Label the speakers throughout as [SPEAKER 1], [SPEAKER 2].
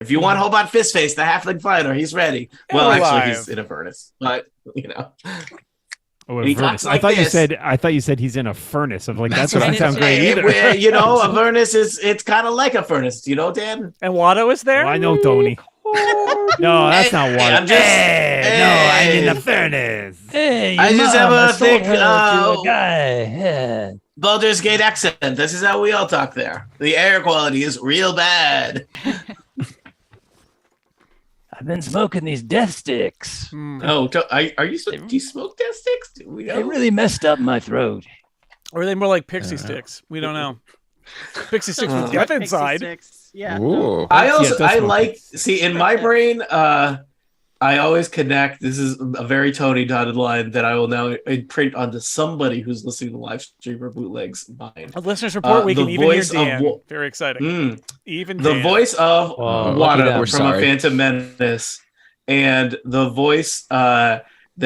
[SPEAKER 1] If you want Hobart Fistface, the halfling fighter, he's ready. Well, actually, he's in Avernus, but
[SPEAKER 2] Oh, Avernus. I thought you said he's in a furnace. Of like that doesn't sound great either.
[SPEAKER 1] Avernus it's kind of like a furnace, Dan.
[SPEAKER 3] And Watto is there.
[SPEAKER 2] Oh, I know, Tony. No, that's not Watto. I'm in the furnace.
[SPEAKER 4] Hey,
[SPEAKER 1] I just have a thick
[SPEAKER 4] guy.
[SPEAKER 1] Baldur's Gate accent. This is how we all talk there. The air quality is real bad.
[SPEAKER 4] I've been smoking these death sticks.
[SPEAKER 1] Oh, are you? Do you smoke death sticks?
[SPEAKER 4] They really messed up my throat.
[SPEAKER 3] Or are they more like pixie sticks? We don't know. Pixie sticks with death inside.
[SPEAKER 5] Sticks. Yeah.
[SPEAKER 1] Ooh. I like in my brain. I always connect. This is a very Tony dotted line that I will now imprint onto somebody who's listening to the live stream or bootlegs mind.
[SPEAKER 3] A listener's report. We can even hear Dan. Very exciting. Even
[SPEAKER 1] the
[SPEAKER 3] Dan.
[SPEAKER 1] voice of Watto from A Phantom Menace, and the voice that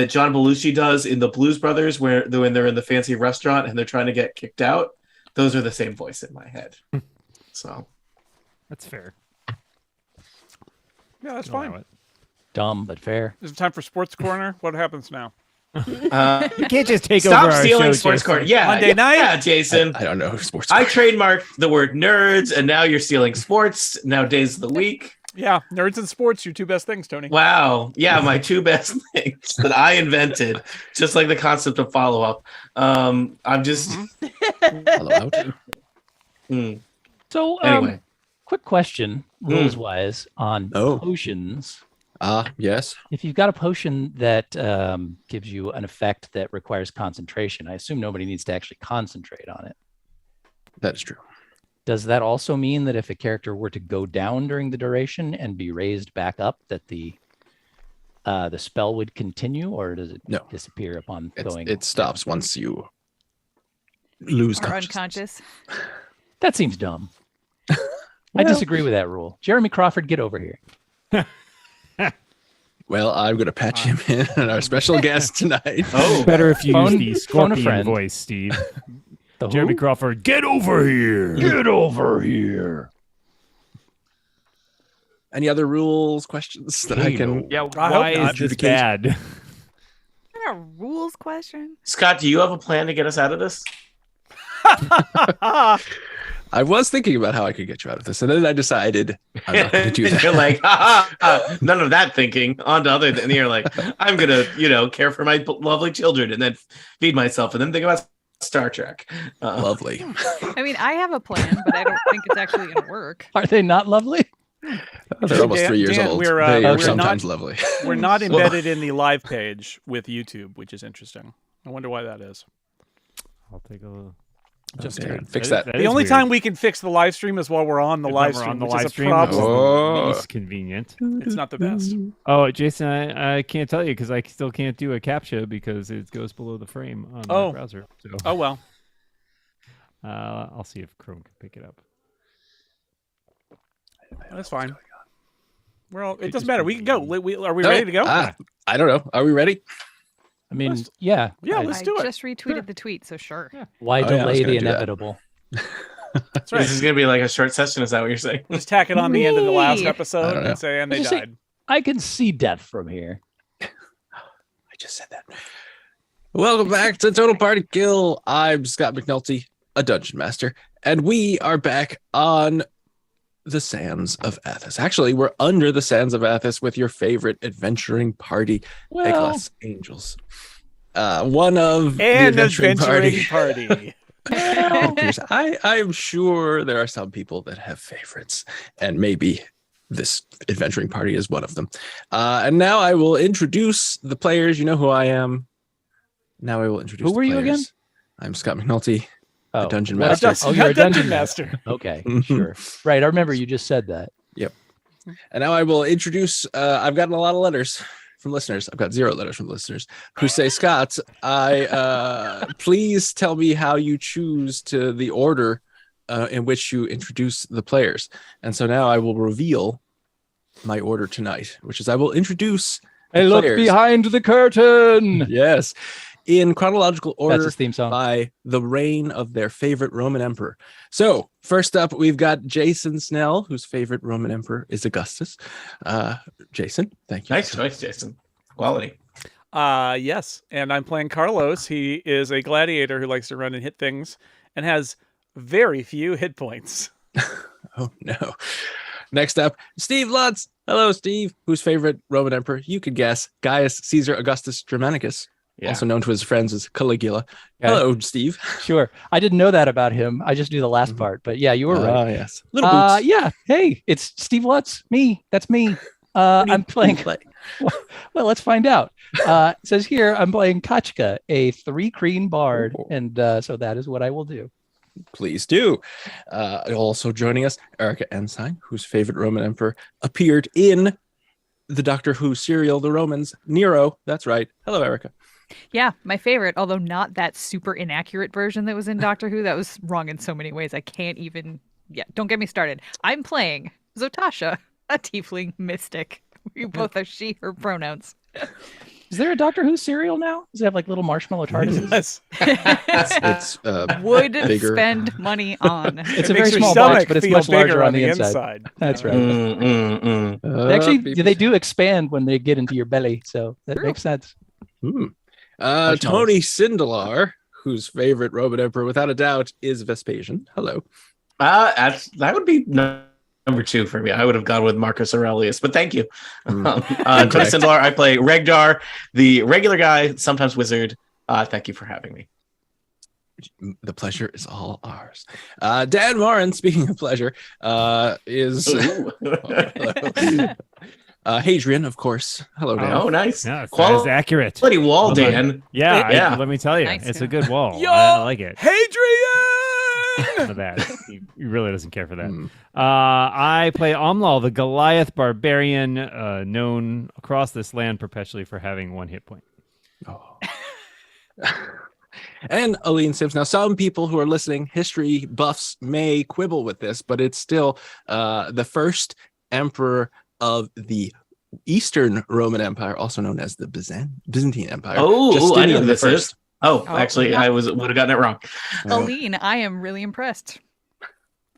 [SPEAKER 1] John Belushi does in the Blues Brothers, when they're in the fancy restaurant and they're trying to get kicked out. Those are the same voice in my head. So
[SPEAKER 2] that's fair.
[SPEAKER 3] Yeah, that's fine.
[SPEAKER 4] Dumb but fair.
[SPEAKER 3] Is it time for Sports Corner? What happens now?
[SPEAKER 2] You can't just take
[SPEAKER 1] Stop
[SPEAKER 2] over our
[SPEAKER 1] stealing
[SPEAKER 2] show,
[SPEAKER 1] Sports
[SPEAKER 2] Jason.
[SPEAKER 1] Corner. Yeah,
[SPEAKER 3] Monday night.
[SPEAKER 1] Yeah, Jason.
[SPEAKER 6] I don't know sports.
[SPEAKER 1] I trademarked the word nerds, and now you're stealing sports. Now days of the week.
[SPEAKER 3] Yeah, nerds and sports, your two best things, Tony.
[SPEAKER 1] Wow. Yeah, my two best things that I invented, just like the concept of follow-up. I'm just
[SPEAKER 6] follow out.
[SPEAKER 4] So
[SPEAKER 1] anyway,
[SPEAKER 4] quick question, rules-wise, on potions.
[SPEAKER 6] Yes.
[SPEAKER 4] If you've got a potion that gives you an effect that requires concentration, I assume nobody needs to actually concentrate on it.
[SPEAKER 6] That is true.
[SPEAKER 4] Does that also mean that if a character were to go down during the duration and be raised back up, that the spell would continue, or does it disappear upon going?
[SPEAKER 6] It stops once you lose
[SPEAKER 5] unconscious.
[SPEAKER 4] That seems dumb. I disagree with that rule. Jeremy Crawford, get over here.
[SPEAKER 6] Well, I'm going to patch him in on our special guest tonight.
[SPEAKER 2] Oh, better if you use the scorpion voice, Steve. Jeremy Crawford, get over here.
[SPEAKER 4] Get over here.
[SPEAKER 6] Any other rules, questions that I can?
[SPEAKER 2] Yeah, why is this bad?
[SPEAKER 5] Is that a rules question?
[SPEAKER 1] Scott, do you have a plan to get us out of this?
[SPEAKER 6] I was thinking about how I could get you out of this, and then I decided I'm not going to do that.
[SPEAKER 1] You're like, none of that thinking. On to other, and you're like, I'm gonna, care for my lovely children, and then feed myself, and then think about Star Trek.
[SPEAKER 6] Lovely.
[SPEAKER 5] I mean, I have a plan, but I don't think it's actually going to work.
[SPEAKER 4] Are they not lovely?
[SPEAKER 6] They're almost 3 years old. They are sometimes lovely.
[SPEAKER 3] We're not embedded in the live page with YouTube, which is interesting. I wonder why that is.
[SPEAKER 2] I'll take a look.
[SPEAKER 6] Just fix that.
[SPEAKER 3] The only time we can fix the live stream is while we're on the live stream, which is a problem.
[SPEAKER 2] It's convenient.
[SPEAKER 3] It's not the best.
[SPEAKER 2] Oh, Jason, I can't tell you because I still can't do a CAPTCHA because it goes below the frame on the browser. So.
[SPEAKER 3] Oh, well.
[SPEAKER 2] I'll see if Chrome can pick it up.
[SPEAKER 3] That's fine. It doesn't matter. We can go. Are we ready to go?
[SPEAKER 6] I don't know. Are we ready?
[SPEAKER 4] I mean, yeah.
[SPEAKER 3] Yeah, let's do it.
[SPEAKER 5] I just retweeted the tweet, so sure. Yeah.
[SPEAKER 4] Why delay the inevitable?
[SPEAKER 3] That's right.
[SPEAKER 1] This is going to be like a short session. Is that what you're saying?
[SPEAKER 3] Just tack it on the end of the last episode and say, and they died.
[SPEAKER 4] I can see death from here.
[SPEAKER 6] I just said that. Welcome back to Total Party Kill. I'm Scott McNulty, a dungeon master, and we are back on the sands of Athos. Actually, we're under the sands of Athos with your favorite adventuring party, Eglath Angels. One of the adventuring party. I am sure there are some people that have favorites, and maybe this adventuring party is one of them. And now I will introduce the players. You know who I am. Now I will introduce
[SPEAKER 4] Who were you again?
[SPEAKER 6] I'm Scott McNulty. A dungeon master.
[SPEAKER 3] You're a dungeon master.
[SPEAKER 4] Okay, sure. Right, I remember you just said that.
[SPEAKER 6] Yep. And now I will introduce, I've gotten a lot of letters from listeners. I've got 0 letters from listeners who say, Scott, please tell me how you choose to the order in which you introduce the players. And so now I will reveal my order tonight, which is I will introduce
[SPEAKER 4] Hey, look behind the curtain.
[SPEAKER 6] Yes. in chronological
[SPEAKER 4] That's
[SPEAKER 6] order
[SPEAKER 4] his theme song.
[SPEAKER 6] by the reign of their favorite Roman emperor. So first up, we've got Jason Snell, whose favorite Roman emperor is Augustus. Jason, thank you.
[SPEAKER 1] Nice choice, Jason. Quality.
[SPEAKER 3] Yes, and I'm playing Carlos. He is a gladiator who likes to run and hit things and has very few hit points.
[SPEAKER 6] Oh, no. Next up, Steve Lutz. Hello, Steve. Whose favorite Roman emperor? You could guess. Gaius Caesar Augustus Germanicus, also known to his friends as Caligula. Okay. Hello, Steve.
[SPEAKER 4] Sure. I didn't know that about him. I just knew the last part. But yeah, you were right.
[SPEAKER 6] Yes. Little boots.
[SPEAKER 4] Yeah. Hey, it's Steve Lutz. Me. That's me. I'm playing. Well, let's find out. It says here I'm playing Kachka, a 3-creen bard, and so that is what I will do.
[SPEAKER 6] Please do. Also joining us, Erica Ensign, whose favorite Roman emperor appeared in the Doctor Who serial, The Romans, Nero. That's right. Hello, Erica.
[SPEAKER 5] Yeah, my favorite, although not that super inaccurate version that was in Doctor Who. That was wrong in so many ways. I can't even. Yeah, don't get me started. I'm playing Zotasha, a tiefling mystic. We both have she, her pronouns.
[SPEAKER 4] Is there a Doctor Who cereal now? Does it have like little marshmallow TARDISes?
[SPEAKER 6] It's
[SPEAKER 5] would
[SPEAKER 6] bigger.
[SPEAKER 5] Spend money on.
[SPEAKER 4] It's a very small box, but it's much larger on the inside. That's right. Actually, they do expand when they get into your belly, so that makes sense.
[SPEAKER 6] Tony Sindelar, whose favorite Roman emperor, without a doubt, is Vespasian. Hello.
[SPEAKER 1] That would be number 2 for me. I would have gone with Marcus Aurelius, but thank you. Tony Sindelar, I play Regdar, the regular guy, sometimes wizard. Thank you for having me.
[SPEAKER 6] The pleasure is all ours. Dan Morin, speaking of pleasure, is Hadrian, of course. Hello, Dan.
[SPEAKER 1] Oh, nice.
[SPEAKER 2] Yeah, that is accurate.
[SPEAKER 1] Bloody wall, Dan.
[SPEAKER 2] Yeah, let me tell you,
[SPEAKER 5] Nice.
[SPEAKER 2] it's a good wall.
[SPEAKER 3] Yo,
[SPEAKER 2] I like it.
[SPEAKER 3] Hadrian!
[SPEAKER 2] For that, he really doesn't care for that. I play Omlal, the Goliath barbarian, known across this land perpetually for having 1 hit point.
[SPEAKER 6] Oh. And Aline Sims. Now, some people who are listening, history buffs, may quibble with this, but it's still the first emperor of the Eastern Roman Empire, also known as the Byzantine Empire.
[SPEAKER 1] Oh, I know who this is.
[SPEAKER 5] Oh,
[SPEAKER 1] Actually, I would have gotten it wrong.
[SPEAKER 5] Aline, I am really impressed.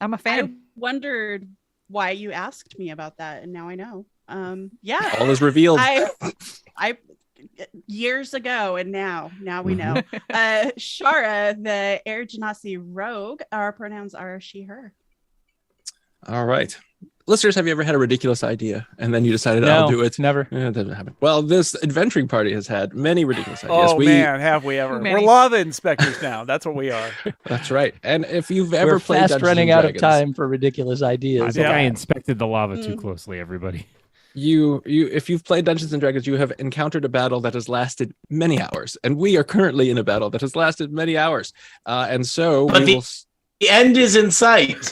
[SPEAKER 5] I'm a fan.
[SPEAKER 7] I wondered why you asked me about that, and now I know. Yeah,
[SPEAKER 6] all is revealed.
[SPEAKER 7] I years ago, and now we know. Shara, the Air Genasi rogue, our pronouns are she, her.
[SPEAKER 6] All right. Listeners, have you ever had a ridiculous idea and then you decided, I'll do it?
[SPEAKER 4] Never.
[SPEAKER 6] Yeah, it doesn't happen. Well, this adventuring party has had many ridiculous ideas.
[SPEAKER 3] Oh, man, have we ever. We're lava inspectors now. That's what we are.
[SPEAKER 6] That's right. And if you've ever played
[SPEAKER 4] fast
[SPEAKER 6] Dungeons
[SPEAKER 4] running
[SPEAKER 6] and
[SPEAKER 4] out
[SPEAKER 6] Dragons,
[SPEAKER 4] of time for ridiculous ideas.
[SPEAKER 2] I think I inspected the lava too closely, everybody.
[SPEAKER 6] If you've played Dungeons and Dragons, you have encountered a battle that has lasted many hours. And we are currently in a battle that has lasted many hours. And so
[SPEAKER 1] the end is in sight.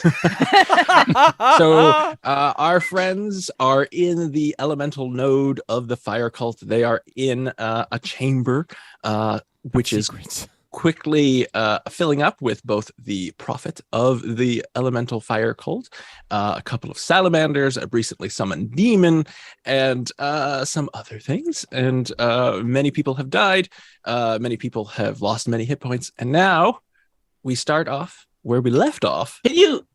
[SPEAKER 6] So our friends are in the elemental node of the fire cult. They are in a chamber, which is quickly filling up with both the prophet of the elemental fire cult, a couple of salamanders, a recently summoned demon, and some other things. And many people have died. Many people have lost many hit points. And now we start off where we left off.
[SPEAKER 1] Can you,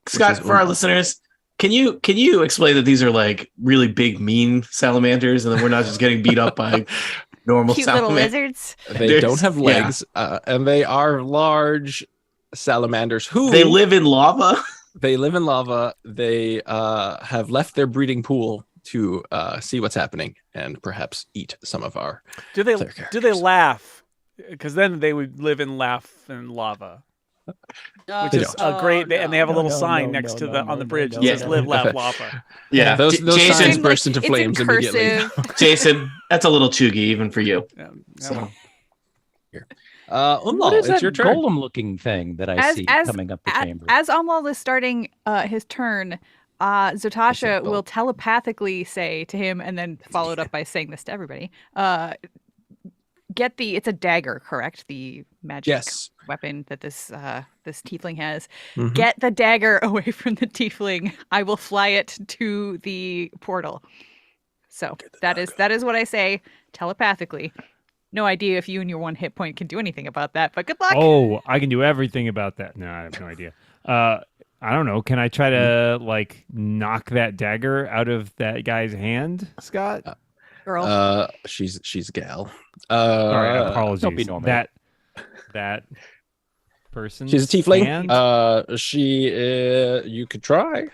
[SPEAKER 1] Scott, for our listeners, can you explain that these are like really big, mean salamanders, and then we're not just getting beat up by normal
[SPEAKER 5] cute
[SPEAKER 1] salamanders?
[SPEAKER 5] little lizards?
[SPEAKER 6] They don't have legs, and they are large salamanders who
[SPEAKER 1] they live in lava.
[SPEAKER 6] They live in lava. They have left their breeding pool to see what's happening and perhaps eat some of our.
[SPEAKER 3] Do they laugh? Because then they would live in lava. Which is great, and they have a little sign next to on the bridge that says "Live, Laugh, Lava."
[SPEAKER 6] Yeah, those signs burst into flames immediately.
[SPEAKER 1] Jason, that's a little chuggy even for you.
[SPEAKER 6] So, here,
[SPEAKER 4] what is
[SPEAKER 6] it's
[SPEAKER 4] that
[SPEAKER 6] your turn.
[SPEAKER 4] golem-looking thing that I see coming up the chamber?
[SPEAKER 5] As Amlal is starting his turn, Zotasha will telepathically say to him, and then followed up by saying this to everybody. It's a dagger, correct? The magic weapon that this tiefling has. Mm-hmm. Get the dagger away from the tiefling. I will fly it to the portal. So that is what I say telepathically. No idea if you and your 1 hit point can do anything about that, but good luck.
[SPEAKER 2] Oh, I can do everything about that. No, I have no idea. I don't know. Can I try to like knock that dagger out of that guy's hand, Scott?
[SPEAKER 5] Girl.
[SPEAKER 6] She's a gal.
[SPEAKER 2] Sorry, apologies.
[SPEAKER 4] Don't be normal.
[SPEAKER 2] That person.
[SPEAKER 6] She's a tiefling.
[SPEAKER 2] Hand?
[SPEAKER 6] You could try.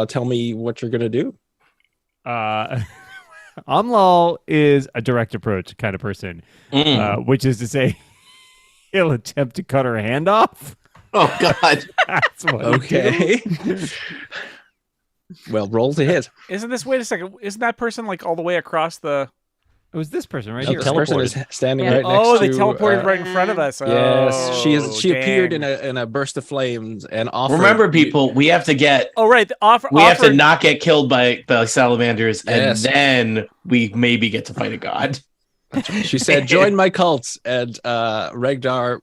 [SPEAKER 6] Tell me what you're gonna do.
[SPEAKER 2] Amlal is a direct approach kind of person, which is to say, he'll attempt to cut her hand off.
[SPEAKER 1] Oh God!
[SPEAKER 2] That's what.
[SPEAKER 6] Okay. Well, roll to hit.
[SPEAKER 3] Isn't this? Wait a second. Isn't that person like all the way across the?
[SPEAKER 2] It was this person right
[SPEAKER 6] No,
[SPEAKER 2] here.
[SPEAKER 6] this person is standing right next
[SPEAKER 3] Oh, they
[SPEAKER 6] to.
[SPEAKER 3] teleported right in front of us.
[SPEAKER 6] Yes, she is.
[SPEAKER 3] Oh,
[SPEAKER 6] She appeared in
[SPEAKER 3] dang.
[SPEAKER 6] a burst of flames and offered.
[SPEAKER 1] Remember, people, we have to get.
[SPEAKER 3] Oh right,
[SPEAKER 1] We have to not get killed by salamanders,
[SPEAKER 6] Yes.
[SPEAKER 1] and then we maybe get to fight a god.
[SPEAKER 6] She said, "Join my cult," and Regdar,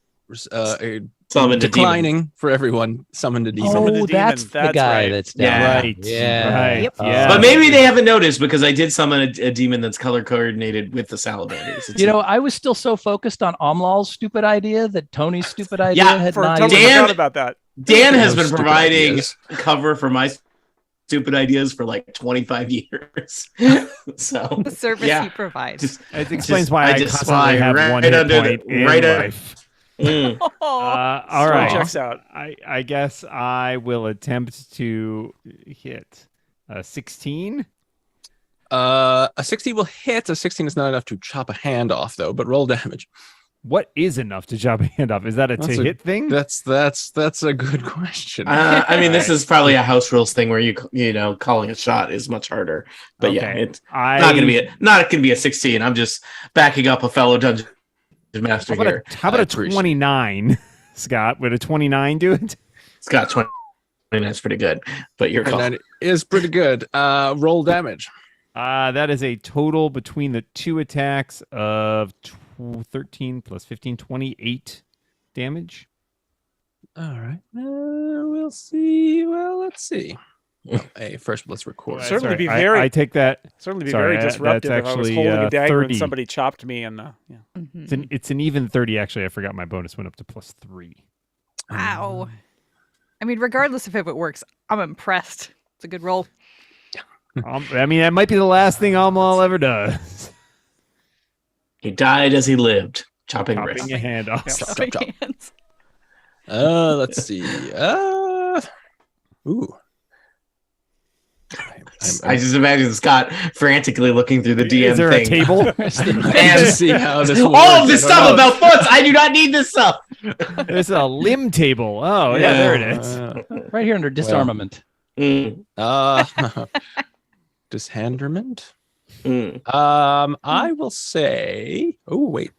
[SPEAKER 1] Summoned a demon.
[SPEAKER 6] declining for everyone, summoned a demon.
[SPEAKER 3] Summoned a
[SPEAKER 4] Oh,
[SPEAKER 3] demon.
[SPEAKER 4] that's the
[SPEAKER 3] That's
[SPEAKER 4] guy
[SPEAKER 3] right.
[SPEAKER 4] that's down.
[SPEAKER 1] Yeah.
[SPEAKER 2] Right.
[SPEAKER 4] Yeah.
[SPEAKER 2] Right.
[SPEAKER 5] Yep.
[SPEAKER 2] Yeah.
[SPEAKER 1] But maybe they haven't noticed because I did summon a demon that's color coordinated with the salamanders. It's
[SPEAKER 4] You know, I was still so focused on Omlal's stupid idea that Tony's stupid idea
[SPEAKER 1] Yeah,
[SPEAKER 4] had
[SPEAKER 3] For
[SPEAKER 4] not.
[SPEAKER 3] totally
[SPEAKER 1] Dan-
[SPEAKER 3] forgot about that.
[SPEAKER 1] Dan has
[SPEAKER 6] Those
[SPEAKER 1] been
[SPEAKER 6] stupid
[SPEAKER 1] providing
[SPEAKER 6] ideas.
[SPEAKER 1] cover for my stupid ideas for like 25 years. So
[SPEAKER 5] The service
[SPEAKER 1] yeah.
[SPEAKER 5] he provides.
[SPEAKER 1] Just,
[SPEAKER 2] It explains
[SPEAKER 1] Just-
[SPEAKER 2] why
[SPEAKER 1] I
[SPEAKER 2] I
[SPEAKER 1] just
[SPEAKER 2] constantly
[SPEAKER 1] fly
[SPEAKER 2] have
[SPEAKER 1] right
[SPEAKER 2] 1 hit
[SPEAKER 1] under the-
[SPEAKER 2] point in
[SPEAKER 1] right under-
[SPEAKER 2] life.
[SPEAKER 1] mm.
[SPEAKER 2] All
[SPEAKER 3] Story
[SPEAKER 2] right.
[SPEAKER 3] checks out.
[SPEAKER 2] I guess I will attempt to hit 16.
[SPEAKER 6] A 16 will hit. A 16 is not enough to chop a hand off, though. But roll damage.
[SPEAKER 2] What is enough to chop a hand off? Is that a
[SPEAKER 6] That's
[SPEAKER 2] to
[SPEAKER 6] a-
[SPEAKER 2] hit thing?
[SPEAKER 6] That's a good question.
[SPEAKER 1] I mean, this is probably a house rules thing where you know calling a shot is much harder. But yeah,
[SPEAKER 2] Okay.
[SPEAKER 1] it's not gonna be a 16. I'm just backing up a fellow dungeon master here.
[SPEAKER 2] How about
[SPEAKER 6] I
[SPEAKER 2] a
[SPEAKER 6] appreciate it.
[SPEAKER 2] 29, Scott? Would a 29 do it?
[SPEAKER 1] It's got 20. That's pretty good. But your call.
[SPEAKER 6] And that is pretty good. Roll damage.
[SPEAKER 2] That is a total between the two attacks of 13 plus 15, 28 damage.
[SPEAKER 6] All right. We'll see. Well, let's see. Well, hey, first let's record.
[SPEAKER 2] Well,
[SPEAKER 3] Certainly
[SPEAKER 2] sorry,
[SPEAKER 3] be very-
[SPEAKER 2] I take that.
[SPEAKER 3] Certainly be
[SPEAKER 2] Sorry,
[SPEAKER 3] very disruptive
[SPEAKER 2] that's
[SPEAKER 3] if I was
[SPEAKER 2] actually,
[SPEAKER 3] holding a dagger
[SPEAKER 2] 30.
[SPEAKER 3] and somebody chopped me and yeah.
[SPEAKER 5] Mhm.
[SPEAKER 2] It's an even 30, actually. I forgot my bonus went up to plus 3.
[SPEAKER 5] Wow. I mean, regardless of if it works, I'm impressed. It's a good roll.
[SPEAKER 2] I mean, that might be the last thing Amlal ever does.
[SPEAKER 1] He died as he lived, chopping wrists.
[SPEAKER 2] Chopping a hand off.
[SPEAKER 6] Chop,
[SPEAKER 5] Big
[SPEAKER 6] chop, chop.
[SPEAKER 5] hands.
[SPEAKER 6] Let's see. Ooh.
[SPEAKER 1] I just imagine Scott frantically looking through the DM
[SPEAKER 2] Is there
[SPEAKER 1] thing.
[SPEAKER 2] a table?
[SPEAKER 6] And see how this works.
[SPEAKER 1] All of this
[SPEAKER 6] I
[SPEAKER 1] stuff
[SPEAKER 6] don't know.
[SPEAKER 1] about foots. I do not need this stuff.
[SPEAKER 2] There's a limb table. Oh, yeah, there it is.
[SPEAKER 4] Right here under disarmament.
[SPEAKER 1] Mm,
[SPEAKER 6] Dishanderment.
[SPEAKER 1] mm.
[SPEAKER 6] I will say. Oh wait.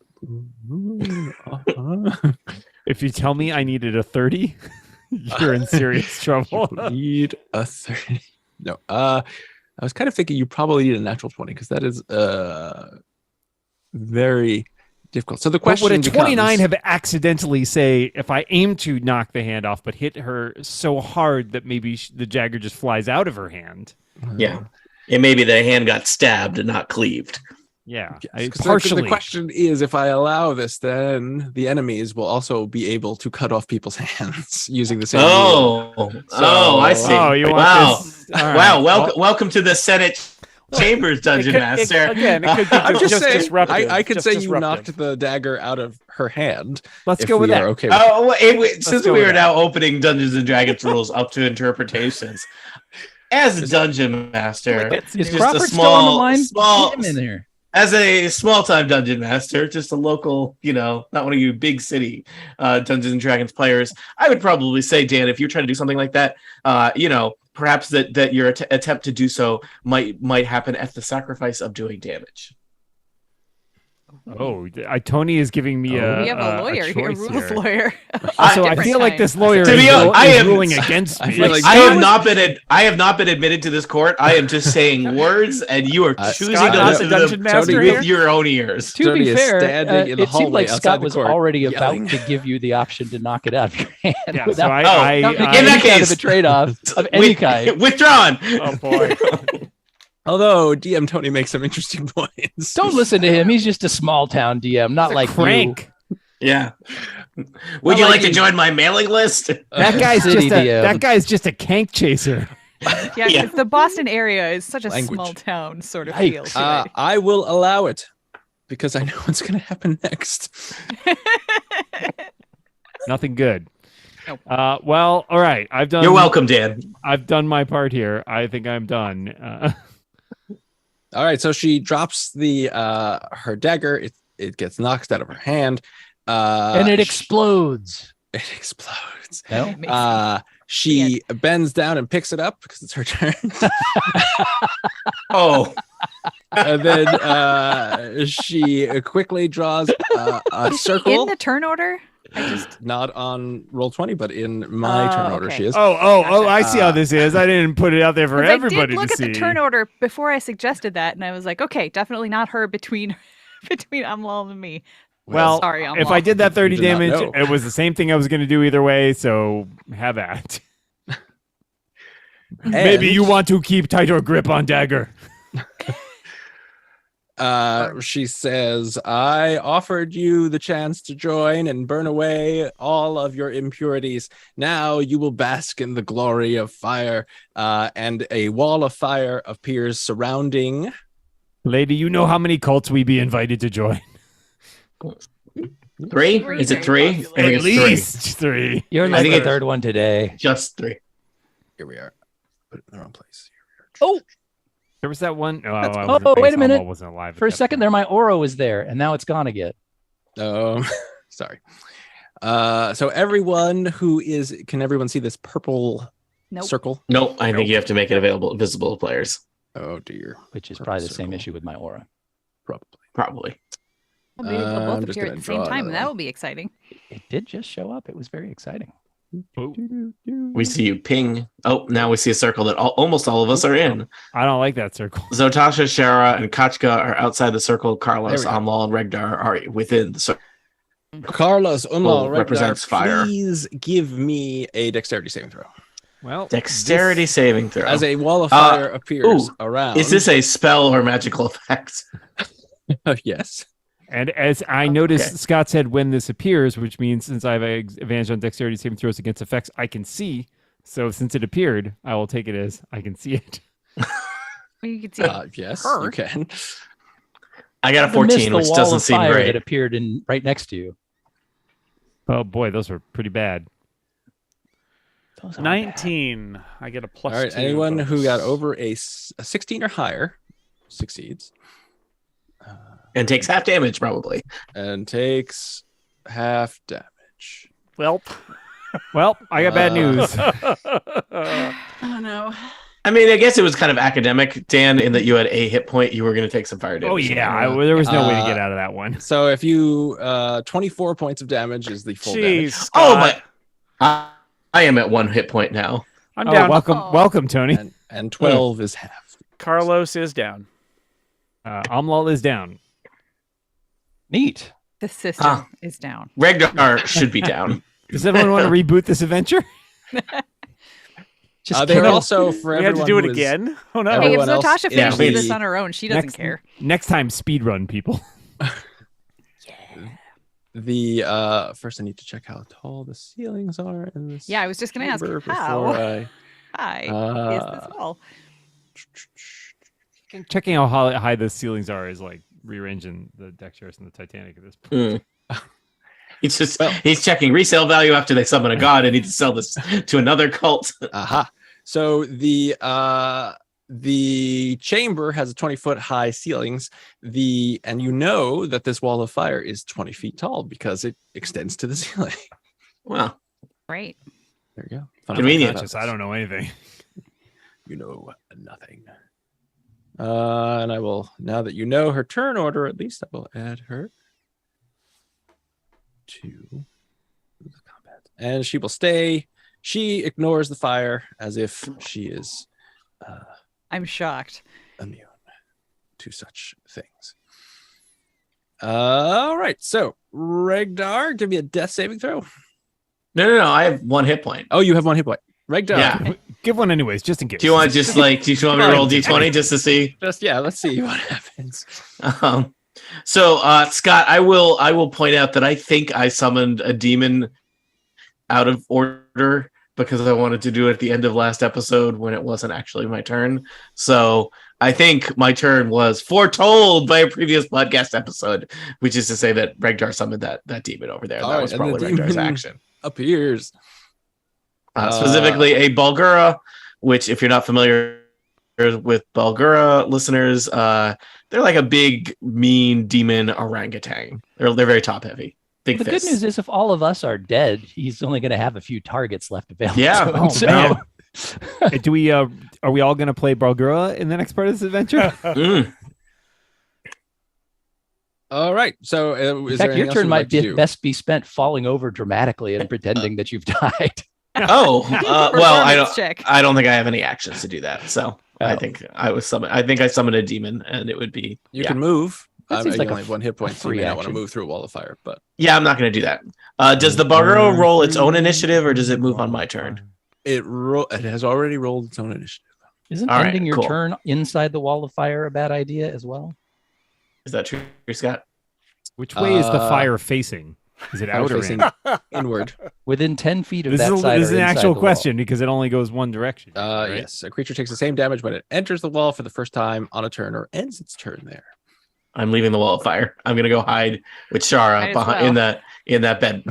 [SPEAKER 2] If you tell me I needed a 30, you're in serious trouble.
[SPEAKER 6] Need a 30. No. I was kind of thinking you probably need a natural 20 because that is very difficult. So the
[SPEAKER 2] But
[SPEAKER 6] question
[SPEAKER 2] would a 29
[SPEAKER 6] becomes,
[SPEAKER 2] have accidentally say if I aim to knock the hand off, but hit her so hard that maybe the dagger just flies out of her hand?
[SPEAKER 1] Yeah. It may be the hand got stabbed and not cleaved.
[SPEAKER 2] Yeah,
[SPEAKER 6] Yes, 'cause
[SPEAKER 2] partially.
[SPEAKER 6] the question is, if I allow this, then the enemies will also be able to cut off people's hands using the same. rule.
[SPEAKER 1] I see.
[SPEAKER 2] Oh, you want
[SPEAKER 1] Wow.
[SPEAKER 2] this? All right.
[SPEAKER 1] Wow. Welcome to the Senate Chambers Dungeon Master.
[SPEAKER 3] It could be
[SPEAKER 6] I'm just saying.
[SPEAKER 3] disruptive.
[SPEAKER 6] I could
[SPEAKER 3] just
[SPEAKER 6] say you
[SPEAKER 3] disruptive.
[SPEAKER 6] knocked the dagger out of her hand.
[SPEAKER 2] Let's
[SPEAKER 6] if
[SPEAKER 2] go with
[SPEAKER 6] we
[SPEAKER 2] that.
[SPEAKER 6] are okay with
[SPEAKER 1] Oh, since
[SPEAKER 2] go
[SPEAKER 1] we
[SPEAKER 2] with
[SPEAKER 1] are
[SPEAKER 2] that.
[SPEAKER 1] now opening Dungeons and Dragons rules up to interpretations, as a dungeon master,
[SPEAKER 5] It's
[SPEAKER 4] Is
[SPEAKER 5] new.
[SPEAKER 1] just a
[SPEAKER 4] Crawford still on the
[SPEAKER 1] small,
[SPEAKER 4] line?
[SPEAKER 1] small,
[SPEAKER 4] Get him in here.
[SPEAKER 1] as a small-time dungeon master, just a local, not one of you big city Dungeons and Dragons players, I would probably say, Dan, if you're trying to do something like that, perhaps that your attempt to do so might happen at the sacrifice of doing damage.
[SPEAKER 2] Oh, Tony is giving me
[SPEAKER 5] We have a lawyer here,
[SPEAKER 2] choice
[SPEAKER 5] rules
[SPEAKER 2] here.
[SPEAKER 5] lawyer.
[SPEAKER 2] So I feel like this lawyer
[SPEAKER 1] To
[SPEAKER 2] is,
[SPEAKER 1] be honest, I
[SPEAKER 2] is
[SPEAKER 1] am-
[SPEAKER 2] ruling against
[SPEAKER 6] I
[SPEAKER 2] me.
[SPEAKER 6] feel like-
[SPEAKER 1] I have not been admitted to this court. I am just saying words, and you are choosing
[SPEAKER 3] Scott,
[SPEAKER 1] to
[SPEAKER 3] not
[SPEAKER 1] listen
[SPEAKER 3] the
[SPEAKER 1] to
[SPEAKER 3] dungeon
[SPEAKER 1] them
[SPEAKER 3] master
[SPEAKER 1] with
[SPEAKER 3] here?
[SPEAKER 1] your own ears.
[SPEAKER 4] To
[SPEAKER 6] Tony
[SPEAKER 4] be
[SPEAKER 6] is
[SPEAKER 4] fair,
[SPEAKER 6] standing in the
[SPEAKER 4] it seemed like
[SPEAKER 6] hallway outside
[SPEAKER 4] Scott
[SPEAKER 6] the
[SPEAKER 4] was
[SPEAKER 6] court,
[SPEAKER 4] already
[SPEAKER 6] yelling.
[SPEAKER 4] about to give you the option to knock it out of your hand
[SPEAKER 2] Yeah,
[SPEAKER 4] without,
[SPEAKER 2] so I,
[SPEAKER 1] Oh,
[SPEAKER 2] I,
[SPEAKER 4] without making
[SPEAKER 2] I-
[SPEAKER 1] in
[SPEAKER 4] any
[SPEAKER 1] that
[SPEAKER 4] kind
[SPEAKER 1] case-
[SPEAKER 4] of a trade-off of any kind.
[SPEAKER 1] Withdrawn.
[SPEAKER 2] oh boy.
[SPEAKER 6] Although DM Tony makes some interesting points.
[SPEAKER 4] Don't listen to him. He's just a small town DM, not like
[SPEAKER 2] crank.
[SPEAKER 1] Yeah. Would you like to join my mailing list?
[SPEAKER 2] That guy's just a cank chaser.
[SPEAKER 5] Yeah, because the Boston area is such a small town sort of feel.
[SPEAKER 6] I will allow it because I know what's going to happen next.
[SPEAKER 2] Nothing good. Nope. Well, all right.
[SPEAKER 1] You're welcome, Dan.
[SPEAKER 2] I've done my part here. I think I'm done.
[SPEAKER 6] All right, so she drops the her dagger. It gets knocked out of her hand,
[SPEAKER 4] and it explodes.
[SPEAKER 6] It explodes.
[SPEAKER 4] No?
[SPEAKER 6] She bends down and picks it up because it's her turn.
[SPEAKER 1] Oh.
[SPEAKER 6] And then she quickly draws a circle.
[SPEAKER 5] In the turn order?
[SPEAKER 6] Not on Roll20, but in my turn order, she is.
[SPEAKER 2] Oh! I see how this is. I didn't put it out there for everybody to see. I did
[SPEAKER 5] look at the turn order before I suggested that, and I was like, okay, definitely not her between Amlal and me.
[SPEAKER 2] Well,
[SPEAKER 5] sorry, Amlal.
[SPEAKER 2] If I did that 30 damage, it was the same thing I was going to do either way. So have at. Maybe you want to keep tighter grip on dagger.
[SPEAKER 6] She says, I offered you the chance to join and burn away all of your impurities. Now you will bask in the glory of fire. And a wall of fire appears surrounding.
[SPEAKER 2] Lady, you know how many cults we be invited to join?
[SPEAKER 1] 3? Is it 3? I think
[SPEAKER 2] At
[SPEAKER 1] it's
[SPEAKER 2] least 3.
[SPEAKER 4] You're like the third one today.
[SPEAKER 1] Just 3.
[SPEAKER 6] Here we are. Put it in the wrong place.
[SPEAKER 4] Oh!
[SPEAKER 2] There was that one.
[SPEAKER 4] Wait a minute.
[SPEAKER 2] Wasn't alive
[SPEAKER 4] for a second there, my aura was there, and now it's gone again.
[SPEAKER 6] Sorry. So everyone can everyone see this purple circle?
[SPEAKER 1] Nope. I think you have to make it visible to players.
[SPEAKER 6] Oh dear.
[SPEAKER 4] Which is probably the same issue with my aura.
[SPEAKER 1] Probably.
[SPEAKER 5] Well, maybe they'll both appear at the same time, and that will be exciting.
[SPEAKER 4] It did just show up. It was very exciting.
[SPEAKER 1] We see you ping. Oh, now we see a circle that almost all of us are in.
[SPEAKER 2] I don't like that circle.
[SPEAKER 1] Zotasha, Shara, and Kachka are outside the circle. Carlos, Amlal, and Regdar are within the circle.
[SPEAKER 6] Carlos, Amlal, Regdar,
[SPEAKER 1] represents fire.
[SPEAKER 6] Please give me a dexterity saving throw.
[SPEAKER 2] Well,
[SPEAKER 1] dexterity saving throw.
[SPEAKER 6] As a wall of fire appears around.
[SPEAKER 1] Is this a spell or magical effect?
[SPEAKER 6] Yes.
[SPEAKER 2] And as I noticed, Scott said when this appears, which means since I have advantage on dexterity saving throws against effects, I can see. So since it appeared, I will take it as I can see it.
[SPEAKER 5] You can see
[SPEAKER 6] yes,
[SPEAKER 5] her.
[SPEAKER 6] You can.
[SPEAKER 1] I got a 14, which doesn't seem great.
[SPEAKER 4] That appeared right next to you.
[SPEAKER 2] Oh boy, those were pretty bad.
[SPEAKER 3] 19. I get a plus.
[SPEAKER 6] All right,
[SPEAKER 3] 2.
[SPEAKER 6] anyone who got over a 16 or higher succeeds.
[SPEAKER 1] And takes half damage, probably.
[SPEAKER 6] And takes half damage.
[SPEAKER 3] Well,
[SPEAKER 2] I got bad news.
[SPEAKER 7] Oh, no.
[SPEAKER 1] I mean, I guess it was kind of academic, Dan, in that you had a hit point. You were going to take some fire damage.
[SPEAKER 2] Oh, yeah. There was no way to get out of that one.
[SPEAKER 6] So if you... 24 points of damage is the full damage.
[SPEAKER 3] Scott.
[SPEAKER 1] Oh, but I am at 1 hit point now.
[SPEAKER 3] I'm down.
[SPEAKER 2] Welcome, Tony.
[SPEAKER 6] And 12 is half.
[SPEAKER 3] Carlos is down.
[SPEAKER 2] Amlal is down.
[SPEAKER 4] Neat.
[SPEAKER 5] The system is down.
[SPEAKER 1] Regdar should be down.
[SPEAKER 2] Does everyone want to reboot this adventure?
[SPEAKER 6] They're also for
[SPEAKER 3] we
[SPEAKER 6] everyone.
[SPEAKER 3] Have to do it again. Oh no!
[SPEAKER 5] Hey, if Zotasha finishes this on her own, she doesn't care.
[SPEAKER 2] Next time, speedrun people.
[SPEAKER 6] The first, I need to check how tall the ceilings are in this.
[SPEAKER 5] Yeah, I was just going to ask how high is this wall?
[SPEAKER 2] Checking how high the ceilings are is like rearranging the deck chairs in the Titanic at this point.
[SPEAKER 1] He's checking resale value after they summon a god and need to sell this to another cult.
[SPEAKER 6] Aha. So the chamber has a 20-foot high ceilings. And you know that this wall of fire is 20 feet tall because it extends to the ceiling.
[SPEAKER 1] Wow.
[SPEAKER 5] Great.
[SPEAKER 6] There you go.
[SPEAKER 2] Convenient. I don't know anything.
[SPEAKER 6] You know nothing. And I will, now that you know her turn order, at least I will add her to the combat. And she will stay. She ignores the fire as if she is
[SPEAKER 5] I'm shocked.
[SPEAKER 6] Immune to such things. All right. So, Regdar, give me a death saving throw.
[SPEAKER 1] No. I have 1 hit point.
[SPEAKER 6] Oh, you have 1 hit point. Regdar.
[SPEAKER 1] Yeah.
[SPEAKER 2] Give one anyways, just in case.
[SPEAKER 1] Do you want just like? Do you want me to roll d20 just to see?
[SPEAKER 6] Let's see what happens.
[SPEAKER 1] So Scott, I will point out that I think I summoned a demon out of order because I wanted to do it at the end of last episode when it wasn't actually my turn. So I think my turn was foretold by a previous podcast episode, which is to say that Regdar summoned that demon over there. That was probably Regdar's action.
[SPEAKER 6] Appears.
[SPEAKER 1] Specifically a Bulgura, which if you're not familiar with Bulgura listeners, they're like a big, mean demon orangutan. They're very top heavy. Big
[SPEAKER 4] the
[SPEAKER 1] fists.
[SPEAKER 4] good news is if all of us are dead, he's only going to have a few targets left available.
[SPEAKER 1] Yeah.
[SPEAKER 4] To him,
[SPEAKER 2] Man. Do we are we all going to play Bulgura in the next part of this adventure?
[SPEAKER 6] All right. So
[SPEAKER 4] in fact, your turn might best be spent falling over dramatically and pretending that you've died.
[SPEAKER 1] Well, I don't think I have any actions to do that. So I think I summoned a demon, and it would be.
[SPEAKER 6] You can move.
[SPEAKER 4] That
[SPEAKER 6] You
[SPEAKER 4] like
[SPEAKER 6] only have 1 hit point, so you may not want to move through a wall of fire. But
[SPEAKER 1] yeah, I'm not going to do that. Does the Bulgura roll its own initiative, or does it move on my turn?
[SPEAKER 6] It has already rolled its own initiative.
[SPEAKER 4] Isn't ending your turn inside the wall of fire a bad idea as well?
[SPEAKER 1] Is that true, Scott?
[SPEAKER 2] Which way is the fire facing? Is it out or in?
[SPEAKER 6] Inward?
[SPEAKER 4] Within 10 feet of that side.
[SPEAKER 2] This is an actual question because it only goes one direction. Right?
[SPEAKER 6] Yes. A creature takes the same damage when it enters the wall for the first time on a turn or ends its turn there.
[SPEAKER 1] I'm leaving the wall of fire. I'm going to go hide with Shara behind in that bed.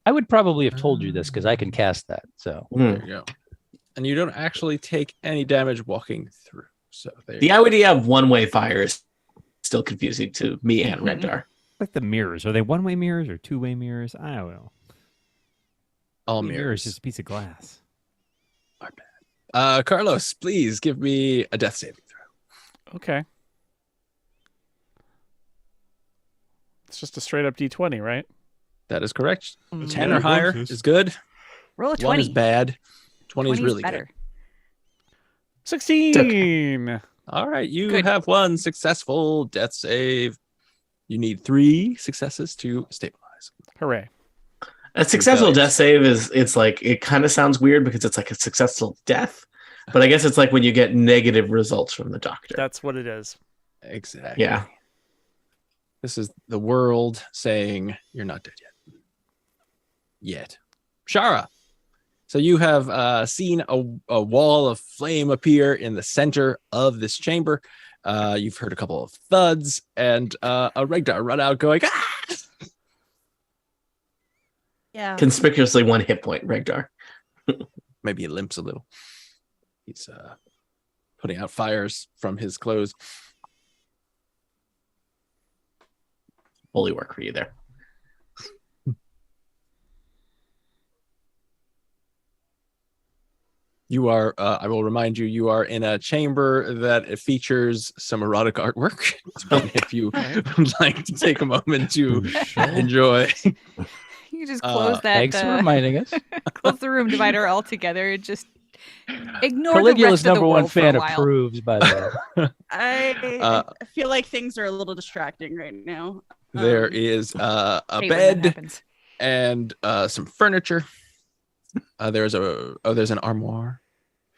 [SPEAKER 4] I would probably have told you this because I can cast that. So
[SPEAKER 6] there you go. And you don't actually take any damage walking through. So
[SPEAKER 1] the idea of one-way fire is still confusing to me and Regdar.
[SPEAKER 2] Like the mirrors. Are they one-way mirrors or two-way mirrors? I don't know.
[SPEAKER 6] All
[SPEAKER 2] mirrors, just a piece of glass.
[SPEAKER 6] Are bad. Carlos, please give me a death saving throw.
[SPEAKER 3] Okay. It's just a straight up D20, right?
[SPEAKER 6] That is correct. 10 or higher is good.
[SPEAKER 5] Roll a 20.
[SPEAKER 6] 1 is bad. 20 is really
[SPEAKER 5] better.
[SPEAKER 6] good.
[SPEAKER 3] 16.
[SPEAKER 6] All right, you have 1 successful death save. You need 3 successes to stabilize.
[SPEAKER 3] Hooray.
[SPEAKER 1] A successful death save it kind of sounds weird because it's like a successful death, but I guess it's like when you get negative results from the doctor.
[SPEAKER 3] That's what it is.
[SPEAKER 6] Exactly.
[SPEAKER 1] Yeah.
[SPEAKER 6] This is the world saying you're not dead yet. Shara. So you have seen a wall of flame appear in the center of this chamber. You've heard a couple of thuds and a Regdar run out going, ah!
[SPEAKER 7] Yeah.
[SPEAKER 1] Conspicuously 1 hit point, Regdar.
[SPEAKER 6] Maybe he limps a little. He's putting out fires from his clothes.
[SPEAKER 1] Holy work for you there.
[SPEAKER 6] You are, I will remind you, you are in a chamber that features some erotic artwork. If you would like to take a moment to enjoy.
[SPEAKER 5] You just close that.
[SPEAKER 4] Thanks for reminding us.
[SPEAKER 5] Close the room divider altogether. Just ignore
[SPEAKER 4] Caligula's
[SPEAKER 5] the rest of the
[SPEAKER 4] number one
[SPEAKER 5] world
[SPEAKER 4] fan
[SPEAKER 5] for a while.
[SPEAKER 4] approves, by the way.
[SPEAKER 7] I feel like things are a little distracting right now.
[SPEAKER 6] There is a bed and some furniture. There's an armoire.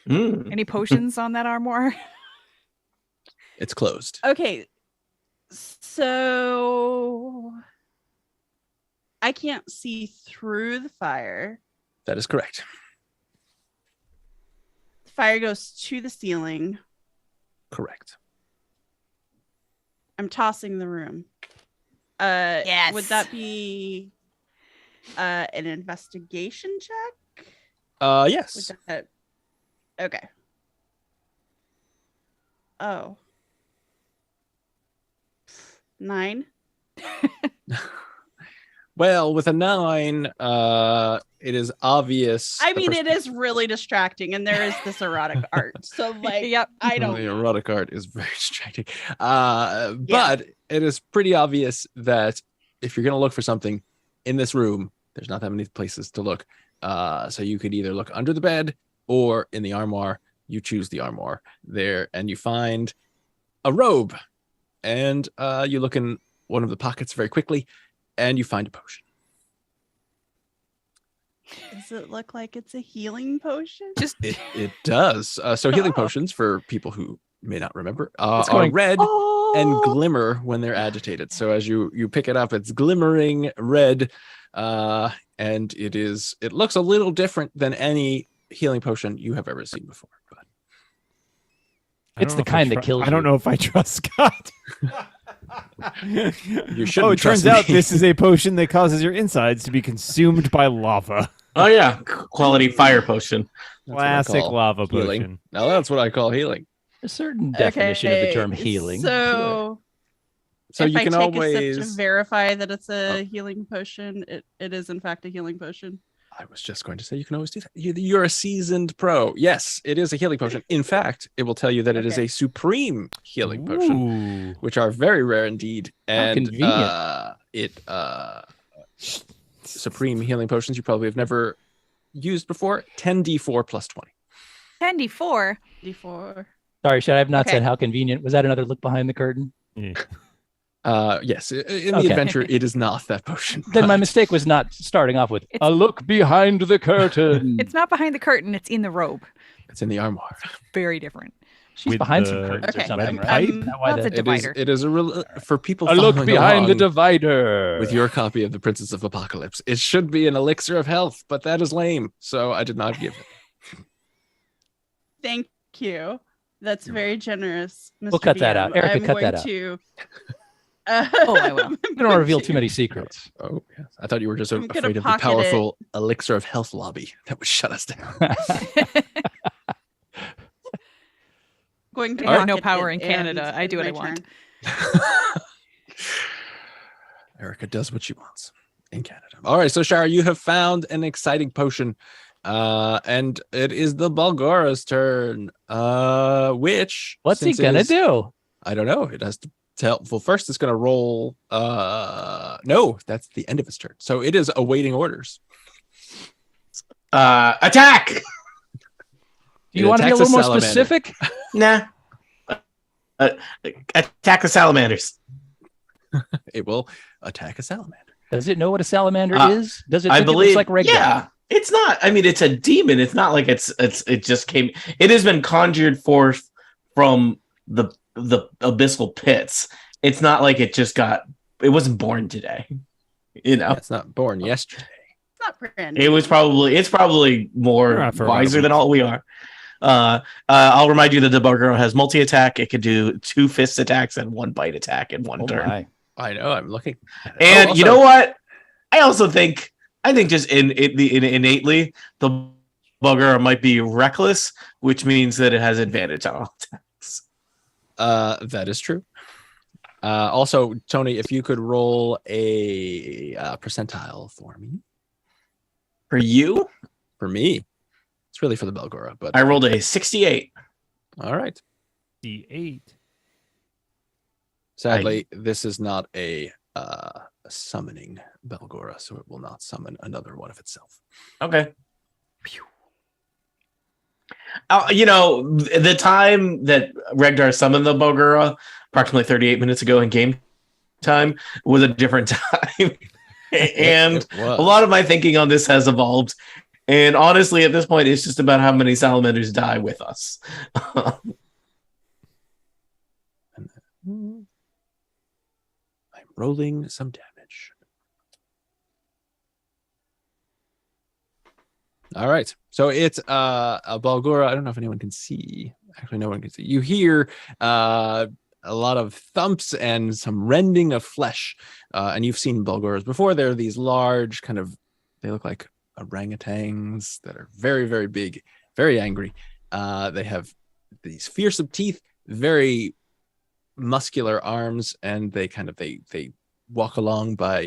[SPEAKER 5] Any potions on that armoire?
[SPEAKER 6] It's closed.
[SPEAKER 7] Okay, so I can't see through the fire.
[SPEAKER 6] That is correct.
[SPEAKER 7] The fire goes to the ceiling.
[SPEAKER 6] Correct.
[SPEAKER 7] I'm tossing the room.
[SPEAKER 5] Yes.
[SPEAKER 7] Would that be an investigation check?
[SPEAKER 6] Yes.
[SPEAKER 7] Okay. Oh. 9.
[SPEAKER 6] Well, with a 9, it is obvious.
[SPEAKER 7] I mean, it is really distracting, and there is this erotic art. So, like,
[SPEAKER 5] Yep.
[SPEAKER 7] I don't.
[SPEAKER 6] The erotic art is very distracting. But it is pretty obvious that if you're going to look for something in this room, there's not that many places to look. So you could either look under the bed or in the armoire. You choose the armoire there, and you find a robe. And you look in one of the pockets very quickly, and you find a potion.
[SPEAKER 7] Does it look like it's a healing potion?
[SPEAKER 5] Just
[SPEAKER 6] It does. So healing potions, for people who may not remember,
[SPEAKER 4] It's
[SPEAKER 6] are
[SPEAKER 4] going,
[SPEAKER 6] red
[SPEAKER 4] "Oh!"
[SPEAKER 6] and glimmer when they're agitated. So as you pick it up, it's glimmering red, and it looks a little different than any healing potion you have ever seen before. But
[SPEAKER 4] It's the kind that kills you.
[SPEAKER 2] I don't know if I trust Scott.
[SPEAKER 6] you shouldn't.
[SPEAKER 2] It turns out this is a potion that causes your insides to be consumed by lava.
[SPEAKER 1] Oh yeah, quality fire potion.
[SPEAKER 2] Classic lava
[SPEAKER 6] healing.
[SPEAKER 2] potion.
[SPEAKER 6] Now that's what I call healing.
[SPEAKER 4] A certain definition of the term healing.
[SPEAKER 7] So
[SPEAKER 6] So
[SPEAKER 7] if
[SPEAKER 6] you
[SPEAKER 7] I
[SPEAKER 6] can
[SPEAKER 7] take
[SPEAKER 6] always
[SPEAKER 7] a sip to verify that it's a healing potion, it is in fact a healing potion.
[SPEAKER 6] I was just going to say you can always do that. You're a seasoned pro. Yes, it is a healing potion. In fact, it will tell you that it is a supreme healing potion, which are very rare indeed. And supreme healing potions you probably have never used before. 10d4 plus 20.
[SPEAKER 5] 10d4.
[SPEAKER 7] D4.
[SPEAKER 4] Sorry, should I have not said how convenient? Was that another look behind the curtain?
[SPEAKER 2] Yeah.
[SPEAKER 6] Yes, in the adventure, it is not that potion.
[SPEAKER 4] Then my mistake was not starting off with a look behind the curtain.
[SPEAKER 5] It's not behind the curtain. It's in the robe.
[SPEAKER 6] It's in the armoire.
[SPEAKER 5] Very different.
[SPEAKER 4] She's
[SPEAKER 2] With
[SPEAKER 4] behind
[SPEAKER 2] the
[SPEAKER 4] some curtains or something,
[SPEAKER 2] red
[SPEAKER 4] right?
[SPEAKER 2] pipe?
[SPEAKER 4] Isn't that why
[SPEAKER 5] That's a divider.
[SPEAKER 6] It is for people.
[SPEAKER 4] A look
[SPEAKER 6] following
[SPEAKER 4] behind the
[SPEAKER 6] along
[SPEAKER 4] divider.
[SPEAKER 6] with your copy of the Princess of Apocalypse. It should be an elixir of health, but that is lame, so I did not give it.
[SPEAKER 7] Thank you. That's very generous, Mr.
[SPEAKER 4] We'll cut that
[SPEAKER 7] DM.
[SPEAKER 4] out. Erica,
[SPEAKER 7] I'm
[SPEAKER 4] cut
[SPEAKER 7] going
[SPEAKER 4] that out.
[SPEAKER 7] to,
[SPEAKER 5] Oh, I will.
[SPEAKER 4] We don't reveal too many secrets.
[SPEAKER 6] Oh, yes. I thought you were just
[SPEAKER 7] I'm gonna
[SPEAKER 6] afraid of the
[SPEAKER 7] pocket
[SPEAKER 6] powerful elixir of health lobby that would shut us down.
[SPEAKER 7] going to
[SPEAKER 5] I have
[SPEAKER 7] pocket
[SPEAKER 5] no power
[SPEAKER 7] it
[SPEAKER 5] in Canada.
[SPEAKER 7] and
[SPEAKER 5] I do what I
[SPEAKER 7] my
[SPEAKER 5] want.
[SPEAKER 7] turn.
[SPEAKER 6] Erica does what she wants in Canada. All right, so Shara, you have found an exciting potion, and it is the Balgora's turn. Which
[SPEAKER 4] What's he gonna do?
[SPEAKER 6] I don't know. It has to tell. Well, first it's gonna roll. No, that's the end of its turn. So it is awaiting orders.
[SPEAKER 1] Attack!
[SPEAKER 4] Do you want to be a little more specific?
[SPEAKER 1] Nah. Attack the salamanders.
[SPEAKER 6] It will attack a salamander.
[SPEAKER 4] Does it know what a salamander is? Does it?
[SPEAKER 1] I
[SPEAKER 4] think
[SPEAKER 1] believe.
[SPEAKER 4] it looks like Regdar?
[SPEAKER 1] Yeah, it's not. I mean, it's a demon. It's not like it just came. It has been conjured forth from the abyssal pits. It's not like it just got. It wasn't born today. You know,
[SPEAKER 6] It's not born yesterday.
[SPEAKER 7] It's not brand
[SPEAKER 1] it was probably. It's probably more wiser than all we are. I'll remind you that the Bugger has multi-attack. It could do 2 fist attacks and 1 bite attack in one turn.
[SPEAKER 4] My.
[SPEAKER 6] I know. I'm looking.
[SPEAKER 1] And
[SPEAKER 6] also,
[SPEAKER 1] you know what? I also think just innately the Bugger might be reckless, which means that it has advantage on all attacks.
[SPEAKER 6] That is true. Also, Tony, if you could roll a percentile for me.
[SPEAKER 1] For you?
[SPEAKER 6] For me. It's really for the Belgora, but
[SPEAKER 1] I rolled a 68.
[SPEAKER 6] All right.
[SPEAKER 2] D8.
[SPEAKER 6] Sadly, this is not a summoning Belgora, so it will not summon another one of itself.
[SPEAKER 1] Okay. The time that Regdar summoned the Bogura, approximately 38 minutes ago in game time, was a different time. And a lot of my thinking on this has evolved. And honestly, at this point, it's just about how many salamanders die with us.
[SPEAKER 6] I'm rolling some damage. All right. So it's a Balgora. I don't know if anyone can see. Actually, no one can see. You hear a lot of thumps and some rending of flesh. And you've seen Balgoras before. They're these large they look like orangutans that are very, very big, very angry. They have these fearsome teeth, very muscular arms, and they walk along by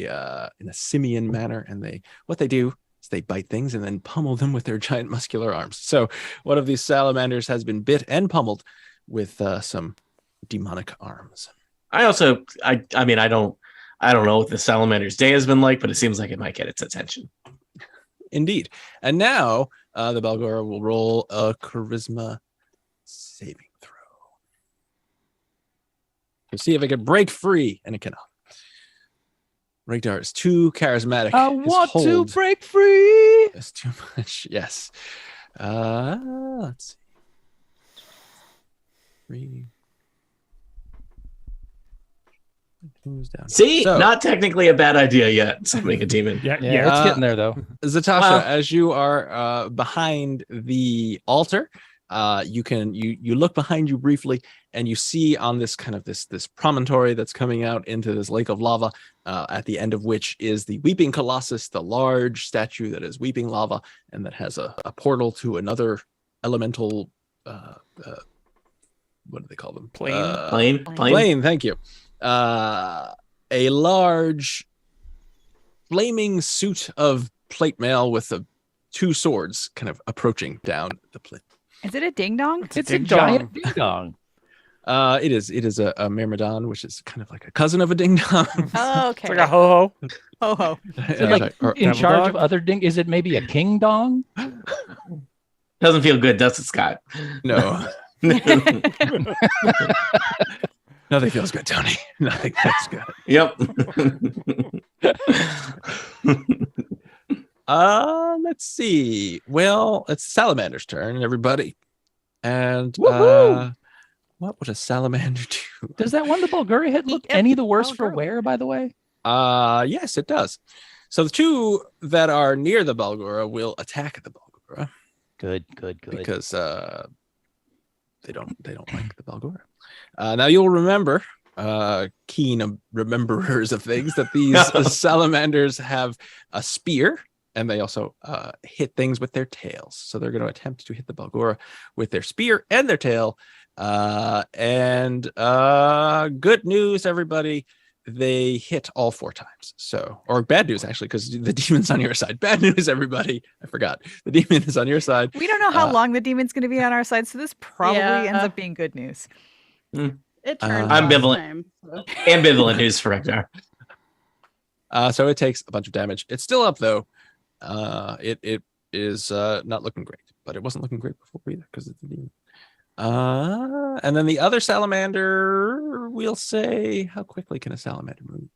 [SPEAKER 6] in a simian manner. And what they do is they bite things and then pummel them with their giant muscular arms. So one of these salamanders has been bit and pummeled with some demonic arms.
[SPEAKER 1] I also, I don't know what the salamander's day has been like, but it seems like it might get its attention.
[SPEAKER 6] Indeed. And now the Balgora will roll a charisma saving throw to see if it can break free, and it cannot. Regdar is too charismatic.
[SPEAKER 4] I
[SPEAKER 6] His
[SPEAKER 4] want to
[SPEAKER 6] hold
[SPEAKER 4] break free.
[SPEAKER 6] is too much. Yes. Let's see. 3. Who's down?
[SPEAKER 1] See,
[SPEAKER 6] So,
[SPEAKER 1] not technically a bad idea yet. Summoning a demon.
[SPEAKER 2] Yeah.
[SPEAKER 4] It's getting there though.
[SPEAKER 6] Zatasha,
[SPEAKER 1] Wow.
[SPEAKER 6] as you are behind the altar, you look behind you briefly, and you see on this kind of this promontory that's coming out into this lake of lava, at the end of which is the Weeping Colossus, the large statue that is weeping lava and that has a portal to another elemental. What do they call them?
[SPEAKER 1] Plane.
[SPEAKER 6] Plane. Thank you. A large flaming suit of plate mail with 2 swords kind of approaching down the plate.
[SPEAKER 5] Is it a ding dong?
[SPEAKER 4] It's a giant ding dong.
[SPEAKER 6] It is a myrmidon, which is kind of like a cousin of a ding dong.
[SPEAKER 5] Oh, okay.
[SPEAKER 3] It's like a ho ho.
[SPEAKER 5] Ho ho.
[SPEAKER 4] Is it like in charge of other ding? Is it maybe a king dong?
[SPEAKER 1] Doesn't feel good, does it, Scott?
[SPEAKER 6] No. Nothing feels good, Tony. Nothing feels good.
[SPEAKER 1] Yep.
[SPEAKER 6] Let's see. Well, it's Salamander's turn, everybody. And
[SPEAKER 4] Woohoo!
[SPEAKER 6] what would a salamander do?
[SPEAKER 4] Does that one the Bulgaria hit look any the worse for wear, by the way?
[SPEAKER 6] Yes, it does. So the 2 that are near the Balgora will attack the Balgora.
[SPEAKER 4] Good.
[SPEAKER 6] Because they don't like the Balgora. Now you'll remember, keen rememberers of things, that these salamanders have a spear, and they also hit things with their tails. So they're going to attempt to hit the Balgora with their spear and their tail. And good news, everybody. They hit all 4 times. So, or bad news, actually, because the demon's on your side. Bad news, everybody. I forgot. The demon is on your side.
[SPEAKER 5] We don't know how long the demon's going to be on our side, so this probably ends up being good news.
[SPEAKER 7] It turned
[SPEAKER 1] ambivalent. Ambivalent news for Regdar.
[SPEAKER 6] So it takes a bunch of damage. It's still up, though. It is not looking great, but it wasn't looking great before either because it's a demon. And then the other salamander, we'll say, how quickly can a salamander move?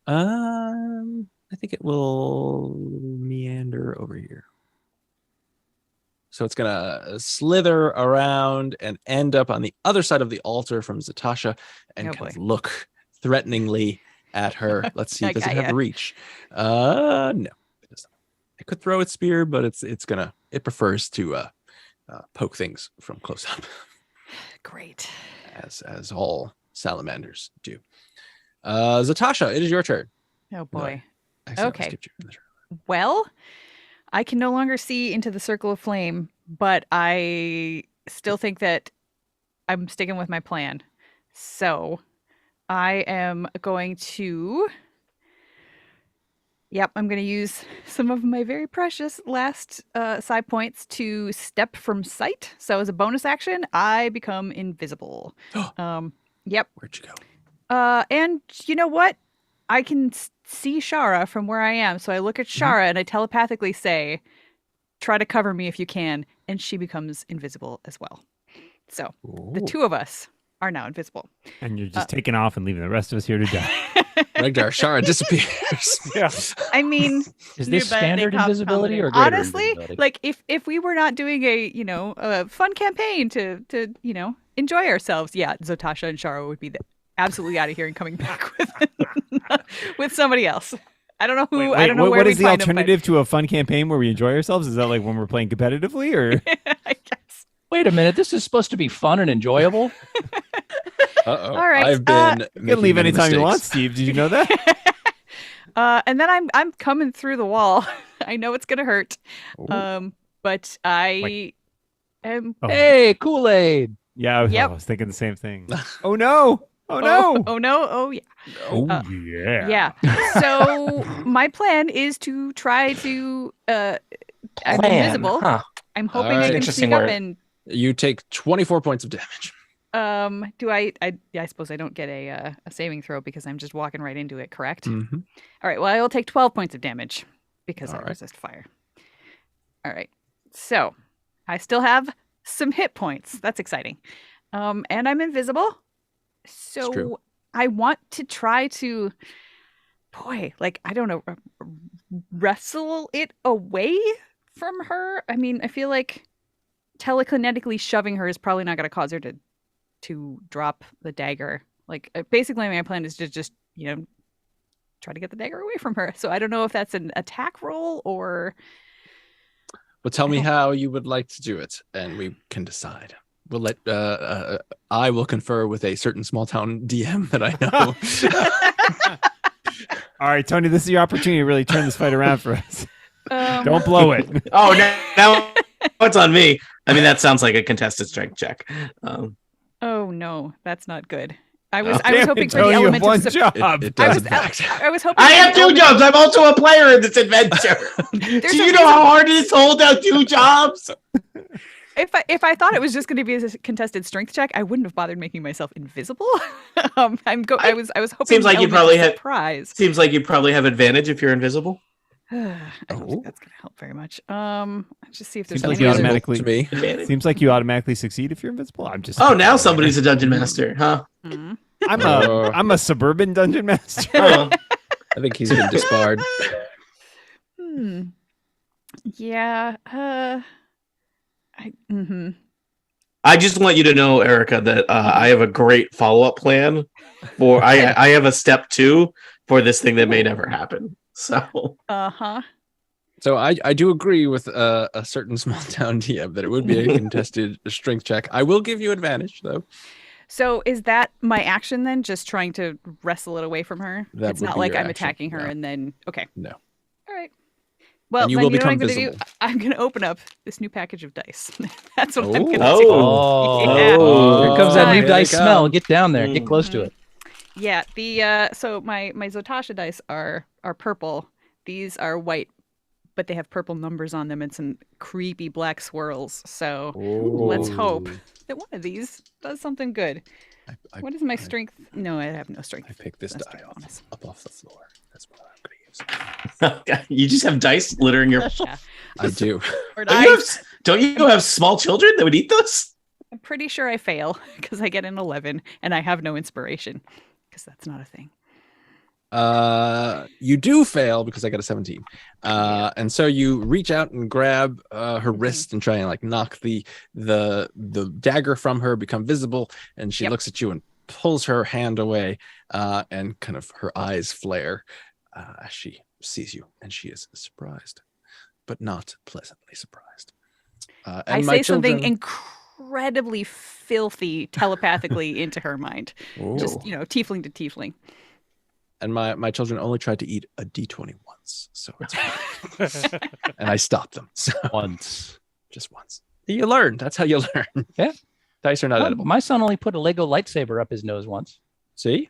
[SPEAKER 6] I think it will meander over here. So it's gonna slither around and end up on the other side of the altar from Zatasha and kind of look threateningly at her. Let's see, does it have reach? No, it doesn't. It could throw its spear, but it prefers to poke things from close up.
[SPEAKER 5] Great.
[SPEAKER 6] As all salamanders do. Zatasha, it is your turn.
[SPEAKER 5] Oh boy.
[SPEAKER 6] No,
[SPEAKER 5] okay. Well, I can no longer see into the circle of flame, but I still think that I'm sticking with my plan. So I am going to... I'm going to use some of my very precious last side points to step from sight. So as a bonus action, I become invisible.
[SPEAKER 6] Where'd you
[SPEAKER 5] go? And you know what? I can see Shara from where I am. So I look at Shara and I telepathically say, try to cover me if you can. And she becomes invisible as well. So the 2 of us are now invisible.
[SPEAKER 2] And you're just taking off and leaving the rest of us here to die.
[SPEAKER 6] Regdar, Shara disappears.
[SPEAKER 3] Yeah.
[SPEAKER 5] I mean,
[SPEAKER 4] is this standard invisibility or greater
[SPEAKER 5] honestly,
[SPEAKER 4] invisibility?
[SPEAKER 5] like if we were not doing a fun campaign to enjoy ourselves, Zatasha and Shara would be absolutely out of here and coming back with somebody else. I don't know who.
[SPEAKER 2] Wait,
[SPEAKER 5] I don't know where.
[SPEAKER 2] What is the
[SPEAKER 5] find
[SPEAKER 2] alternative to a fun campaign where we enjoy ourselves? Is that like when we're playing competitively, or?
[SPEAKER 5] I guess.
[SPEAKER 4] Wait a minute. This is supposed to be fun and enjoyable.
[SPEAKER 6] Uh-oh.
[SPEAKER 5] All right.
[SPEAKER 6] I've been.
[SPEAKER 2] You can leave anytime you want, Steve. Did you know that?
[SPEAKER 5] And then I'm coming through the wall. I know it's gonna hurt. But I am.
[SPEAKER 2] Oh.
[SPEAKER 4] Hey, Kool-Aid.
[SPEAKER 2] Yeah, I was thinking the same thing. Oh no! Oh no!
[SPEAKER 5] Oh no! Oh yeah!
[SPEAKER 2] Oh yeah!
[SPEAKER 5] Yeah. So my plan is to try to. I'm invisible.
[SPEAKER 1] Huh.
[SPEAKER 5] I'm hoping I can sneak up and.
[SPEAKER 6] You take 24 points of damage.
[SPEAKER 5] Do I suppose I don't get a saving throw because I'm just walking right into it, correct?
[SPEAKER 6] Mm-hmm.
[SPEAKER 5] All right, well, I will take 12 points of damage because I resist fire. All right, so I still have some hit points. That's exciting. And I'm invisible. So I want to try to, like, I don't know, wrestle it away from her. I mean, I feel like telekinetically shoving her is probably not going to cause her to drop the dagger. Like, basically, my plan is to just, try to get the dagger away from her. So I don't know if that's an attack roll or.
[SPEAKER 6] Well, tell me how you would like to do it, and we can decide. We'll let I will confer with a certain small town DM that I know.
[SPEAKER 2] All right, Tony, this is your opportunity to really turn this fight around for us. Don't blow it.
[SPEAKER 1] Oh, now it's on me. I mean, that sounds like a contested strength check.
[SPEAKER 5] Oh no, that's not good. I was hoping for the element of
[SPEAKER 6] job.
[SPEAKER 5] I was hoping.
[SPEAKER 1] I have 2 jobs. I'm also a player in this adventure. Do you know how hard it is to hold down 2 jobs?
[SPEAKER 5] If I thought it was just going to be a contested strength check, I wouldn't have bothered making myself invisible. I was hoping.
[SPEAKER 1] Seems like you probably have
[SPEAKER 5] surprise.
[SPEAKER 1] Seems like you probably have advantage if you're invisible.
[SPEAKER 5] I don't think that's going to help very much. Just see if there's
[SPEAKER 2] Seems
[SPEAKER 5] any
[SPEAKER 2] like
[SPEAKER 5] other.
[SPEAKER 2] Seems like you automatically succeed if you're invisible. I'm just.
[SPEAKER 1] Oh, now somebody's a dungeon master, huh?
[SPEAKER 5] Mm-hmm.
[SPEAKER 2] I'm a suburban dungeon master.
[SPEAKER 1] Oh.
[SPEAKER 6] I think he's been disbarred.
[SPEAKER 5] Yeah.
[SPEAKER 1] I just want you to know, Erica, that I have a great follow-up plan for. I have a step 2 for this thing that may never happen. So.
[SPEAKER 6] So I do agree with a certain small town DM that it would be a contested strength check. I will give you advantage though.
[SPEAKER 5] So is that my action then? Just trying to wrestle it away from her? It's not like I'm attacking her and then okay.
[SPEAKER 6] No.
[SPEAKER 5] All right. Well,
[SPEAKER 6] you
[SPEAKER 5] then
[SPEAKER 6] will
[SPEAKER 5] you know what I'm
[SPEAKER 6] become
[SPEAKER 5] going to do? I'm going to open up this new package of dice. That's what I'm going to do.
[SPEAKER 4] Oh,
[SPEAKER 5] Yeah.
[SPEAKER 4] Here comes that new
[SPEAKER 6] Here
[SPEAKER 4] dice
[SPEAKER 6] they
[SPEAKER 4] smell.
[SPEAKER 6] come.
[SPEAKER 4] Get down there. Get close to it.
[SPEAKER 5] Yeah. The so my Zotasha dice are purple. These are white, but they have purple numbers on them and some creepy black swirls. So let's hope that one of these does something good. What is my strength? No, I have no strength.
[SPEAKER 6] I picked this
[SPEAKER 5] That's
[SPEAKER 6] die up off the floor. That's what I'm going to use.
[SPEAKER 1] You just have dice littering your.
[SPEAKER 5] Yeah.
[SPEAKER 6] I do.
[SPEAKER 1] Don't you have small children that would eat those?
[SPEAKER 5] I'm pretty sure I fail because I get an 11 and I have no inspiration because that's not a thing.
[SPEAKER 6] You do fail because I got a 17. And so you reach out and grab her wrist and try and like knock the dagger from her, become visible, and she looks at you and pulls her hand away, and kind of her eyes flare as she sees you, and she is surprised, but not pleasantly surprised. And
[SPEAKER 5] I say something incredibly filthy telepathically into her mind. Ooh. Just, tiefling to tiefling.
[SPEAKER 6] And my children only tried to eat a D20 once, so it's fine. And I stopped them. So just once. You learn. That's how you learn.
[SPEAKER 4] Yeah.
[SPEAKER 6] Dice are not edible.
[SPEAKER 4] My son only put a Lego lightsaber up his nose once.
[SPEAKER 6] See?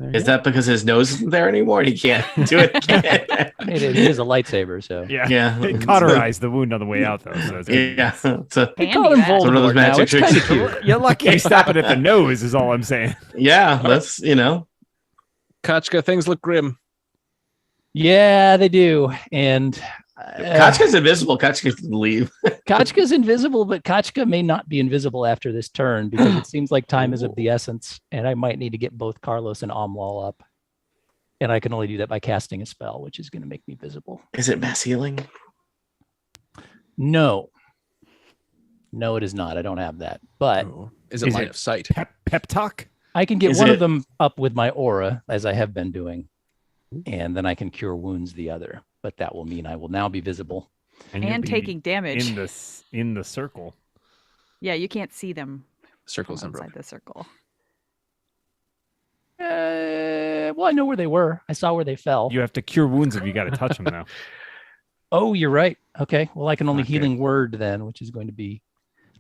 [SPEAKER 1] Is that because his nose isn't there anymore and he can't do it?
[SPEAKER 4] It is a lightsaber, so
[SPEAKER 2] yeah. It cauterized the wound on the way out, though. So it's
[SPEAKER 1] it's a,
[SPEAKER 4] call him Voldemort
[SPEAKER 1] one of those magic
[SPEAKER 4] now.
[SPEAKER 1] tricks.
[SPEAKER 4] Cute.
[SPEAKER 2] You're lucky you stop it at the nose, is all I'm saying.
[SPEAKER 1] Yeah, that's
[SPEAKER 6] Kachka, things look grim.
[SPEAKER 4] Yeah, they do. And
[SPEAKER 1] Kachka's invisible. Kachka can leave.
[SPEAKER 4] Kachka's invisible, but Kachka may not be invisible after this turn because it seems like time is of the essence, and I might need to get both Carlos and Omlal up. And I can only do that by casting a spell, which is going to make me visible.
[SPEAKER 1] Is it mass healing?
[SPEAKER 4] No, it is not. I don't have that. But
[SPEAKER 6] is it line of sight?
[SPEAKER 2] Pep talk?
[SPEAKER 4] I can get one of them up with my aura, as I have been doing, and then I can cure wounds the other. But that will mean I will now be visible
[SPEAKER 5] and taking damage
[SPEAKER 2] in the circle.
[SPEAKER 5] Yeah, you can't see them.
[SPEAKER 6] Circles
[SPEAKER 5] inside the circle.
[SPEAKER 4] Well, I know where they were. I saw where they fell.
[SPEAKER 2] You have to cure wounds if you got to touch them now.
[SPEAKER 4] Oh, you're right. Okay. Well, I can only healing word then, which is going to be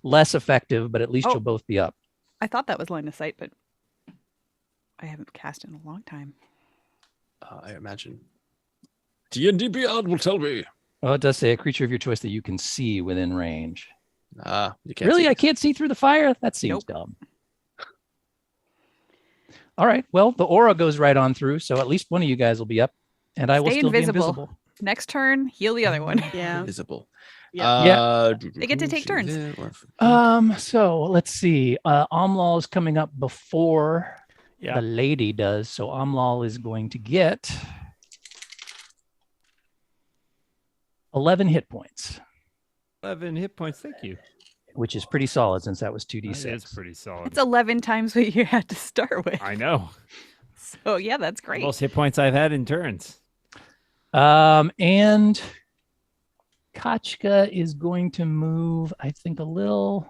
[SPEAKER 4] less effective, but at least you'll both be up.
[SPEAKER 5] I thought that was line of sight, but I haven't cast in a long time.
[SPEAKER 6] I imagine D&D Beyond will tell me.
[SPEAKER 4] Well, it does say a creature of your choice that you can see within range.
[SPEAKER 6] You can't.
[SPEAKER 4] Really? I can't see through the fire? That seems dumb. All right. Well, the aura goes right on through, so at least one of you guys will be up, and I will still be invisible.
[SPEAKER 5] Next turn, heal the other one.
[SPEAKER 7] Yeah.
[SPEAKER 6] Invisible.
[SPEAKER 5] They get to take turns.
[SPEAKER 4] So let's see. Omlal is coming up before. The lady does. So Amlal is going to get 11 hit points.
[SPEAKER 2] 11 hit points. Thank you.
[SPEAKER 4] Which is pretty solid since that was 2d6.
[SPEAKER 2] It's pretty solid.
[SPEAKER 5] It's 11 times what you had to start with.
[SPEAKER 2] I know.
[SPEAKER 5] So yeah, that's great.
[SPEAKER 2] Most hit points I've had in turns.
[SPEAKER 4] And Kachka is going to move, I think, a little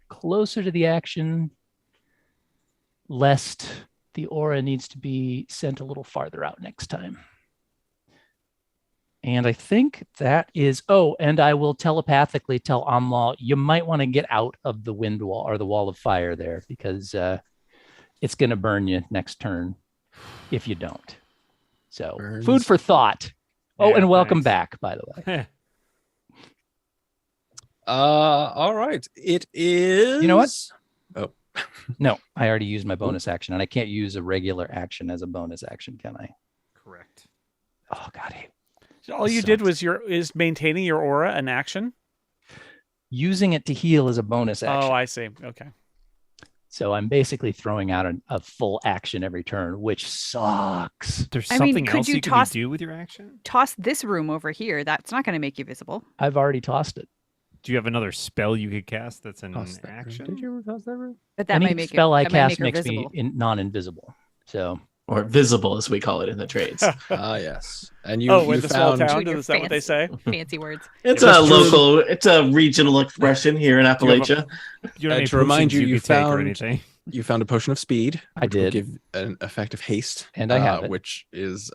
[SPEAKER 4] closer to the action, lest the aura needs to be sent a little farther out next time. And I think that is, and I will telepathically tell Amlal, you might want to get out of the wind wall or the wall of fire there, because it's going to burn you next turn if you don't. So food for thought.
[SPEAKER 2] Yeah,
[SPEAKER 4] and welcome
[SPEAKER 2] thanks.
[SPEAKER 4] back, by the way.
[SPEAKER 6] All right. It is.
[SPEAKER 4] You know what?
[SPEAKER 6] Oh.
[SPEAKER 4] No, I already used my bonus action, and I can't use a regular action as a bonus action, can I?
[SPEAKER 2] Correct.
[SPEAKER 4] Oh, God.
[SPEAKER 3] So all you did was maintaining your aura an action?
[SPEAKER 4] Using it to heal is a bonus action.
[SPEAKER 3] Oh, I see. Okay.
[SPEAKER 4] So I'm basically throwing out a full action every turn, which sucks.
[SPEAKER 2] There's
[SPEAKER 5] I
[SPEAKER 2] something
[SPEAKER 5] mean, could
[SPEAKER 2] else
[SPEAKER 5] you
[SPEAKER 2] you
[SPEAKER 5] toss-
[SPEAKER 2] can do with your action?
[SPEAKER 5] Toss this room over here. That's not going to make you visible.
[SPEAKER 4] I've already tossed it.
[SPEAKER 2] Do you have another spell you could cast that's an
[SPEAKER 6] Toss that room.
[SPEAKER 2] action?
[SPEAKER 6] Did you ever toss that room?
[SPEAKER 5] But that
[SPEAKER 4] Any
[SPEAKER 5] might make
[SPEAKER 4] spell I
[SPEAKER 5] that might
[SPEAKER 4] cast
[SPEAKER 5] make her
[SPEAKER 4] makes me
[SPEAKER 5] visible.
[SPEAKER 4] non-invisible. So
[SPEAKER 1] Or visible, as we call it in the trades.
[SPEAKER 6] Yes. And you
[SPEAKER 3] in the small
[SPEAKER 6] found
[SPEAKER 3] town?
[SPEAKER 5] Dude, you're
[SPEAKER 3] Is that what they say?
[SPEAKER 5] Fancy words.
[SPEAKER 1] It's
[SPEAKER 6] It
[SPEAKER 1] a
[SPEAKER 6] was true.
[SPEAKER 1] local, it's a regional expression here in Appalachia.
[SPEAKER 2] You don't have any
[SPEAKER 6] to remind
[SPEAKER 2] potions
[SPEAKER 6] you, you
[SPEAKER 2] could take or
[SPEAKER 6] found-
[SPEAKER 2] anything.
[SPEAKER 6] you found a potion of speed.
[SPEAKER 4] I
[SPEAKER 6] which will
[SPEAKER 4] did.
[SPEAKER 6] give an effect of haste,
[SPEAKER 4] And I have it.
[SPEAKER 6] which is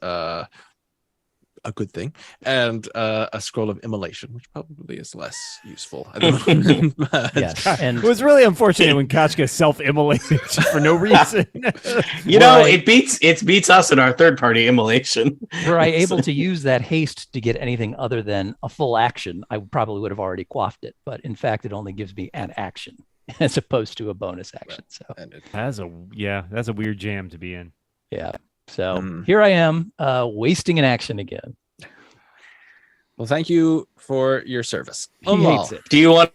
[SPEAKER 6] a good thing, and a scroll of immolation, which probably is less useful at the moment. But-
[SPEAKER 4] yes, and
[SPEAKER 2] It was really unfortunate when Kachka self-immolated just for no reason.
[SPEAKER 1] You know,
[SPEAKER 4] Right.
[SPEAKER 1] it beats us in our third party immolation.
[SPEAKER 4] were I able to use that haste to get anything other than a full action, I probably would have already quaffed it. But in fact, it only gives me an action as opposed to a bonus action. So
[SPEAKER 6] and it-
[SPEAKER 2] That's a weird jam to be in.
[SPEAKER 4] yeah. So here I am, wasting an action again.
[SPEAKER 6] well, thank you for your service.
[SPEAKER 4] He hates it.
[SPEAKER 1] Do you want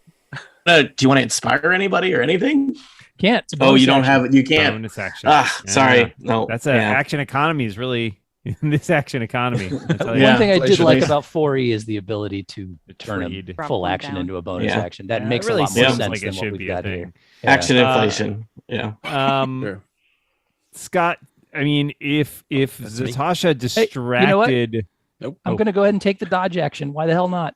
[SPEAKER 1] to inspire anybody or anything?
[SPEAKER 4] Can't. It's a
[SPEAKER 1] Oh,
[SPEAKER 4] bonus
[SPEAKER 1] you don't
[SPEAKER 4] action.
[SPEAKER 1] have it. You can't.
[SPEAKER 2] Bonus action.
[SPEAKER 1] Ah,
[SPEAKER 2] Yeah.
[SPEAKER 1] sorry. No.
[SPEAKER 2] That's
[SPEAKER 1] yeah.
[SPEAKER 2] action economy is really in this action economy. I tell
[SPEAKER 4] One
[SPEAKER 2] you.
[SPEAKER 1] Yeah.
[SPEAKER 4] thing I did
[SPEAKER 1] Inflation
[SPEAKER 4] like
[SPEAKER 1] rate.
[SPEAKER 4] about 4E is the ability to turn a
[SPEAKER 2] Trade.
[SPEAKER 5] Drop
[SPEAKER 4] full
[SPEAKER 5] one
[SPEAKER 4] action
[SPEAKER 5] down.
[SPEAKER 4] into a bonus
[SPEAKER 1] Yeah.
[SPEAKER 4] action. That
[SPEAKER 2] Yeah,
[SPEAKER 4] makes
[SPEAKER 2] it really
[SPEAKER 4] a lot more
[SPEAKER 1] seems
[SPEAKER 4] sense
[SPEAKER 2] like it
[SPEAKER 4] than
[SPEAKER 2] should
[SPEAKER 4] what we've
[SPEAKER 2] be a
[SPEAKER 4] got
[SPEAKER 2] thing.
[SPEAKER 4] here.
[SPEAKER 1] Action
[SPEAKER 2] Uh,
[SPEAKER 1] inflation. Yeah.
[SPEAKER 2] Um, Scott, I mean, if
[SPEAKER 6] That's me.
[SPEAKER 2] Zatasha distracted,
[SPEAKER 4] you know what?
[SPEAKER 6] Nope.
[SPEAKER 4] I'm going to go ahead and take the dodge action. Why the hell not?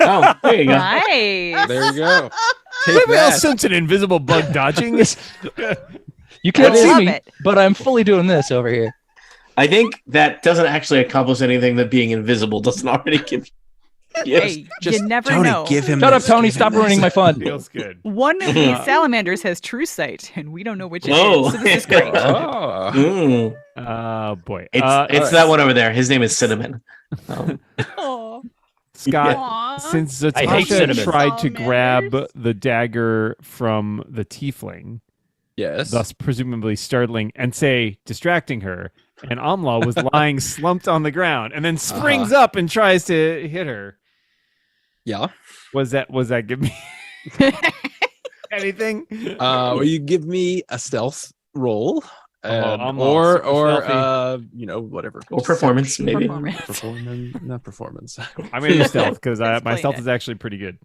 [SPEAKER 1] Oh, there you go.
[SPEAKER 5] Nice.
[SPEAKER 6] There you go. Take
[SPEAKER 2] anybody else
[SPEAKER 6] that.
[SPEAKER 2] sense an invisible bug dodging?
[SPEAKER 4] You can't
[SPEAKER 5] I
[SPEAKER 4] see
[SPEAKER 5] love
[SPEAKER 4] me,
[SPEAKER 5] it.
[SPEAKER 4] but I'm fully doing this over here.
[SPEAKER 1] I think that doesn't actually accomplish anything that being invisible doesn't already give. Yes.
[SPEAKER 5] Hey,
[SPEAKER 6] Just
[SPEAKER 5] you never
[SPEAKER 6] Tony,
[SPEAKER 5] know.
[SPEAKER 6] give him.
[SPEAKER 4] Shut up,
[SPEAKER 6] this,
[SPEAKER 4] Tony.
[SPEAKER 6] give him
[SPEAKER 4] Stop
[SPEAKER 6] this.
[SPEAKER 4] ruining my fun.
[SPEAKER 2] Feels good.
[SPEAKER 5] One of these salamanders has true sight, and we don't know which it
[SPEAKER 1] Oh.
[SPEAKER 5] is. So this is great.
[SPEAKER 6] Oh.
[SPEAKER 1] Mm.
[SPEAKER 2] Oh boy.
[SPEAKER 1] It's
[SPEAKER 6] alright.
[SPEAKER 1] that one over there. His name is Cinnamon.
[SPEAKER 5] Oh,
[SPEAKER 2] Scott, since
[SPEAKER 4] I hate
[SPEAKER 2] Zatasha
[SPEAKER 4] cinnamon.
[SPEAKER 2] tried to
[SPEAKER 5] Salamanders.
[SPEAKER 2] grab the dagger from the tiefling,
[SPEAKER 6] Yes.
[SPEAKER 2] thus presumably startling and distracting her, and Amla was lying slumped on the ground and then springs up and tries to hit her.
[SPEAKER 6] Yeah.
[SPEAKER 2] Was that give me anything?
[SPEAKER 6] Will you give me a stealth roll?
[SPEAKER 2] I'm
[SPEAKER 6] or
[SPEAKER 2] all super
[SPEAKER 6] whatever.
[SPEAKER 1] Or performance, maybe.
[SPEAKER 6] Not performance.
[SPEAKER 2] I'm gonna do stealth because my
[SPEAKER 5] Explain
[SPEAKER 2] stealth
[SPEAKER 5] it.
[SPEAKER 2] is actually pretty good.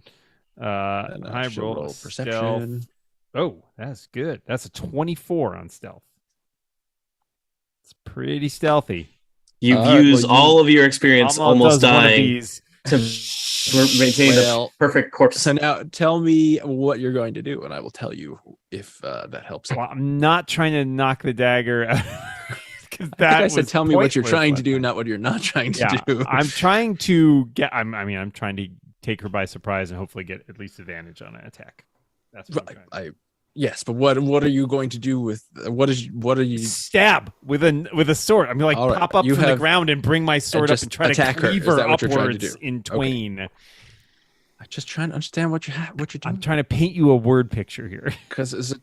[SPEAKER 6] And
[SPEAKER 2] High
[SPEAKER 6] she'll
[SPEAKER 2] roll,
[SPEAKER 6] roll
[SPEAKER 2] stealth.
[SPEAKER 6] perception.
[SPEAKER 2] Oh, that's good. That's a 24 on stealth. It's pretty stealthy.
[SPEAKER 1] You've
[SPEAKER 6] Alright,
[SPEAKER 1] used
[SPEAKER 6] well,
[SPEAKER 1] all of your experience
[SPEAKER 2] Amla
[SPEAKER 1] almost
[SPEAKER 2] does one of
[SPEAKER 1] dying
[SPEAKER 2] these.
[SPEAKER 1] to maintain
[SPEAKER 6] Well,
[SPEAKER 1] the perfect corpse.
[SPEAKER 6] So now tell me what you're going to do, and I will tell you if that helps.
[SPEAKER 2] Well, I'm not trying to knock the dagger out. Because
[SPEAKER 6] I
[SPEAKER 2] that
[SPEAKER 6] think I said,
[SPEAKER 2] was
[SPEAKER 6] tell me what you're
[SPEAKER 2] pointless
[SPEAKER 6] trying to
[SPEAKER 2] last
[SPEAKER 6] do,
[SPEAKER 2] time.
[SPEAKER 6] not what you're not trying to
[SPEAKER 2] Yeah,
[SPEAKER 6] do.
[SPEAKER 2] I'm trying to get. I'm trying to take her by surprise and hopefully get at least advantage on an attack. That's what I'm trying.
[SPEAKER 6] Yes, but what are you going to do with what are you?
[SPEAKER 2] Stab with a sword. I'm gonna
[SPEAKER 6] All right,
[SPEAKER 2] pop up
[SPEAKER 6] you
[SPEAKER 2] from the
[SPEAKER 6] have-
[SPEAKER 2] ground and bring my sword up
[SPEAKER 6] just
[SPEAKER 2] and try to
[SPEAKER 6] attack her.
[SPEAKER 2] cleave
[SPEAKER 6] Is
[SPEAKER 2] her
[SPEAKER 6] that what you're trying to
[SPEAKER 2] upwards
[SPEAKER 6] do?
[SPEAKER 2] in twain.
[SPEAKER 6] I'm just trying to understand what you're doing.
[SPEAKER 2] I'm trying to paint you a word picture here.
[SPEAKER 6] Because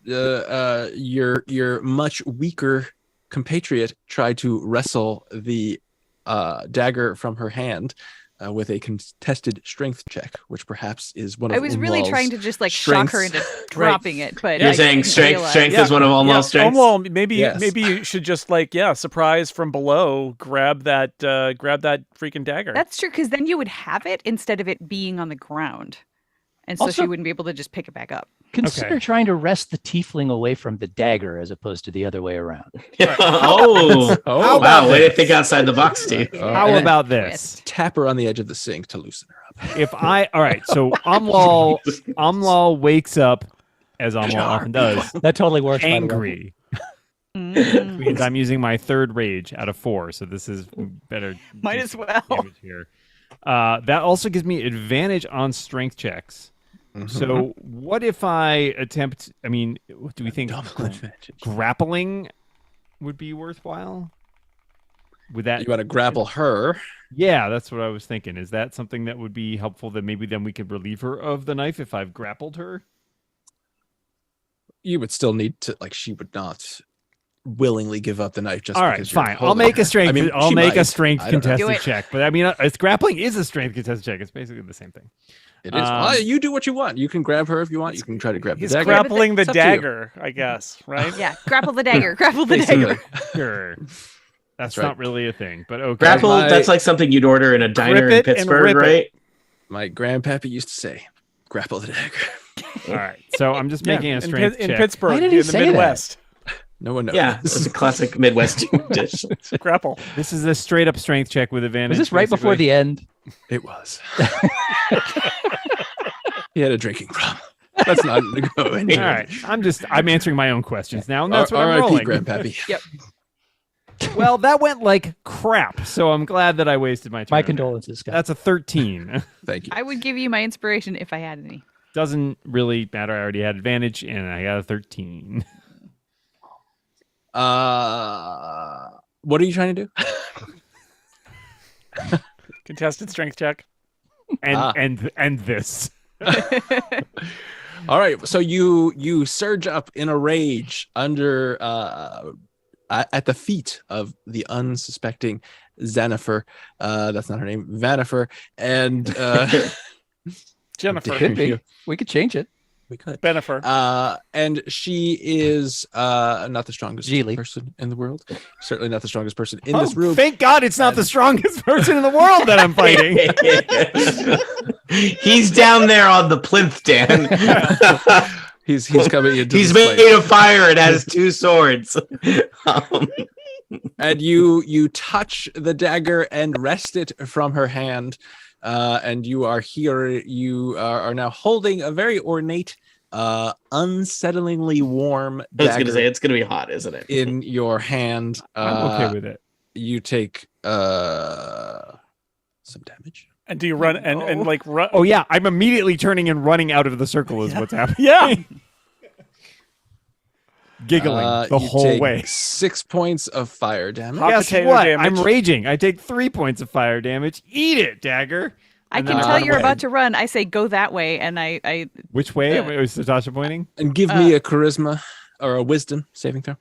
[SPEAKER 6] your much weaker compatriot tried to wrestle the dagger from her hand, with a contested strength check, which perhaps is one of
[SPEAKER 5] I was really
[SPEAKER 6] Umlal's
[SPEAKER 5] trying to just like
[SPEAKER 6] strengths.
[SPEAKER 5] shock her into dropping it, but
[SPEAKER 1] You're
[SPEAKER 5] I
[SPEAKER 1] saying
[SPEAKER 5] didn't
[SPEAKER 1] strength
[SPEAKER 5] realize.
[SPEAKER 1] is one of Umlal's strengths?
[SPEAKER 3] Umlal, maybe
[SPEAKER 6] Yes.
[SPEAKER 3] maybe you should just like surprise from below, grab that freaking dagger.
[SPEAKER 5] That's true, because then you would have it instead of it being on the ground. And so
[SPEAKER 4] Also-
[SPEAKER 5] she wouldn't be able to just pick it back up.
[SPEAKER 4] Consider trying to wrest the tiefling away from the dagger as opposed to the other way around.
[SPEAKER 1] Oh, wow. Way to think outside the box, Steve.
[SPEAKER 2] How about this?
[SPEAKER 6] Tap her on the edge of the sink to loosen her up.
[SPEAKER 2] All right, so Umlal wakes up, as Umlal often does,
[SPEAKER 4] That totally works. by the way.
[SPEAKER 2] angry.
[SPEAKER 5] Mm.
[SPEAKER 2] Which means I'm using my 3rd rage out of 4, so this is better.
[SPEAKER 5] Might as well.
[SPEAKER 2] damage here. That also gives me advantage on strength checks. So what if I attempt? I mean, do we think
[SPEAKER 6] Double advantage.
[SPEAKER 2] grappling would be worthwhile? Would that?
[SPEAKER 6] You want to grapple her?
[SPEAKER 2] Yeah, that's what I was thinking. Is that something that would be helpful? That maybe then we could relieve her of the knife if I've grappled her.
[SPEAKER 6] You would still need to, like, she would not willingly give up the knife just
[SPEAKER 2] All right,
[SPEAKER 6] because you're
[SPEAKER 2] fine. I'll
[SPEAKER 6] holding
[SPEAKER 2] make
[SPEAKER 6] her.
[SPEAKER 2] a strength.
[SPEAKER 6] I mean,
[SPEAKER 2] I'll
[SPEAKER 6] she
[SPEAKER 2] make a
[SPEAKER 6] might.
[SPEAKER 2] strength
[SPEAKER 6] I don't know.
[SPEAKER 5] Do
[SPEAKER 2] contested
[SPEAKER 5] it.
[SPEAKER 2] check. But I mean, it's grappling is a strength contested check. It's basically the same thing.
[SPEAKER 6] It is. Well, you do what you want. You can grab her if you want. You can try to grab the
[SPEAKER 3] He's
[SPEAKER 6] dagger.
[SPEAKER 3] grappling the
[SPEAKER 6] It's up to you.
[SPEAKER 3] dagger, I guess, right?
[SPEAKER 5] Yeah, grapple the dagger. Grapple the
[SPEAKER 6] Basically.
[SPEAKER 5] dagger.
[SPEAKER 2] Sure. That's
[SPEAKER 6] right.
[SPEAKER 2] not really a thing, but okay.
[SPEAKER 1] Grapple,
[SPEAKER 6] My-
[SPEAKER 1] that's like something you'd order in a diner
[SPEAKER 3] Grip
[SPEAKER 1] in
[SPEAKER 3] it and
[SPEAKER 1] Pittsburgh,
[SPEAKER 3] rip it.
[SPEAKER 1] right?
[SPEAKER 6] My grandpappy used to say, grapple the dagger.
[SPEAKER 2] All right. So I'm just making a
[SPEAKER 3] in,
[SPEAKER 2] strength
[SPEAKER 3] in
[SPEAKER 2] check.
[SPEAKER 3] Pittsburgh,
[SPEAKER 4] Why did he
[SPEAKER 3] in the
[SPEAKER 4] say that?
[SPEAKER 3] Midwest.
[SPEAKER 6] No one knows.
[SPEAKER 1] Yeah, it's a classic Midwest dish.
[SPEAKER 3] Grapple.
[SPEAKER 2] This is a straight up strength check with advantage.
[SPEAKER 4] Was this right before the end?
[SPEAKER 6] It was. He had a drinking problem. That's not going to go
[SPEAKER 2] All
[SPEAKER 6] anywhere.
[SPEAKER 2] right. I'm answering my own questions now, and that's what I'm
[SPEAKER 6] R.I.P.
[SPEAKER 2] rolling.
[SPEAKER 6] Grandpappy.
[SPEAKER 2] Well, that went like crap, so I'm glad that I wasted my turn.
[SPEAKER 4] My condolences, Scott.
[SPEAKER 2] That's a 13.
[SPEAKER 6] Thank you.
[SPEAKER 5] I would give you my inspiration if I had any.
[SPEAKER 2] Doesn't really matter. I already had advantage, and I got a 13.
[SPEAKER 6] What are you trying to do?
[SPEAKER 3] Contested strength check.
[SPEAKER 2] And this.
[SPEAKER 6] All right, so you surge up in a rage under at the feet of the unsuspecting Xanifer. That's not her name, Vanifer, and
[SPEAKER 3] Jennifer.
[SPEAKER 4] Could be. We could change it.
[SPEAKER 6] we could.
[SPEAKER 3] Benifer.
[SPEAKER 6] And she is not the strongest
[SPEAKER 4] Geely.
[SPEAKER 6] person in the world. Certainly not the strongest person in this room.
[SPEAKER 2] Thank God it's not the strongest person in the world that I'm fighting.
[SPEAKER 1] He's down there on the plinth, Dan.
[SPEAKER 6] He's coming into
[SPEAKER 1] He's
[SPEAKER 6] this
[SPEAKER 1] made of fire and has 2 swords.
[SPEAKER 6] And you touch the dagger and wrest it from her hand, and you are here. You are now holding a very ornate, unsettlingly warm
[SPEAKER 1] I was going to
[SPEAKER 6] dagger
[SPEAKER 1] say, it's going to be hot, isn't it?
[SPEAKER 6] in your hand.
[SPEAKER 2] I'm okay with it.
[SPEAKER 6] You take some damage.
[SPEAKER 3] And do you run and like run?
[SPEAKER 2] Oh yeah, I'm immediately turning and running out of the circle is what's happening.
[SPEAKER 3] Yeah.
[SPEAKER 2] Giggling the
[SPEAKER 6] you
[SPEAKER 2] whole
[SPEAKER 6] take
[SPEAKER 2] way.
[SPEAKER 6] 6 points of fire damage.
[SPEAKER 3] Hot
[SPEAKER 2] Guess
[SPEAKER 3] potato
[SPEAKER 2] what?
[SPEAKER 3] damage.
[SPEAKER 2] I'm raging. I take 3 points of fire damage. Eat it, dagger.
[SPEAKER 5] I
[SPEAKER 2] And
[SPEAKER 5] can
[SPEAKER 2] then
[SPEAKER 5] tell
[SPEAKER 2] run
[SPEAKER 5] you're
[SPEAKER 2] away.
[SPEAKER 5] about to run. I say go that way, and I
[SPEAKER 2] Which way? Was Natasha pointing?
[SPEAKER 6] And give me a charisma or a wisdom saving throw.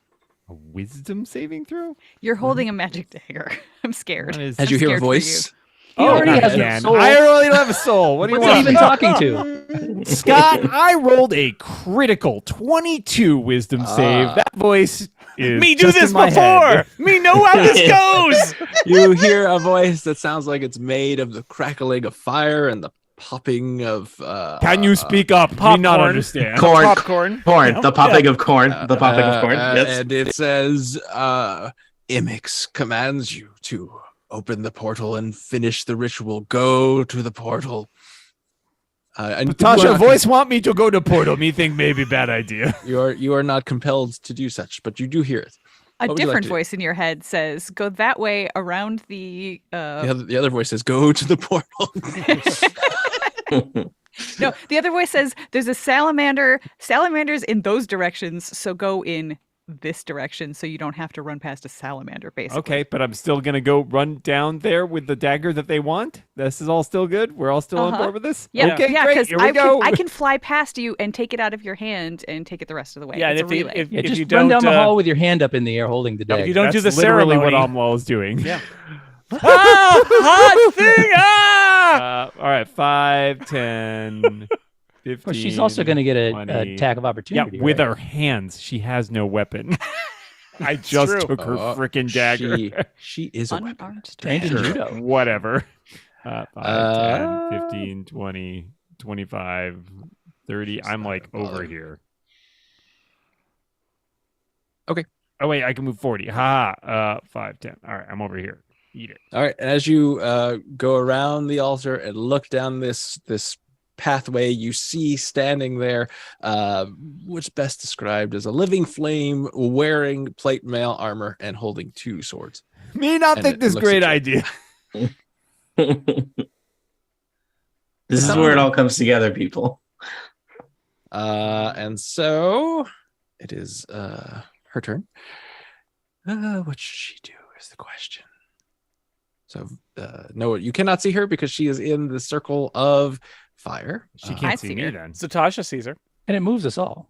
[SPEAKER 2] A wisdom saving throw?
[SPEAKER 5] you're holding a magic dagger. I'm scared.
[SPEAKER 2] What is-
[SPEAKER 6] As
[SPEAKER 5] I'm
[SPEAKER 6] you hear a
[SPEAKER 5] scared for
[SPEAKER 6] voice.
[SPEAKER 4] He already
[SPEAKER 2] not
[SPEAKER 4] has no
[SPEAKER 2] again.
[SPEAKER 4] soul.
[SPEAKER 2] I really don't have a soul. What do you
[SPEAKER 4] What's he
[SPEAKER 2] want?
[SPEAKER 4] even talking to?
[SPEAKER 2] Scott, I rolled a critical 22 wisdom save. That voice is
[SPEAKER 3] Me do
[SPEAKER 2] just
[SPEAKER 3] this
[SPEAKER 2] in my
[SPEAKER 3] before.
[SPEAKER 2] head.
[SPEAKER 3] Me know how this goes.
[SPEAKER 6] You hear a voice that sounds like it's made of the crackling of fire and the popping of
[SPEAKER 2] Can you speak up? Me not
[SPEAKER 3] popcorn.
[SPEAKER 2] understand.
[SPEAKER 1] Corn.
[SPEAKER 3] Popcorn.
[SPEAKER 1] Corn. The popping of corn. The popping of corn.
[SPEAKER 6] Yes.
[SPEAKER 1] Yes.
[SPEAKER 6] And it says Imix commands you to open the portal and finish the ritual. Go to the portal. And
[SPEAKER 2] Natasha, voice want me to go to portal. Me think maybe bad idea.
[SPEAKER 6] you are not compelled to do such, but you do hear it.
[SPEAKER 5] A
[SPEAKER 6] What would you like
[SPEAKER 5] different
[SPEAKER 6] to do?
[SPEAKER 5] voice in your head says, "Go that way around the."
[SPEAKER 6] The other voice says, "Go to the portal."
[SPEAKER 5] No, the other voice says, "There's a salamander. Salamanders in those directions, so go in this direction, so you don't have to run past a salamander." Basically.
[SPEAKER 2] Okay, but I'm still gonna go run down there with the dagger that they want. This is all still good. We're all still on board with this.
[SPEAKER 5] Yeah,
[SPEAKER 2] Okay,
[SPEAKER 5] yeah,
[SPEAKER 2] great.
[SPEAKER 5] because
[SPEAKER 2] Here we go.
[SPEAKER 5] I can fly past you and take it out of your hand and take it the rest of the way.
[SPEAKER 3] Yeah,
[SPEAKER 5] it's
[SPEAKER 3] and
[SPEAKER 5] a relay.
[SPEAKER 3] if
[SPEAKER 4] Yeah,
[SPEAKER 3] you
[SPEAKER 4] just
[SPEAKER 3] don't
[SPEAKER 4] run down the hall with your hand up in the air holding the dagger.
[SPEAKER 3] if you don't do the
[SPEAKER 2] That's literally
[SPEAKER 3] ceremony,
[SPEAKER 2] what Amwal is doing.
[SPEAKER 3] yeah. Hot thing! Ah!
[SPEAKER 2] All right, 5, 10, 15.
[SPEAKER 4] Well, she's also going to get an
[SPEAKER 2] 20.
[SPEAKER 4] attack of opportunity.
[SPEAKER 2] Yeah, with
[SPEAKER 4] right?
[SPEAKER 2] her hands. She has no weapon. I just
[SPEAKER 3] true.
[SPEAKER 2] took her freaking dagger.
[SPEAKER 6] She is a weapon.
[SPEAKER 5] Unarmed
[SPEAKER 4] Trained in
[SPEAKER 2] Sure,
[SPEAKER 4] judo.
[SPEAKER 2] whatever. 5, 10, 15, 20, 25, 30. I'm like over here.
[SPEAKER 6] Okay.
[SPEAKER 2] Oh, wait, I can move 40. Ha! 5, 10. All right, I'm over here. Eat it.
[SPEAKER 6] All right. As you go around the altar and look down this pathway, you see standing there, what's best described as a living flame wearing plate mail armor and holding 2 swords.
[SPEAKER 2] Me not
[SPEAKER 6] And
[SPEAKER 2] think
[SPEAKER 6] it
[SPEAKER 2] this
[SPEAKER 6] looks
[SPEAKER 2] great
[SPEAKER 6] at
[SPEAKER 2] idea.
[SPEAKER 1] This is where it all comes together, people.
[SPEAKER 6] And so it is her turn. What should she do is the question. So no, you cannot see her because she is in the circle of fire.
[SPEAKER 2] She
[SPEAKER 5] I
[SPEAKER 2] can't
[SPEAKER 5] see
[SPEAKER 2] see me
[SPEAKER 5] her.
[SPEAKER 2] then.
[SPEAKER 3] Zatasha sees her.
[SPEAKER 4] And it moves us all.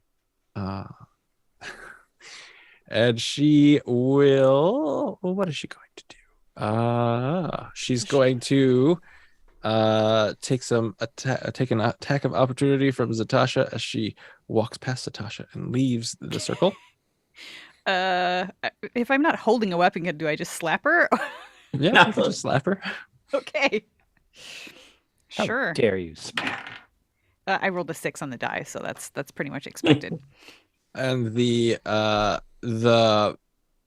[SPEAKER 6] And she will. Well, what is she going to do? She's going to take an attack of opportunity from Zatasha as she walks past Zatasha and leaves the circle.
[SPEAKER 5] If I'm not holding a weapon, do I just slap her?
[SPEAKER 6] Yeah, you can just slap her.
[SPEAKER 5] Okay.
[SPEAKER 4] How
[SPEAKER 5] Sure.
[SPEAKER 4] dare you?
[SPEAKER 5] I rolled a 6 on the die, so that's pretty much expected.
[SPEAKER 6] And the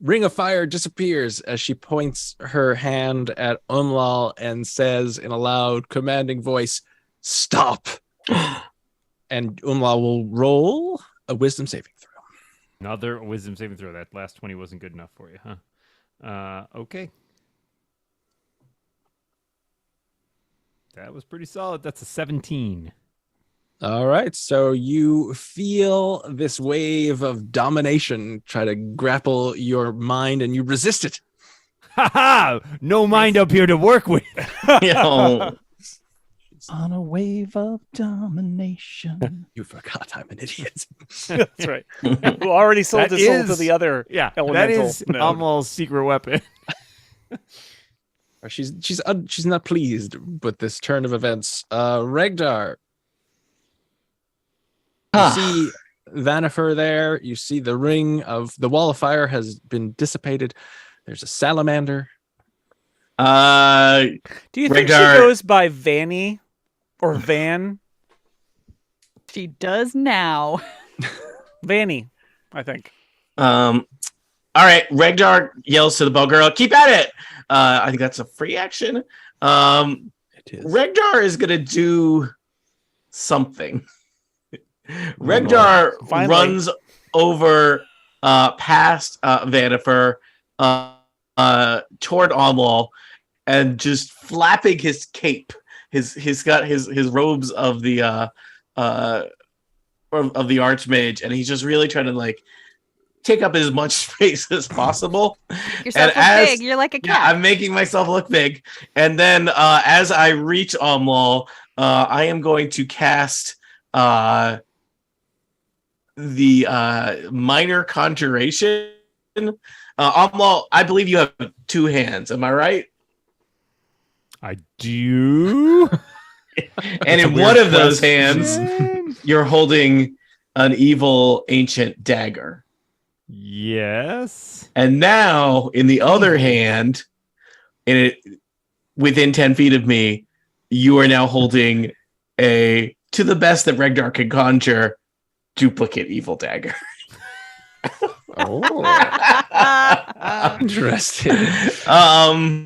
[SPEAKER 6] ring of fire disappears as she points her hand at Umlal and says in a loud, commanding voice, "Stop!" And Umlal will roll a wisdom saving throw.
[SPEAKER 2] Another wisdom saving throw. That last 20 wasn't good enough for you, huh? Okay. That was pretty solid. That's a 17.
[SPEAKER 6] All right, so you feel this wave of domination try to grapple your mind, and you resist it.
[SPEAKER 2] Ha ha! No mind up here to work with.
[SPEAKER 4] On a wave of domination.
[SPEAKER 6] You forgot I'm an idiot.
[SPEAKER 3] That's right. Who already sold
[SPEAKER 2] That
[SPEAKER 3] his soul
[SPEAKER 2] is-
[SPEAKER 3] to the other
[SPEAKER 2] Yeah, that
[SPEAKER 3] elemental
[SPEAKER 2] is
[SPEAKER 3] node.
[SPEAKER 2] Amal's secret weapon.
[SPEAKER 6] She's not pleased with this turn of events. Regdar, you see Vanifer there. You see the ring of the wall of fire has been dissipated. There's a salamander.
[SPEAKER 3] Do you think she
[SPEAKER 1] Regdar-
[SPEAKER 3] goes by Vanny or Van?
[SPEAKER 5] She does now.
[SPEAKER 3] Vanny, I think.
[SPEAKER 1] All right, Regdar yells to the bow girl, "Keep at it!" I think that's a free action.
[SPEAKER 6] It is.
[SPEAKER 1] Regdar is gonna do something. Regdar
[SPEAKER 3] Finally.
[SPEAKER 1] runs over past Vanifer toward Omwal and just flapping his cape. He's got his robes of the Archmage, and he's just really trying to like take up as much space as possible.
[SPEAKER 5] Yourself
[SPEAKER 1] And
[SPEAKER 5] look
[SPEAKER 1] as-
[SPEAKER 5] big. You're like a
[SPEAKER 1] Yeah,
[SPEAKER 5] cat.
[SPEAKER 1] I'm making myself look big. And then as I reach Omwal, I am going to cast the minor conjuration. Omwal, I believe you have 2 hands. Am I right?
[SPEAKER 2] I do.
[SPEAKER 1] And in one of those hands, you're holding an evil ancient dagger.
[SPEAKER 2] Yes.
[SPEAKER 1] And now, in the other hand, within 10 feet of me, you are now holding to the best that Regdar can conjure, duplicate evil dagger.
[SPEAKER 6] Oh, interesting.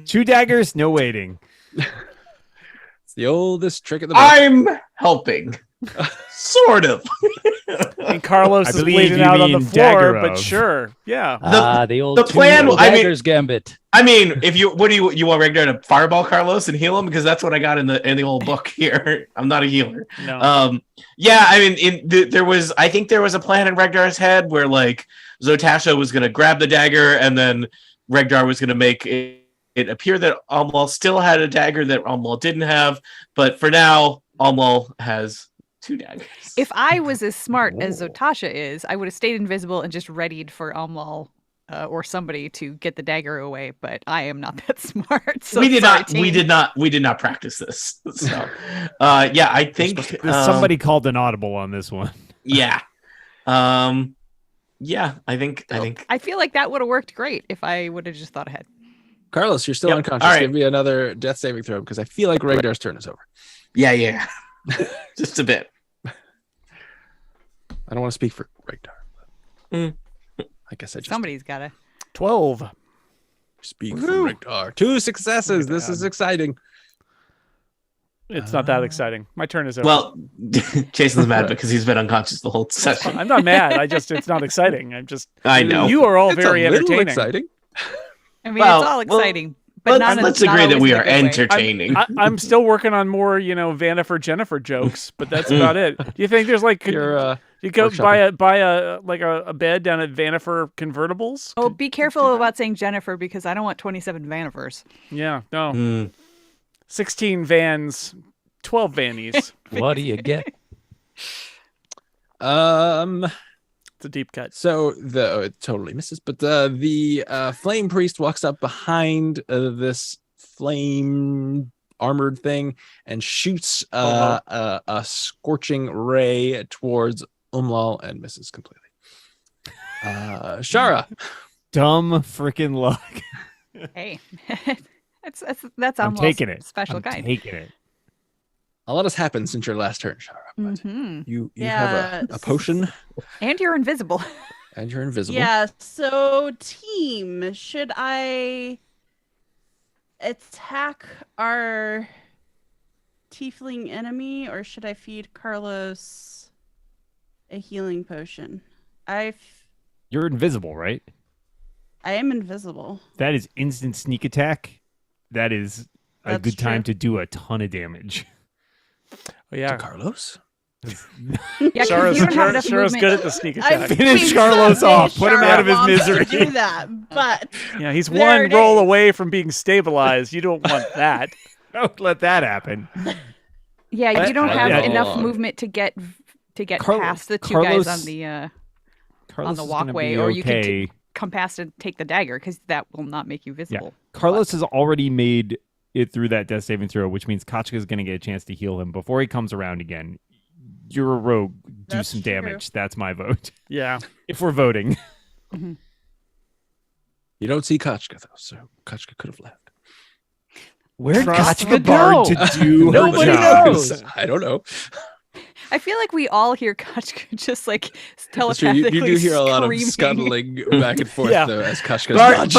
[SPEAKER 2] 2 daggers, no waiting.
[SPEAKER 6] It's the oldest trick of the book.
[SPEAKER 1] I'm helping. Sort of.
[SPEAKER 3] And Carlos
[SPEAKER 2] I
[SPEAKER 3] is
[SPEAKER 2] believe
[SPEAKER 3] bleeding
[SPEAKER 2] you
[SPEAKER 3] out on the
[SPEAKER 2] mean
[SPEAKER 3] floor, but
[SPEAKER 2] Daggerov.
[SPEAKER 3] sure. Yeah.
[SPEAKER 4] The old
[SPEAKER 1] the plan- I mean-
[SPEAKER 4] daggers gambit.
[SPEAKER 1] I mean, if you want Regdar to fireball Carlos and heal him, because that's what I got in the old book here. I'm not a healer.
[SPEAKER 3] No.
[SPEAKER 1] Yeah, I mean, there was a plan in Regdar's head where like Zotasha was gonna grab the dagger, and then Regdar was gonna make it appear that Omwal still had a dagger that Omwal didn't have, but for now, Omwal has 2 daggers.
[SPEAKER 5] If I was as smart as Zotasha is, I would have stayed invisible and just readied for Omlal or somebody to get the dagger away, but I am not that smart. So
[SPEAKER 1] we did
[SPEAKER 5] sorry,
[SPEAKER 1] not.
[SPEAKER 5] team.
[SPEAKER 1] We did not practice this. So, yeah, I think
[SPEAKER 2] somebody called an audible on this one.
[SPEAKER 1] Yeah. Yeah, I think.
[SPEAKER 5] I feel like that would have worked great if I would have just thought ahead.
[SPEAKER 6] Carlos, you're still unconscious. Right. Give me another death saving throw because I feel like Regdar's turn is over.
[SPEAKER 1] Yeah. Just a bit.
[SPEAKER 6] I don't want to speak for Regdar. I guess I just
[SPEAKER 5] somebody's got to.
[SPEAKER 3] 12.
[SPEAKER 6] Speak for Regdar. 2 successes. This is exciting.
[SPEAKER 3] It's not that exciting. My turn is over.
[SPEAKER 1] Well, Jason's mad because he's been unconscious the whole session.
[SPEAKER 3] I'm not mad. It's not exciting.
[SPEAKER 1] I know.
[SPEAKER 3] You are all very entertaining.
[SPEAKER 6] Exciting.
[SPEAKER 5] I mean, it's all exciting. But
[SPEAKER 1] let's agree that we are entertaining.
[SPEAKER 3] I'm still working on more, Vannifer Jennifer jokes, but that's about it. Do you think there's like you go buy a bed down at Vannifer Convertibles?
[SPEAKER 5] Oh, be careful about saying Jennifer because I don't want 27 Vannifers.
[SPEAKER 3] Yeah, no. 16 vans, 12 vannies.
[SPEAKER 4] What do you get?
[SPEAKER 3] It's a deep cut.
[SPEAKER 6] So it totally misses, but the flame priest walks up behind this flame armored thing and shoots a scorching ray towards Umlal and misses completely. Shara,
[SPEAKER 2] dumb freaking luck.
[SPEAKER 5] Hey, that's
[SPEAKER 2] I'm taking it.
[SPEAKER 5] Special guide.
[SPEAKER 2] Taking it.
[SPEAKER 6] A lot has happened since your last turn, Shara. But you have a potion.
[SPEAKER 5] And you're invisible.
[SPEAKER 6] And you're invisible.
[SPEAKER 7] Yeah, so team, should I attack our tiefling enemy or should I feed Carlos a healing potion?
[SPEAKER 2] You're invisible, right?
[SPEAKER 7] I am invisible.
[SPEAKER 2] That is instant sneak attack. That is a good time
[SPEAKER 7] true.
[SPEAKER 2] to do a ton of damage.
[SPEAKER 3] Oh, yeah.
[SPEAKER 6] To Carlos?
[SPEAKER 5] Yeah,
[SPEAKER 3] Shara's good at the sneak attack.
[SPEAKER 2] Finish Carlos off. Put him out of his misery.
[SPEAKER 7] Do that, but
[SPEAKER 3] yeah, he's one roll away from being stabilized. You don't want that.
[SPEAKER 2] Don't let that happen.
[SPEAKER 5] Yeah, you don't have enough movement to get past the two guys on the walkway, or you could come past and take the dagger because that will not make you visible.
[SPEAKER 2] Yeah. Carlos has already made it through that death saving throw, which means Kachka is going to get a chance to heal him before he comes around again. You're a rogue. Do some damage. That's my vote.
[SPEAKER 3] Yeah.
[SPEAKER 2] If we're voting.
[SPEAKER 6] You don't see Kachka, though, so Kachka could have left.
[SPEAKER 4] Where'd Kachka
[SPEAKER 2] go? To do
[SPEAKER 4] Nobody knows.
[SPEAKER 6] I don't know.
[SPEAKER 5] I feel like we all hear Kachka just like telepathically
[SPEAKER 6] You do hear a lot of
[SPEAKER 5] screaming.
[SPEAKER 6] scuttling back and forth though, as Kachka's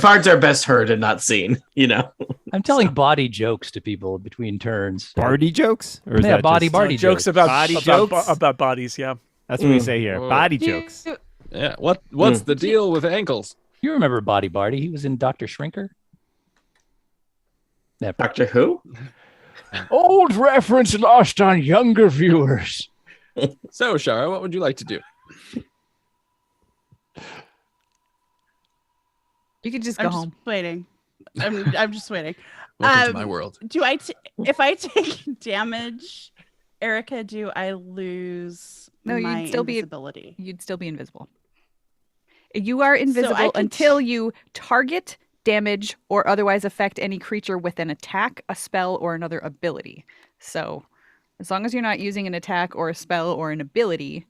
[SPEAKER 1] bards are best heard and not seen.
[SPEAKER 4] I'm telling body jokes to people between turns.
[SPEAKER 2] Bardy jokes?
[SPEAKER 4] Or is that body
[SPEAKER 3] jokes about bodies, yeah.
[SPEAKER 2] That's what we say here. Body jokes.
[SPEAKER 6] Yeah. What's the deal with ankles?
[SPEAKER 4] You remember Body Barty? He was in Dr. Shrinker.
[SPEAKER 1] Doctor Who?
[SPEAKER 8] Old reference lost on younger viewers.
[SPEAKER 6] So, Shara, what would you like to do?
[SPEAKER 5] You could just go home.
[SPEAKER 7] Waiting. I'm just waiting.
[SPEAKER 6] Welcome to my world.
[SPEAKER 7] If I take damage, Erica, do I lose my invisibility?
[SPEAKER 5] You'd still be invisible. You are invisible until you target, damage, or otherwise affect any creature with an attack, a spell, or another ability. So, as long as you're not using an attack or a spell or an ability.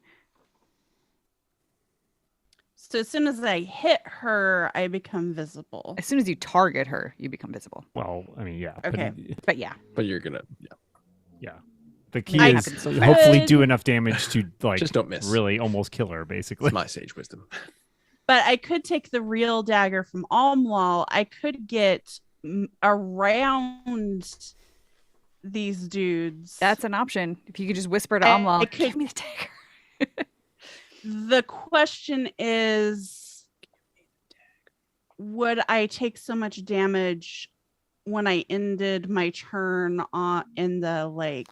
[SPEAKER 7] So as soon as I hit her, I become visible.
[SPEAKER 5] As soon as you target her, you become visible.
[SPEAKER 2] Well, I mean, yeah.
[SPEAKER 7] Okay.
[SPEAKER 5] But yeah.
[SPEAKER 6] But you're gonna,
[SPEAKER 2] yeah. The key is hopefully do enough damage to
[SPEAKER 6] just don't miss.
[SPEAKER 2] Really almost kill her, basically.
[SPEAKER 6] It's my sage wisdom.
[SPEAKER 7] But I could take the real dagger from Almlal. I could get around these dudes.
[SPEAKER 5] That's an option. If you could just whisper to Almlal, give me the dagger.
[SPEAKER 7] The question is, would I take so much damage when I ended my turn in the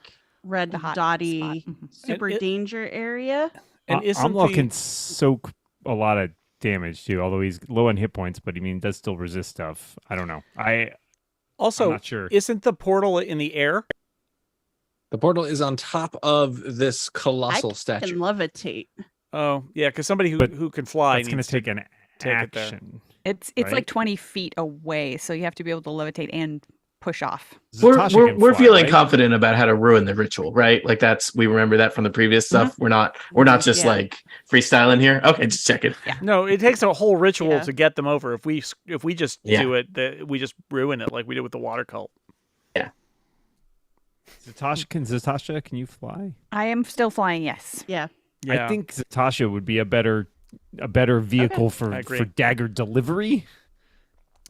[SPEAKER 7] red dotty super danger area?
[SPEAKER 2] And Almlal can soak a lot of damage too, although he's low on hit points, but does still resist stuff. I don't know. I'm not sure.
[SPEAKER 3] Isn't the portal in the air?
[SPEAKER 6] The portal is on top of this colossal statue.
[SPEAKER 7] I can levitate.
[SPEAKER 3] Oh, yeah, because somebody who can fly
[SPEAKER 2] It's going to take an action.
[SPEAKER 5] It's
[SPEAKER 2] right?
[SPEAKER 5] like 20 feet away, so you have to be able to levitate and push off.
[SPEAKER 2] Zatasha can
[SPEAKER 1] We're
[SPEAKER 2] fly,
[SPEAKER 1] feeling
[SPEAKER 2] right?
[SPEAKER 1] confident about how to ruin the ritual, right? Like we remember that from the previous stuff. We're not just like freestyling here. Okay, just check it.
[SPEAKER 5] Yeah.
[SPEAKER 3] No, it takes a whole ritual to get them over. If we just do it, we just ruin it like we did with the water cult.
[SPEAKER 1] Yeah.
[SPEAKER 2] Zatasha, can you fly?
[SPEAKER 5] I am still flying, yes.
[SPEAKER 7] Yeah.
[SPEAKER 3] Yeah.
[SPEAKER 2] I think Zatasha would be a better vehicle for dagger delivery.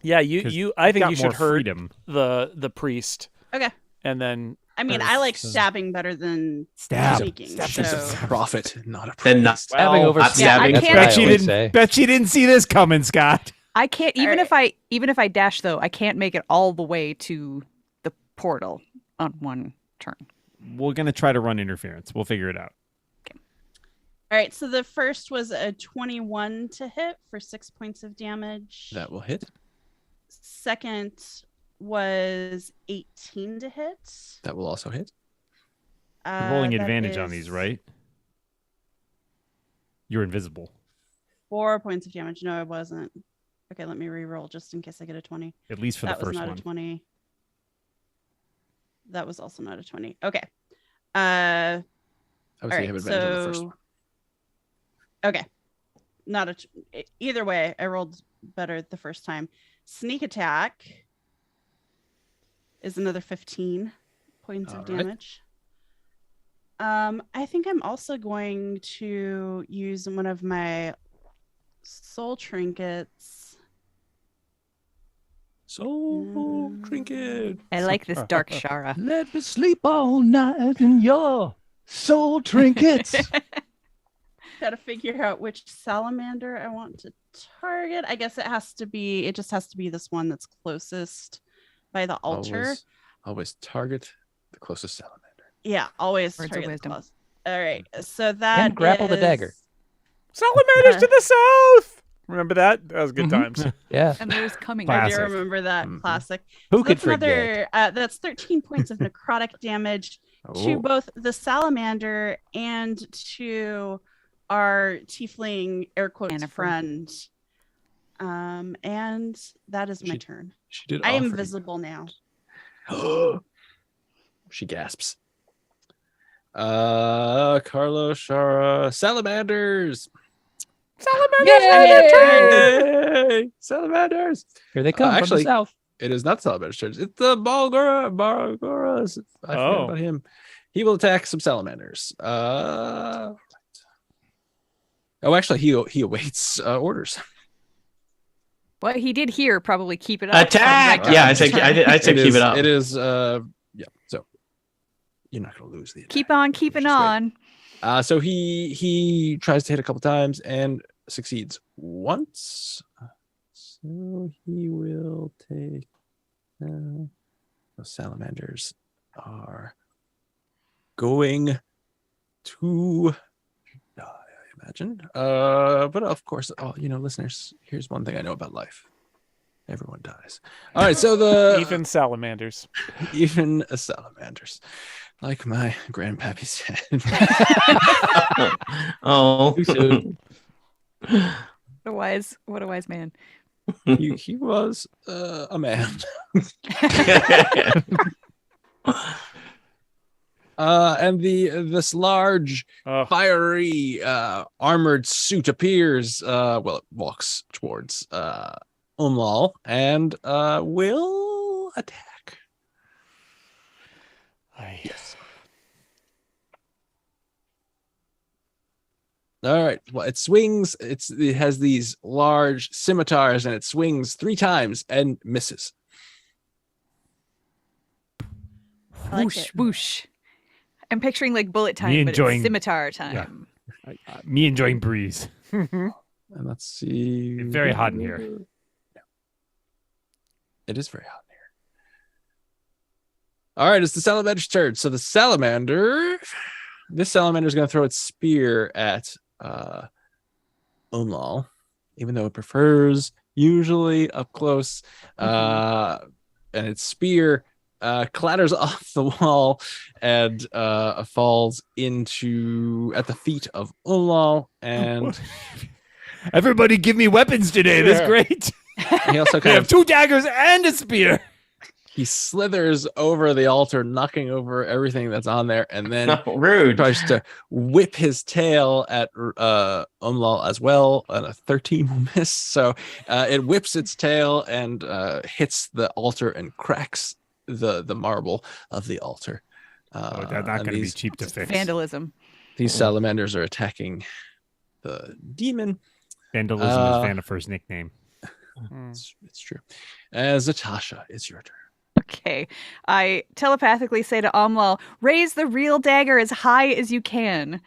[SPEAKER 3] Yeah, I think you should hurt
[SPEAKER 2] freedom.
[SPEAKER 3] the priest.
[SPEAKER 7] Okay.
[SPEAKER 3] And then
[SPEAKER 7] I mean, I like stabbing better than
[SPEAKER 2] Stab.
[SPEAKER 7] sneaking.
[SPEAKER 6] She's
[SPEAKER 7] So.
[SPEAKER 6] a prophet, not a priest.
[SPEAKER 1] Then not
[SPEAKER 4] Stabbing over
[SPEAKER 1] not
[SPEAKER 5] stabbing.
[SPEAKER 1] stabbing.
[SPEAKER 5] I
[SPEAKER 4] That's what I always say.
[SPEAKER 2] Bet she didn't see this coming, Scott.
[SPEAKER 5] I can't even if I dash though, I can't make it all the way to the portal on one turn.
[SPEAKER 2] We're going to try to run interference. We'll figure it out.
[SPEAKER 7] All right, so the first was a 21 to hit for 6 points of damage.
[SPEAKER 6] That will hit.
[SPEAKER 7] Second was 18 to hit.
[SPEAKER 6] That will also hit.
[SPEAKER 2] You're rolling
[SPEAKER 7] that
[SPEAKER 2] advantage on
[SPEAKER 7] is
[SPEAKER 2] these, right? You're invisible.
[SPEAKER 7] 4 points of damage. No, I wasn't. Okay, let me re-roll just in case I get a 20.
[SPEAKER 2] At least for
[SPEAKER 7] That
[SPEAKER 2] the
[SPEAKER 7] was
[SPEAKER 2] first
[SPEAKER 7] not
[SPEAKER 2] one.
[SPEAKER 7] a 20. That was also not a 20. Okay.
[SPEAKER 6] I
[SPEAKER 7] All
[SPEAKER 6] was going
[SPEAKER 7] right,
[SPEAKER 6] to have advantage on the first
[SPEAKER 7] so
[SPEAKER 6] one.
[SPEAKER 7] okay, not either way. I rolled better the first time. Sneak attack is another 15 points of
[SPEAKER 6] All right.
[SPEAKER 7] damage. I think I'm also going to use one of my soul trinkets.
[SPEAKER 6] Soul trinket.
[SPEAKER 5] I like this dark Shara.
[SPEAKER 8] Let me sleep all night in your soul trinkets.
[SPEAKER 7] Got to figure out which salamander I want to target. I guess it just has to be this one that's closest by the altar.
[SPEAKER 6] Always target the closest salamander.
[SPEAKER 7] Yeah, always
[SPEAKER 5] Words of
[SPEAKER 7] target the
[SPEAKER 5] wisdom.
[SPEAKER 7] close. All right, so that
[SPEAKER 4] And grapple the
[SPEAKER 7] is-
[SPEAKER 4] dagger.
[SPEAKER 3] salamanders to the south. Remember that? That was good times.
[SPEAKER 4] Yeah.
[SPEAKER 5] And there's coming.
[SPEAKER 7] I
[SPEAKER 2] Classic.
[SPEAKER 7] do remember that.
[SPEAKER 6] Mhm.
[SPEAKER 7] Classic.
[SPEAKER 4] Who
[SPEAKER 7] So
[SPEAKER 4] could
[SPEAKER 7] that's another,
[SPEAKER 4] forget?
[SPEAKER 7] that's 13 points of necrotic damage to
[SPEAKER 6] Oh.
[SPEAKER 7] both the salamander and to our tiefling air quotes
[SPEAKER 5] Jennifer.
[SPEAKER 7] friend. And that is my
[SPEAKER 6] She-
[SPEAKER 7] turn.
[SPEAKER 6] She did.
[SPEAKER 7] I am
[SPEAKER 6] offer.
[SPEAKER 7] visible now.
[SPEAKER 6] She gasps. Carlo, Shara, salamanders. Yay! Salamanders.
[SPEAKER 4] Here they come from
[SPEAKER 6] actually-
[SPEAKER 4] the south.
[SPEAKER 6] It is not salamanders' turn. It's the Bargoras. I forgot
[SPEAKER 2] Oh.
[SPEAKER 6] about him. He will attack some salamanders. Actually, he awaits orders.
[SPEAKER 5] What he did here, probably keep it up.
[SPEAKER 1] Attack!
[SPEAKER 5] Right
[SPEAKER 1] Yeah,
[SPEAKER 5] down
[SPEAKER 1] I
[SPEAKER 5] the
[SPEAKER 1] said
[SPEAKER 5] turn.
[SPEAKER 1] I said keep it up.
[SPEAKER 6] It is yeah. So you're not gonna lose the attack.
[SPEAKER 5] Keep on keeping
[SPEAKER 6] Just wait.
[SPEAKER 5] on.
[SPEAKER 6] So he tries to hit a couple times and succeeds once. So he will take. Those salamanders are going to die, I imagine. But of course, listeners, here's one thing I know about life: everyone dies. All right, so the
[SPEAKER 3] Even salamanders.
[SPEAKER 6] even salamanders, like my grandpappy said.
[SPEAKER 1] Oh,
[SPEAKER 4] Too soon.
[SPEAKER 5] What a wise man.
[SPEAKER 6] he was a man. And this large,
[SPEAKER 3] Oh,
[SPEAKER 6] fiery, armored suit appears. It walks towards Umlal and will attack.
[SPEAKER 3] yes.
[SPEAKER 6] All right. Well, it swings. It has these large scimitars, and it swings 3 times and misses.
[SPEAKER 7] I like
[SPEAKER 5] Whoosh,
[SPEAKER 7] it.
[SPEAKER 5] whoosh. I'm picturing like bullet time,
[SPEAKER 2] Me
[SPEAKER 5] but
[SPEAKER 2] enjoying-
[SPEAKER 5] it's scimitar time.
[SPEAKER 2] Me enjoying breeze.
[SPEAKER 6] And let's see.
[SPEAKER 2] It's very hot in here.
[SPEAKER 6] Yeah. It is very hot in here. All right, it's the salamander's turn. So this salamander is going to throw its spear at Umlal, even though it prefers usually up close. And its spear clatters off the wall and falls at the feet of Umlal. And
[SPEAKER 2] everybody give me weapons today. This is great.
[SPEAKER 6] He also
[SPEAKER 2] have 2 daggers and a spear.
[SPEAKER 6] He slithers over the altar, knocking over everything that's on there, and then
[SPEAKER 1] rude.
[SPEAKER 6] Tries to whip his tail at Umlal as well. And a 13 will miss. So it whips its tail and hits the altar and cracks the marble of the altar.
[SPEAKER 2] That's not going to be cheap to fix.
[SPEAKER 5] Vandalism.
[SPEAKER 6] These salamanders are attacking the demon.
[SPEAKER 2] Vandalism is Vanifer's nickname.
[SPEAKER 6] It's true. Zatasha, it's your turn.
[SPEAKER 5] Okay. I telepathically say to Umlal, raise the real dagger as high as you can.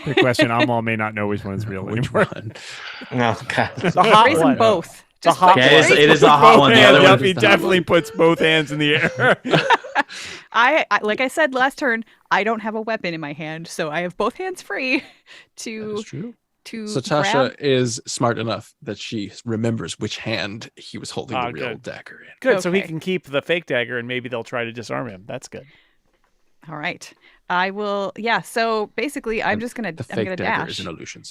[SPEAKER 2] Good question. Umlal may not know which one is real anymore.
[SPEAKER 1] No, God.
[SPEAKER 3] The hot
[SPEAKER 5] raise
[SPEAKER 3] one.
[SPEAKER 5] them both.
[SPEAKER 3] The hot
[SPEAKER 1] Yeah,
[SPEAKER 3] one.
[SPEAKER 1] it is a hot one. The other one.
[SPEAKER 2] He definitely puts both hands in the air.
[SPEAKER 5] I like I said last turn, I don't have a weapon in my hand, so I have both hands free to
[SPEAKER 6] That's true.
[SPEAKER 5] to
[SPEAKER 6] Zatasha
[SPEAKER 5] grab.
[SPEAKER 6] is smart enough that she remembers which hand he was holding the real
[SPEAKER 3] good.
[SPEAKER 6] dagger in.
[SPEAKER 3] Good, so he
[SPEAKER 5] Okay.
[SPEAKER 3] can keep the fake dagger, and maybe they'll try to disarm him. That's good.
[SPEAKER 5] All right. I will so basically I'm just gonna
[SPEAKER 6] The
[SPEAKER 5] I'm
[SPEAKER 6] fake
[SPEAKER 5] gonna
[SPEAKER 6] dagger
[SPEAKER 5] dash.
[SPEAKER 6] is an illusion,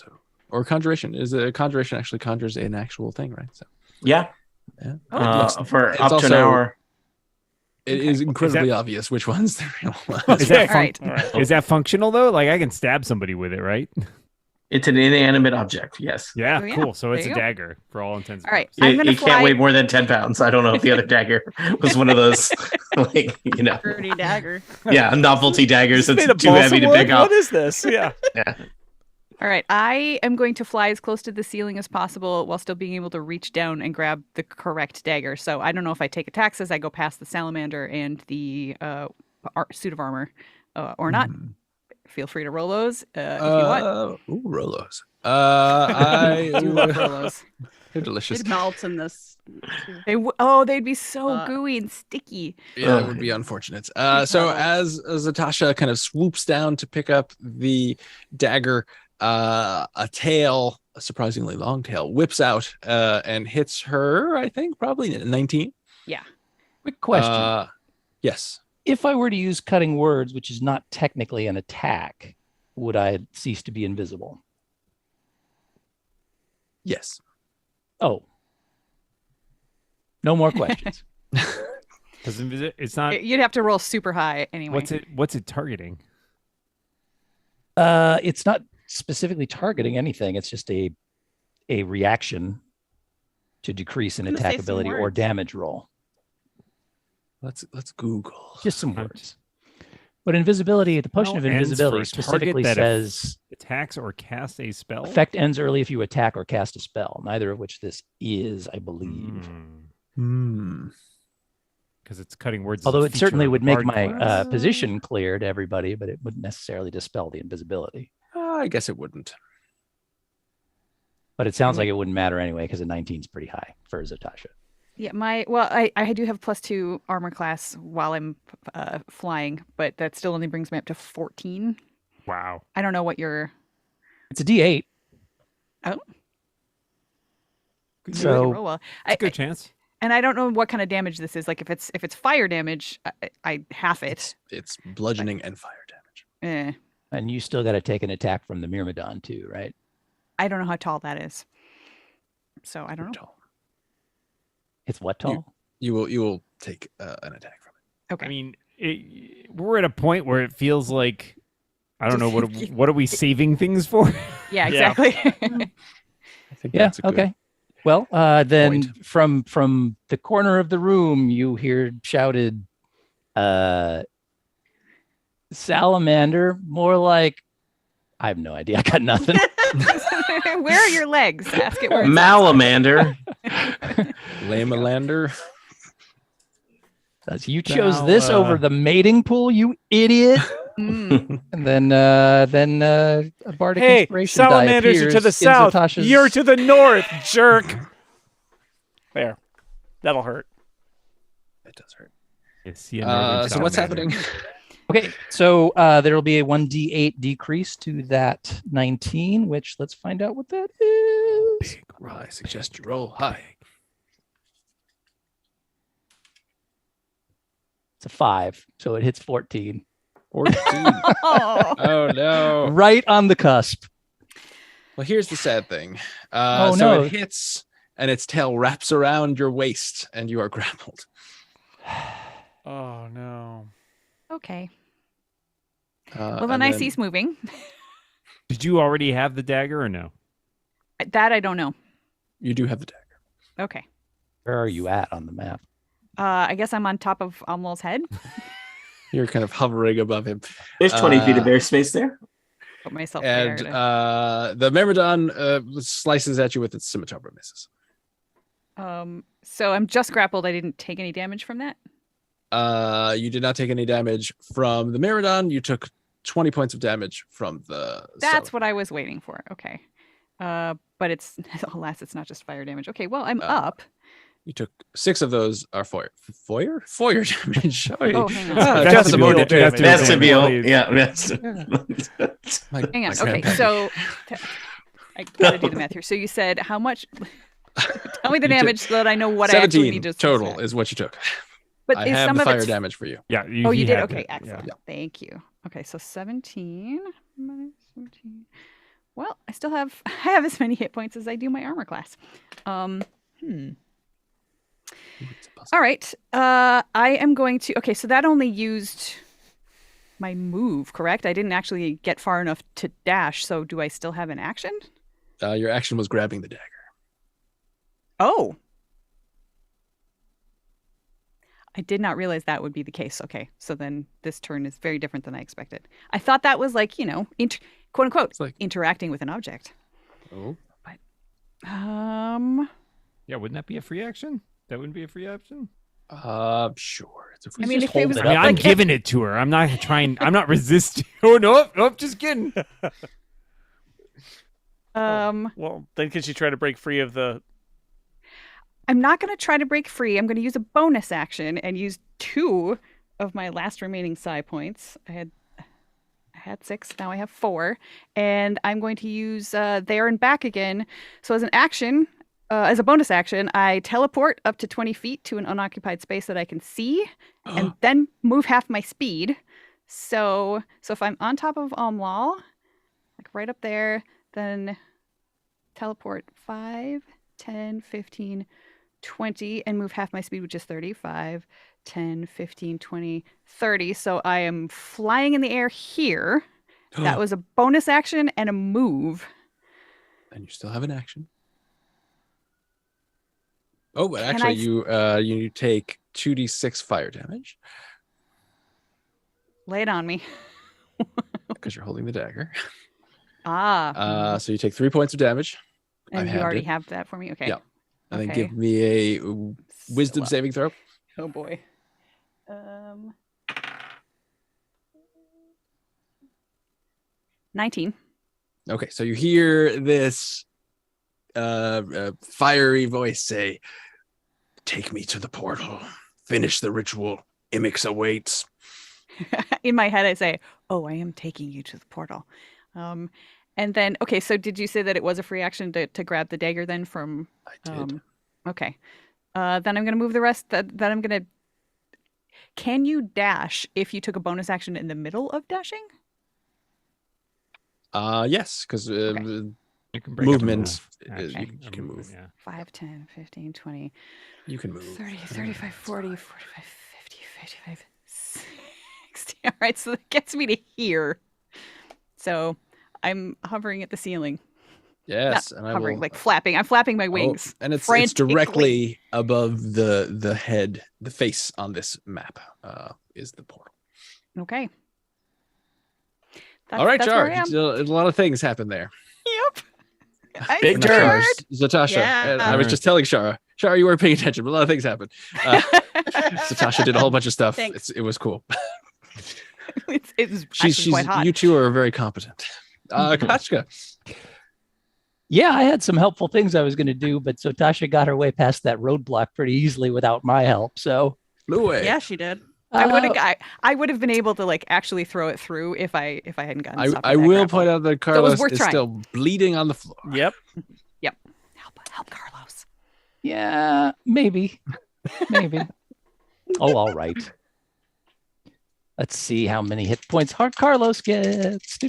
[SPEAKER 6] or conjuration. Conjuration actually conjures an actual thing, right? So
[SPEAKER 1] Yeah. For
[SPEAKER 6] It's
[SPEAKER 1] up to an
[SPEAKER 6] also-
[SPEAKER 1] hour.
[SPEAKER 6] it is incredibly obvious which one's the real one.
[SPEAKER 2] Is that,
[SPEAKER 5] All right.
[SPEAKER 2] is that functional though? Like I can stab somebody with it, right?
[SPEAKER 1] It's an inanimate object. Yes.
[SPEAKER 2] Yeah,
[SPEAKER 5] Oh, yeah.
[SPEAKER 2] cool. So it's
[SPEAKER 5] There
[SPEAKER 2] a
[SPEAKER 5] you go.
[SPEAKER 2] dagger for all intents.
[SPEAKER 5] All right.
[SPEAKER 2] And
[SPEAKER 5] I'm
[SPEAKER 1] It,
[SPEAKER 5] gonna
[SPEAKER 1] it
[SPEAKER 5] fly.
[SPEAKER 1] can't weigh more than 10 pounds. I don't know if the other dagger was one of those, like,
[SPEAKER 7] Dirty dagger.
[SPEAKER 1] novelty daggers.
[SPEAKER 3] Is
[SPEAKER 1] It's
[SPEAKER 3] it made of
[SPEAKER 1] too heavy to
[SPEAKER 3] balsa
[SPEAKER 1] pick
[SPEAKER 3] wood?
[SPEAKER 1] up.
[SPEAKER 3] What is this? Yeah.
[SPEAKER 1] Yeah.
[SPEAKER 5] All right. I am going to fly as close to the ceiling as possible while still being able to reach down and grab the correct dagger. So I don't know if I take attacks as I go past the salamander and the suit of armor or not. Feel free to roll those if you want.
[SPEAKER 6] Ooh, Rolos.
[SPEAKER 5] I do love Rolos.
[SPEAKER 6] They're delicious.
[SPEAKER 7] It melts in this.
[SPEAKER 5] They'd be so gooey and sticky.
[SPEAKER 6] Yeah, it would be unfortunate. So as Zatasha kind of swoops down to pick up the dagger, a tail, a surprisingly long tail, whips out and hits her, I think, probably 19.
[SPEAKER 5] Yeah.
[SPEAKER 4] Quick question.
[SPEAKER 6] Yes.
[SPEAKER 4] If I were to use cutting words, which is not technically an attack, would I cease to be invisible?
[SPEAKER 6] Yes.
[SPEAKER 4] Oh. No more questions.
[SPEAKER 2] it's not.
[SPEAKER 5] You'd have to roll super high anyway.
[SPEAKER 2] What's it targeting?
[SPEAKER 4] It's not specifically targeting anything. It's just a reaction to decrease in
[SPEAKER 7] I'm gonna say
[SPEAKER 4] attack
[SPEAKER 7] some
[SPEAKER 4] ability or
[SPEAKER 7] words.
[SPEAKER 4] damage roll.
[SPEAKER 6] Let's Google.
[SPEAKER 4] Just some words. But invisibility, the potion of
[SPEAKER 2] Ends
[SPEAKER 4] invisibility
[SPEAKER 2] for a target
[SPEAKER 4] specifically
[SPEAKER 2] that
[SPEAKER 4] says
[SPEAKER 2] attacks or casts a spell.
[SPEAKER 4] effect ends early if you attack or cast a spell, neither of which this is, I believe.
[SPEAKER 2] Because it's cutting words.
[SPEAKER 4] Although
[SPEAKER 2] is a
[SPEAKER 4] it
[SPEAKER 2] feature
[SPEAKER 4] certainly
[SPEAKER 2] of
[SPEAKER 4] would
[SPEAKER 2] the
[SPEAKER 4] make
[SPEAKER 2] bard
[SPEAKER 4] my
[SPEAKER 2] class.
[SPEAKER 4] position clear to everybody, but it wouldn't necessarily dispel the invisibility.
[SPEAKER 6] I guess it wouldn't.
[SPEAKER 4] But it sounds like it wouldn't matter anyway because a 19 is pretty high for Zatasha.
[SPEAKER 5] Yeah, I do have +2 armor class while I'm flying, but that still only brings me up to 14.
[SPEAKER 2] Wow.
[SPEAKER 5] I don't know what your.
[SPEAKER 4] It's a D8.
[SPEAKER 5] Oh.
[SPEAKER 4] So
[SPEAKER 5] Roll well.
[SPEAKER 2] It's a good chance.
[SPEAKER 5] And I don't know what kind of damage this is. Like if it's fire damage, I half it.
[SPEAKER 6] It's bludgeoning and fire damage.
[SPEAKER 4] And you still got to take an attack from the Myrmidon too, right?
[SPEAKER 5] I don't know how tall that is. So I don't know.
[SPEAKER 6] Tall.
[SPEAKER 4] It's what tall?
[SPEAKER 6] You will take an attack from it.
[SPEAKER 5] Okay.
[SPEAKER 2] I mean, we're at a point where it feels like I don't know what are we saving things for?
[SPEAKER 5] Yeah, exactly.
[SPEAKER 6] I think
[SPEAKER 4] Yeah.
[SPEAKER 6] that's a good
[SPEAKER 4] Okay. Well, then
[SPEAKER 6] point.
[SPEAKER 4] from the corner of the room, you hear shouted, "Salamander!" More like, I have no idea. I got nothing.
[SPEAKER 5] Where are your legs? Ask it where it's at.
[SPEAKER 1] Malamander.
[SPEAKER 6] Lamalander.
[SPEAKER 4] You chose this over the mating pool, you idiot.
[SPEAKER 5] Mm.
[SPEAKER 4] And then a bardic
[SPEAKER 3] Hey,
[SPEAKER 4] inspiration die
[SPEAKER 3] salamanders are to
[SPEAKER 4] appears
[SPEAKER 3] the
[SPEAKER 4] in
[SPEAKER 3] south.
[SPEAKER 4] Zatasha's-
[SPEAKER 3] You're to the north, jerk. There. That'll hurt.
[SPEAKER 6] It does hurt.
[SPEAKER 2] So
[SPEAKER 6] So what's happening?
[SPEAKER 4] Okay, so there will be a 1d8 decrease to that 19, which let's find out what that is.
[SPEAKER 6] I suggest you roll high.
[SPEAKER 4] It's a 5, so it hits 14.
[SPEAKER 6] 14. Oh no!
[SPEAKER 4] Right on the cusp.
[SPEAKER 6] Well, here's the sad thing.
[SPEAKER 4] Oh,
[SPEAKER 6] so
[SPEAKER 4] no.
[SPEAKER 6] it hits, and its tail wraps around your waist, and you are grappled.
[SPEAKER 3] Oh no.
[SPEAKER 5] Okay. Well, then I cease moving.
[SPEAKER 2] Did you already have the dagger or no?
[SPEAKER 5] That I don't know.
[SPEAKER 6] You do have the dagger.
[SPEAKER 5] Okay.
[SPEAKER 4] Where are you at on the map?
[SPEAKER 5] I guess I'm on top of Amlal's head.
[SPEAKER 6] You're kind of hovering above him.
[SPEAKER 1] There's 20 feet of airspace there.
[SPEAKER 5] Put myself
[SPEAKER 6] And
[SPEAKER 5] there.
[SPEAKER 6] the Myrmidon slices at you with its scimitar, but misses.
[SPEAKER 5] So I'm just grappled. I didn't take any damage from that.
[SPEAKER 6] You did not take any damage from the Myrmidon. You took 20 points of damage from the.
[SPEAKER 5] That's what I was waiting for. Okay. But it's alas, it's not just fire damage. Okay. Well, I'm up.
[SPEAKER 6] You took 6 of those are four damage.
[SPEAKER 5] Oh, hang on.
[SPEAKER 3] Vestibule damage.
[SPEAKER 1] Vestibule. Yeah.
[SPEAKER 5] Hang on. Okay. So I gotta do the math here. So you said how much? Tell me the damage so that I know what I actually need to
[SPEAKER 6] total
[SPEAKER 5] subtract.
[SPEAKER 6] is what you took.
[SPEAKER 5] But
[SPEAKER 6] I
[SPEAKER 5] is
[SPEAKER 6] have
[SPEAKER 5] some
[SPEAKER 6] the
[SPEAKER 5] of
[SPEAKER 6] fire
[SPEAKER 5] it
[SPEAKER 6] damage for you.
[SPEAKER 2] Yeah.
[SPEAKER 5] You did?
[SPEAKER 2] had
[SPEAKER 5] Okay,
[SPEAKER 2] it.
[SPEAKER 5] excellent.
[SPEAKER 2] Yeah.
[SPEAKER 5] Thank you. Okay, so 17 minus 17. Well, I have as many hit points as I do my armor class. All right. I am going to. Okay, so that only used my move, correct? I didn't actually get far enough to dash. So do I still have an action?
[SPEAKER 6] Your action was grabbing the dagger.
[SPEAKER 5] Oh. I did not realize that would be the case. Okay, so then this turn is very different than I expected. I thought that was like, quote unquote, interacting with an object.
[SPEAKER 6] Oh.
[SPEAKER 5] But,
[SPEAKER 2] Yeah, wouldn't that be a free action? That wouldn't be a free action?
[SPEAKER 6] Sure. It's a free
[SPEAKER 5] I mean, if it was,
[SPEAKER 2] I'm giving it to her. I'm not resisting. Oh, no, just kidding.
[SPEAKER 3] Well, then can she try to break free of the...
[SPEAKER 5] I'm not going to try to break free. I'm going to use a bonus action and use 2 of my last remaining psi points. I had 6, now I have 4. And I'm going to use there and back again. So as an action, as a bonus action, I teleport up to 20 feet to an unoccupied space that I can see and then move half my speed. So if I'm on top of Amlal, like right up there, then teleport 5, 10, 15, 20 and move half my speed, which is 35, 10, 15, 20, 30. So I am flying in the air here. That was a bonus action and a move.
[SPEAKER 6] And you still have an action. Oh, but actually you take 2d6 fire damage.
[SPEAKER 5] Lay it on me.
[SPEAKER 6] Because you're holding the dagger. So you take 3 points of damage.
[SPEAKER 5] And you already have that for me? Okay.
[SPEAKER 6] Yeah. And then give me a wisdom saving throw.
[SPEAKER 5] Oh boy. 19.
[SPEAKER 6] Okay, so you hear this fiery voice say, "Take me to the portal. Finish the ritual. Imix awaits."
[SPEAKER 5] In my head, I say, "Oh, I am taking you to the portal." And then, okay, so did you say that it was a free action to grab the dagger then from...
[SPEAKER 6] I did.
[SPEAKER 5] Okay. Then I'm going to move the rest. Then I'm going to... Can you dash if you took a bonus action in the middle of dashing?
[SPEAKER 6] Yes, because
[SPEAKER 2] You can break
[SPEAKER 6] movement,
[SPEAKER 2] Okay.
[SPEAKER 6] you can move.
[SPEAKER 2] Yeah.
[SPEAKER 5] 5, 10, 15, 20,
[SPEAKER 6] You can move.
[SPEAKER 5] 30, 35, 40, 45, 50, 55, 60. All right, so that gets me to here. So I'm hovering at the ceiling.
[SPEAKER 6] Yes,
[SPEAKER 5] Not
[SPEAKER 6] and I
[SPEAKER 5] hovering,
[SPEAKER 6] will,
[SPEAKER 5] like flapping. I'm flapping my wings.
[SPEAKER 6] and it's
[SPEAKER 5] frantically.
[SPEAKER 6] directly above the head, the face on this map is the portal.
[SPEAKER 5] Okay.
[SPEAKER 6] All right,
[SPEAKER 5] that's
[SPEAKER 6] Char.
[SPEAKER 5] where I am.
[SPEAKER 6] A lot of things happen there.
[SPEAKER 5] Yep. I'm
[SPEAKER 1] Big
[SPEAKER 5] scared.
[SPEAKER 6] Zatasha.
[SPEAKER 7] Yeah.
[SPEAKER 6] I was just telling Shara. Shara, you weren't paying attention, but a lot of things happened. Zatasha did a whole bunch of stuff.
[SPEAKER 7] Thanks.
[SPEAKER 6] It was cool.
[SPEAKER 5] It's actually quite hot.
[SPEAKER 6] You two are very competent. Kachka.
[SPEAKER 4] Yeah, I had some helpful things I was going to do, but so Tasha got her way past that roadblock pretty easily without my help. So
[SPEAKER 6] Flew away.
[SPEAKER 7] Yeah, she did.
[SPEAKER 5] I would have been able to like actually throw it through if I hadn't gotten stopped.
[SPEAKER 6] I will point out that Carlos
[SPEAKER 5] worth
[SPEAKER 6] is
[SPEAKER 5] trying.
[SPEAKER 6] still bleeding on the floor.
[SPEAKER 3] Yep.
[SPEAKER 5] Help Carlos.
[SPEAKER 4] yeah, maybe. Oh, all right. Let's see how many hit points Carlos gets. That's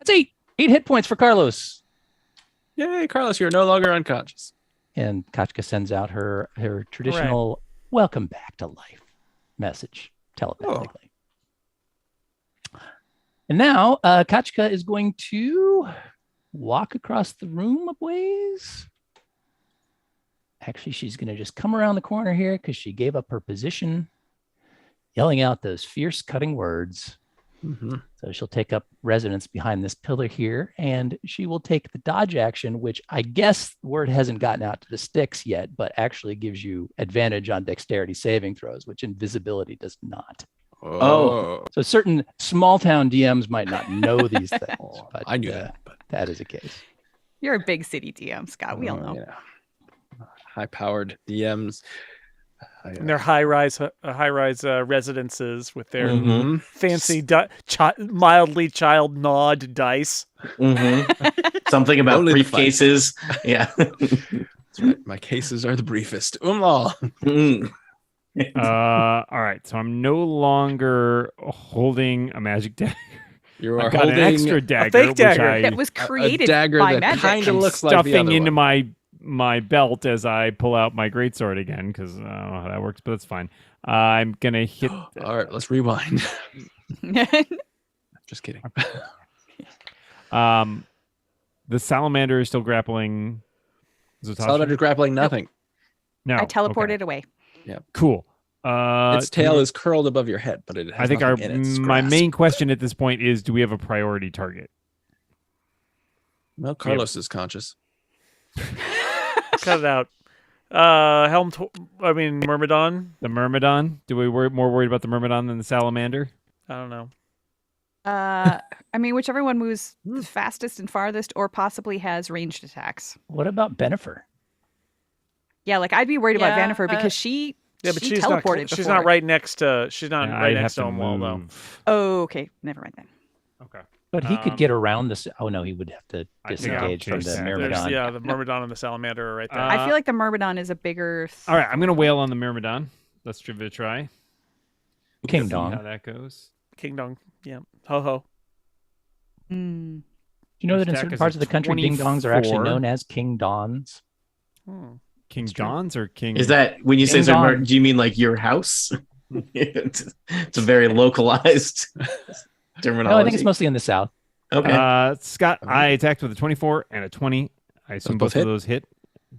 [SPEAKER 4] 8. 8 hit points for Carlos.
[SPEAKER 6] Yay, Carlos, you're no longer unconscious.
[SPEAKER 4] And Kachka sends out her traditional welcome back to life message telepathically. And now Kachka is going to walk across the room a ways. Actually, she's going to just come around the corner here because she gave up her position, yelling out those fierce cutting words.
[SPEAKER 6] Mm-hmm.
[SPEAKER 4] So she'll take up residence behind this pillar here, and she will take the dodge action, which I guess the word hasn't gotten out to the sticks yet, but actually gives you advantage on dexterity saving throws, which invisibility does not.
[SPEAKER 6] Oh.
[SPEAKER 4] So certain small town DMs might not know these things, but
[SPEAKER 6] I knew that. But
[SPEAKER 4] that is a case.
[SPEAKER 5] You're a big city DM, Scott. We all know.
[SPEAKER 6] Yeah. High-powered DMs.
[SPEAKER 3] And their high-rise residences with their fancy, mildly child-gnawed dice.
[SPEAKER 1] Something about briefcases. Yeah.
[SPEAKER 6] That's right. My cases are the briefest. All
[SPEAKER 2] right. So I'm no longer holding a magic dagger.
[SPEAKER 6] You are
[SPEAKER 2] I've got
[SPEAKER 6] holding
[SPEAKER 2] an extra dagger,
[SPEAKER 3] a fake dagger
[SPEAKER 5] that was created
[SPEAKER 6] a dagger
[SPEAKER 5] by
[SPEAKER 6] that
[SPEAKER 5] magic.
[SPEAKER 6] kind of looks like the
[SPEAKER 2] stuffing
[SPEAKER 6] other
[SPEAKER 2] into
[SPEAKER 6] one.
[SPEAKER 2] my belt as I pull out my greatsword again because I don't know how that works, but it's fine. I'm gonna hit.
[SPEAKER 6] All right, let's rewind. Just kidding.
[SPEAKER 2] The salamander is still grappling.
[SPEAKER 6] Salamander grappling nothing.
[SPEAKER 2] No,
[SPEAKER 5] I teleported away.
[SPEAKER 6] Yeah,
[SPEAKER 2] cool.
[SPEAKER 6] Its tail is curled above your head, but it has
[SPEAKER 2] I think
[SPEAKER 6] nothing in its
[SPEAKER 2] my
[SPEAKER 6] grasp.
[SPEAKER 2] main question at this point is: do we have a priority target?
[SPEAKER 6] Well, Carlos is conscious.
[SPEAKER 3] Cut it out. Myrmidon.
[SPEAKER 2] The Myrmidon? Do we more worried about the Myrmidon than the salamander?
[SPEAKER 3] I don't know.
[SPEAKER 5] Whichever one moves the fastest and farthest, or possibly has ranged attacks.
[SPEAKER 4] What about Benifer?
[SPEAKER 5] Yeah, I'd be worried about Benifer because she
[SPEAKER 3] she's
[SPEAKER 5] teleported.
[SPEAKER 3] She's not right next to. She's not right next to him. Though.
[SPEAKER 5] Oh, okay. Never mind then.
[SPEAKER 2] Okay.
[SPEAKER 4] But he could get around this. Oh no, he would have to disengage from the Myrmidon.
[SPEAKER 3] The Myrmidon and the Salamander are right there.
[SPEAKER 5] I feel like the Myrmidon is a bigger.
[SPEAKER 2] All right, I'm gonna wail on the Myrmidon. Let's give it a try.
[SPEAKER 4] King
[SPEAKER 2] See
[SPEAKER 4] Dong.
[SPEAKER 2] how that goes.
[SPEAKER 3] King Dong. Yeah. Ho ho.
[SPEAKER 4] Do you know that in certain parts of the country, ding dongs are actually known as King Dons?
[SPEAKER 2] King Dons or King?
[SPEAKER 1] Is that when you say certain? Do you mean like your house? It's a very localized terminology.
[SPEAKER 4] No, I think it's mostly in the South.
[SPEAKER 1] Okay.
[SPEAKER 2] Scott, I attacked with a 24 and a 20. I assume both of
[SPEAKER 6] hit.
[SPEAKER 2] those hit.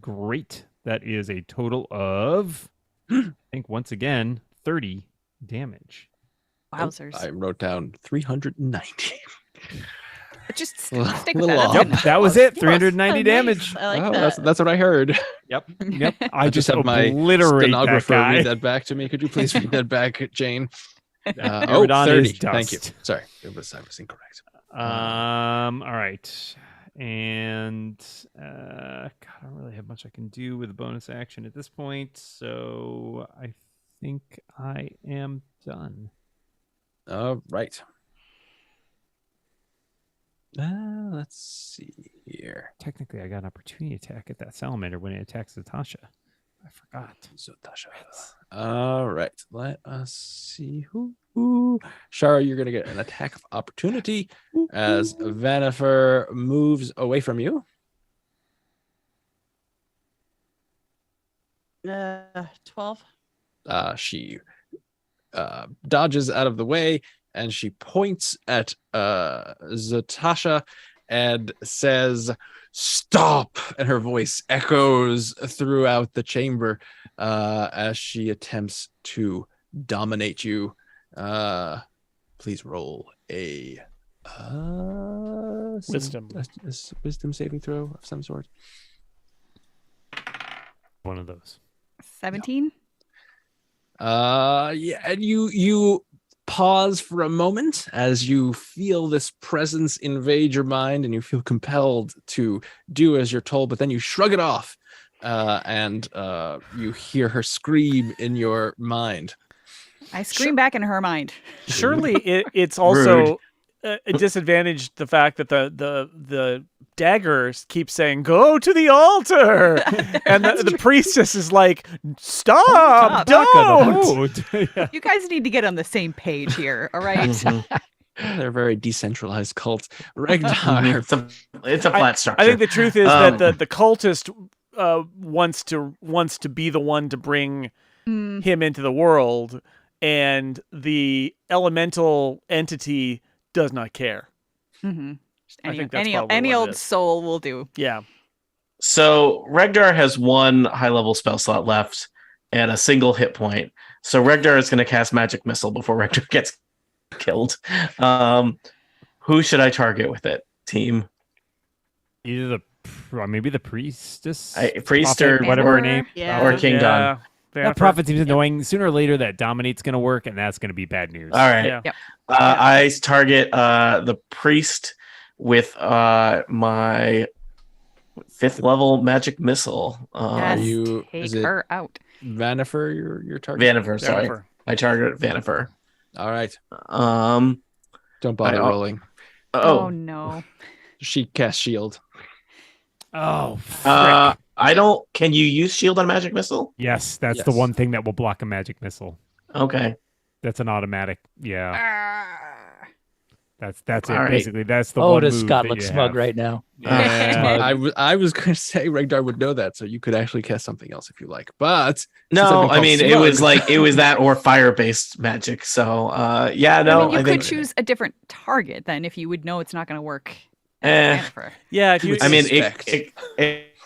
[SPEAKER 2] Great. That is a total of, I think once again, 30 damage.
[SPEAKER 5] Wowzers.
[SPEAKER 6] I wrote down 390.
[SPEAKER 5] Just
[SPEAKER 6] Well,
[SPEAKER 5] stick
[SPEAKER 6] a
[SPEAKER 5] with
[SPEAKER 6] little
[SPEAKER 5] that.
[SPEAKER 6] off.
[SPEAKER 2] That was it. 390
[SPEAKER 7] Oh,
[SPEAKER 2] damage.
[SPEAKER 7] nice. I like
[SPEAKER 6] Oh,
[SPEAKER 7] that.
[SPEAKER 6] that's what I heard.
[SPEAKER 2] Yep. I
[SPEAKER 6] just have my
[SPEAKER 2] obliterate
[SPEAKER 6] stenographer
[SPEAKER 2] that guy.
[SPEAKER 6] read that back to me. Could you please read that back, Jane?
[SPEAKER 2] Myrmidon
[SPEAKER 6] 30.
[SPEAKER 2] is
[SPEAKER 6] Thank you.
[SPEAKER 2] dust.
[SPEAKER 6] Sorry, I was incorrect.
[SPEAKER 2] All right. And God, I don't really have much I can do with a bonus action at this point, so I think I am done.
[SPEAKER 6] All right. Let's see here.
[SPEAKER 2] Technically, I got an opportunity attack at that salamander when it attacks Natasha. I forgot.
[SPEAKER 6] So Tasha. All right. Let us see who. Shara, you're gonna get an attack of opportunity as Vanifer moves away from you.
[SPEAKER 7] 12.
[SPEAKER 6] She dodges out of the way and she points at Zatasha and says, "Stop!" And her voice echoes throughout the chamber as she attempts to dominate you. Please roll a
[SPEAKER 3] Wisdom.
[SPEAKER 6] a wisdom saving throw of some sort.
[SPEAKER 2] One of those.
[SPEAKER 5] 17?
[SPEAKER 6] Yeah, and you pause for a moment as you feel this presence invade your mind and you feel compelled to do as you're told, but then you shrug it off and you hear her scream in your mind.
[SPEAKER 5] I scream back in her mind.
[SPEAKER 3] Surely it's also disadvantaged the fact that the daggers keep saying "Go to the altar," and the priestess is like, "Stop! Don't!"
[SPEAKER 5] You guys need to get on the same page here, all right?
[SPEAKER 6] They're a very decentralized cult. Regdar.
[SPEAKER 1] It's a flat structure.
[SPEAKER 3] I think the truth is that the cultist wants to be the one to bring him into the world, and the elemental entity does not care.
[SPEAKER 5] Mm-hmm.
[SPEAKER 3] I think that's
[SPEAKER 5] any old soul will do.
[SPEAKER 3] Yeah.
[SPEAKER 1] So Regdar has one high-level spell slot left and a single hit point. So Regdar is going to cast Magic Missile before Regdar gets killed. Who should I target with it, team?
[SPEAKER 2] Either maybe the priestess,
[SPEAKER 1] priest,
[SPEAKER 2] prophet,
[SPEAKER 1] or
[SPEAKER 2] whatever her name,
[SPEAKER 1] or King Don.
[SPEAKER 2] That prophet seems annoying. Sooner or later, that dominate's going to work, and that's going to be bad news.
[SPEAKER 1] All right.
[SPEAKER 3] Yeah.
[SPEAKER 5] Yep.
[SPEAKER 1] I target the priest with my 5th level Magic Missile.
[SPEAKER 5] Take her out.
[SPEAKER 6] Vanifer, your target?
[SPEAKER 1] Vanifer, sorry. I target Vanifer.
[SPEAKER 6] All right.
[SPEAKER 1] Don't
[SPEAKER 6] bother rolling.
[SPEAKER 5] Oh no.
[SPEAKER 6] She casts shield.
[SPEAKER 2] Oh, frick.
[SPEAKER 1] I don't. Can you use shield on Magic Missile?
[SPEAKER 2] Yes, that's the one thing that will block a Magic Missile.
[SPEAKER 1] Okay.
[SPEAKER 2] That's an automatic. Yeah. That's it.
[SPEAKER 1] All right.
[SPEAKER 2] Basically, that's the
[SPEAKER 4] Oh,
[SPEAKER 2] one
[SPEAKER 4] does
[SPEAKER 2] move
[SPEAKER 4] Scott
[SPEAKER 2] that
[SPEAKER 4] look
[SPEAKER 2] you
[SPEAKER 4] smug
[SPEAKER 2] have.
[SPEAKER 4] right now?
[SPEAKER 6] I was going to say Regdar would know that, so you could actually cast something else if you like. But
[SPEAKER 1] no, I mean it was that or fire-based magic. So yeah, no.
[SPEAKER 5] I mean, you could choose a different target then if you would know it's not going to work.
[SPEAKER 3] Yeah, if you.
[SPEAKER 1] I mean,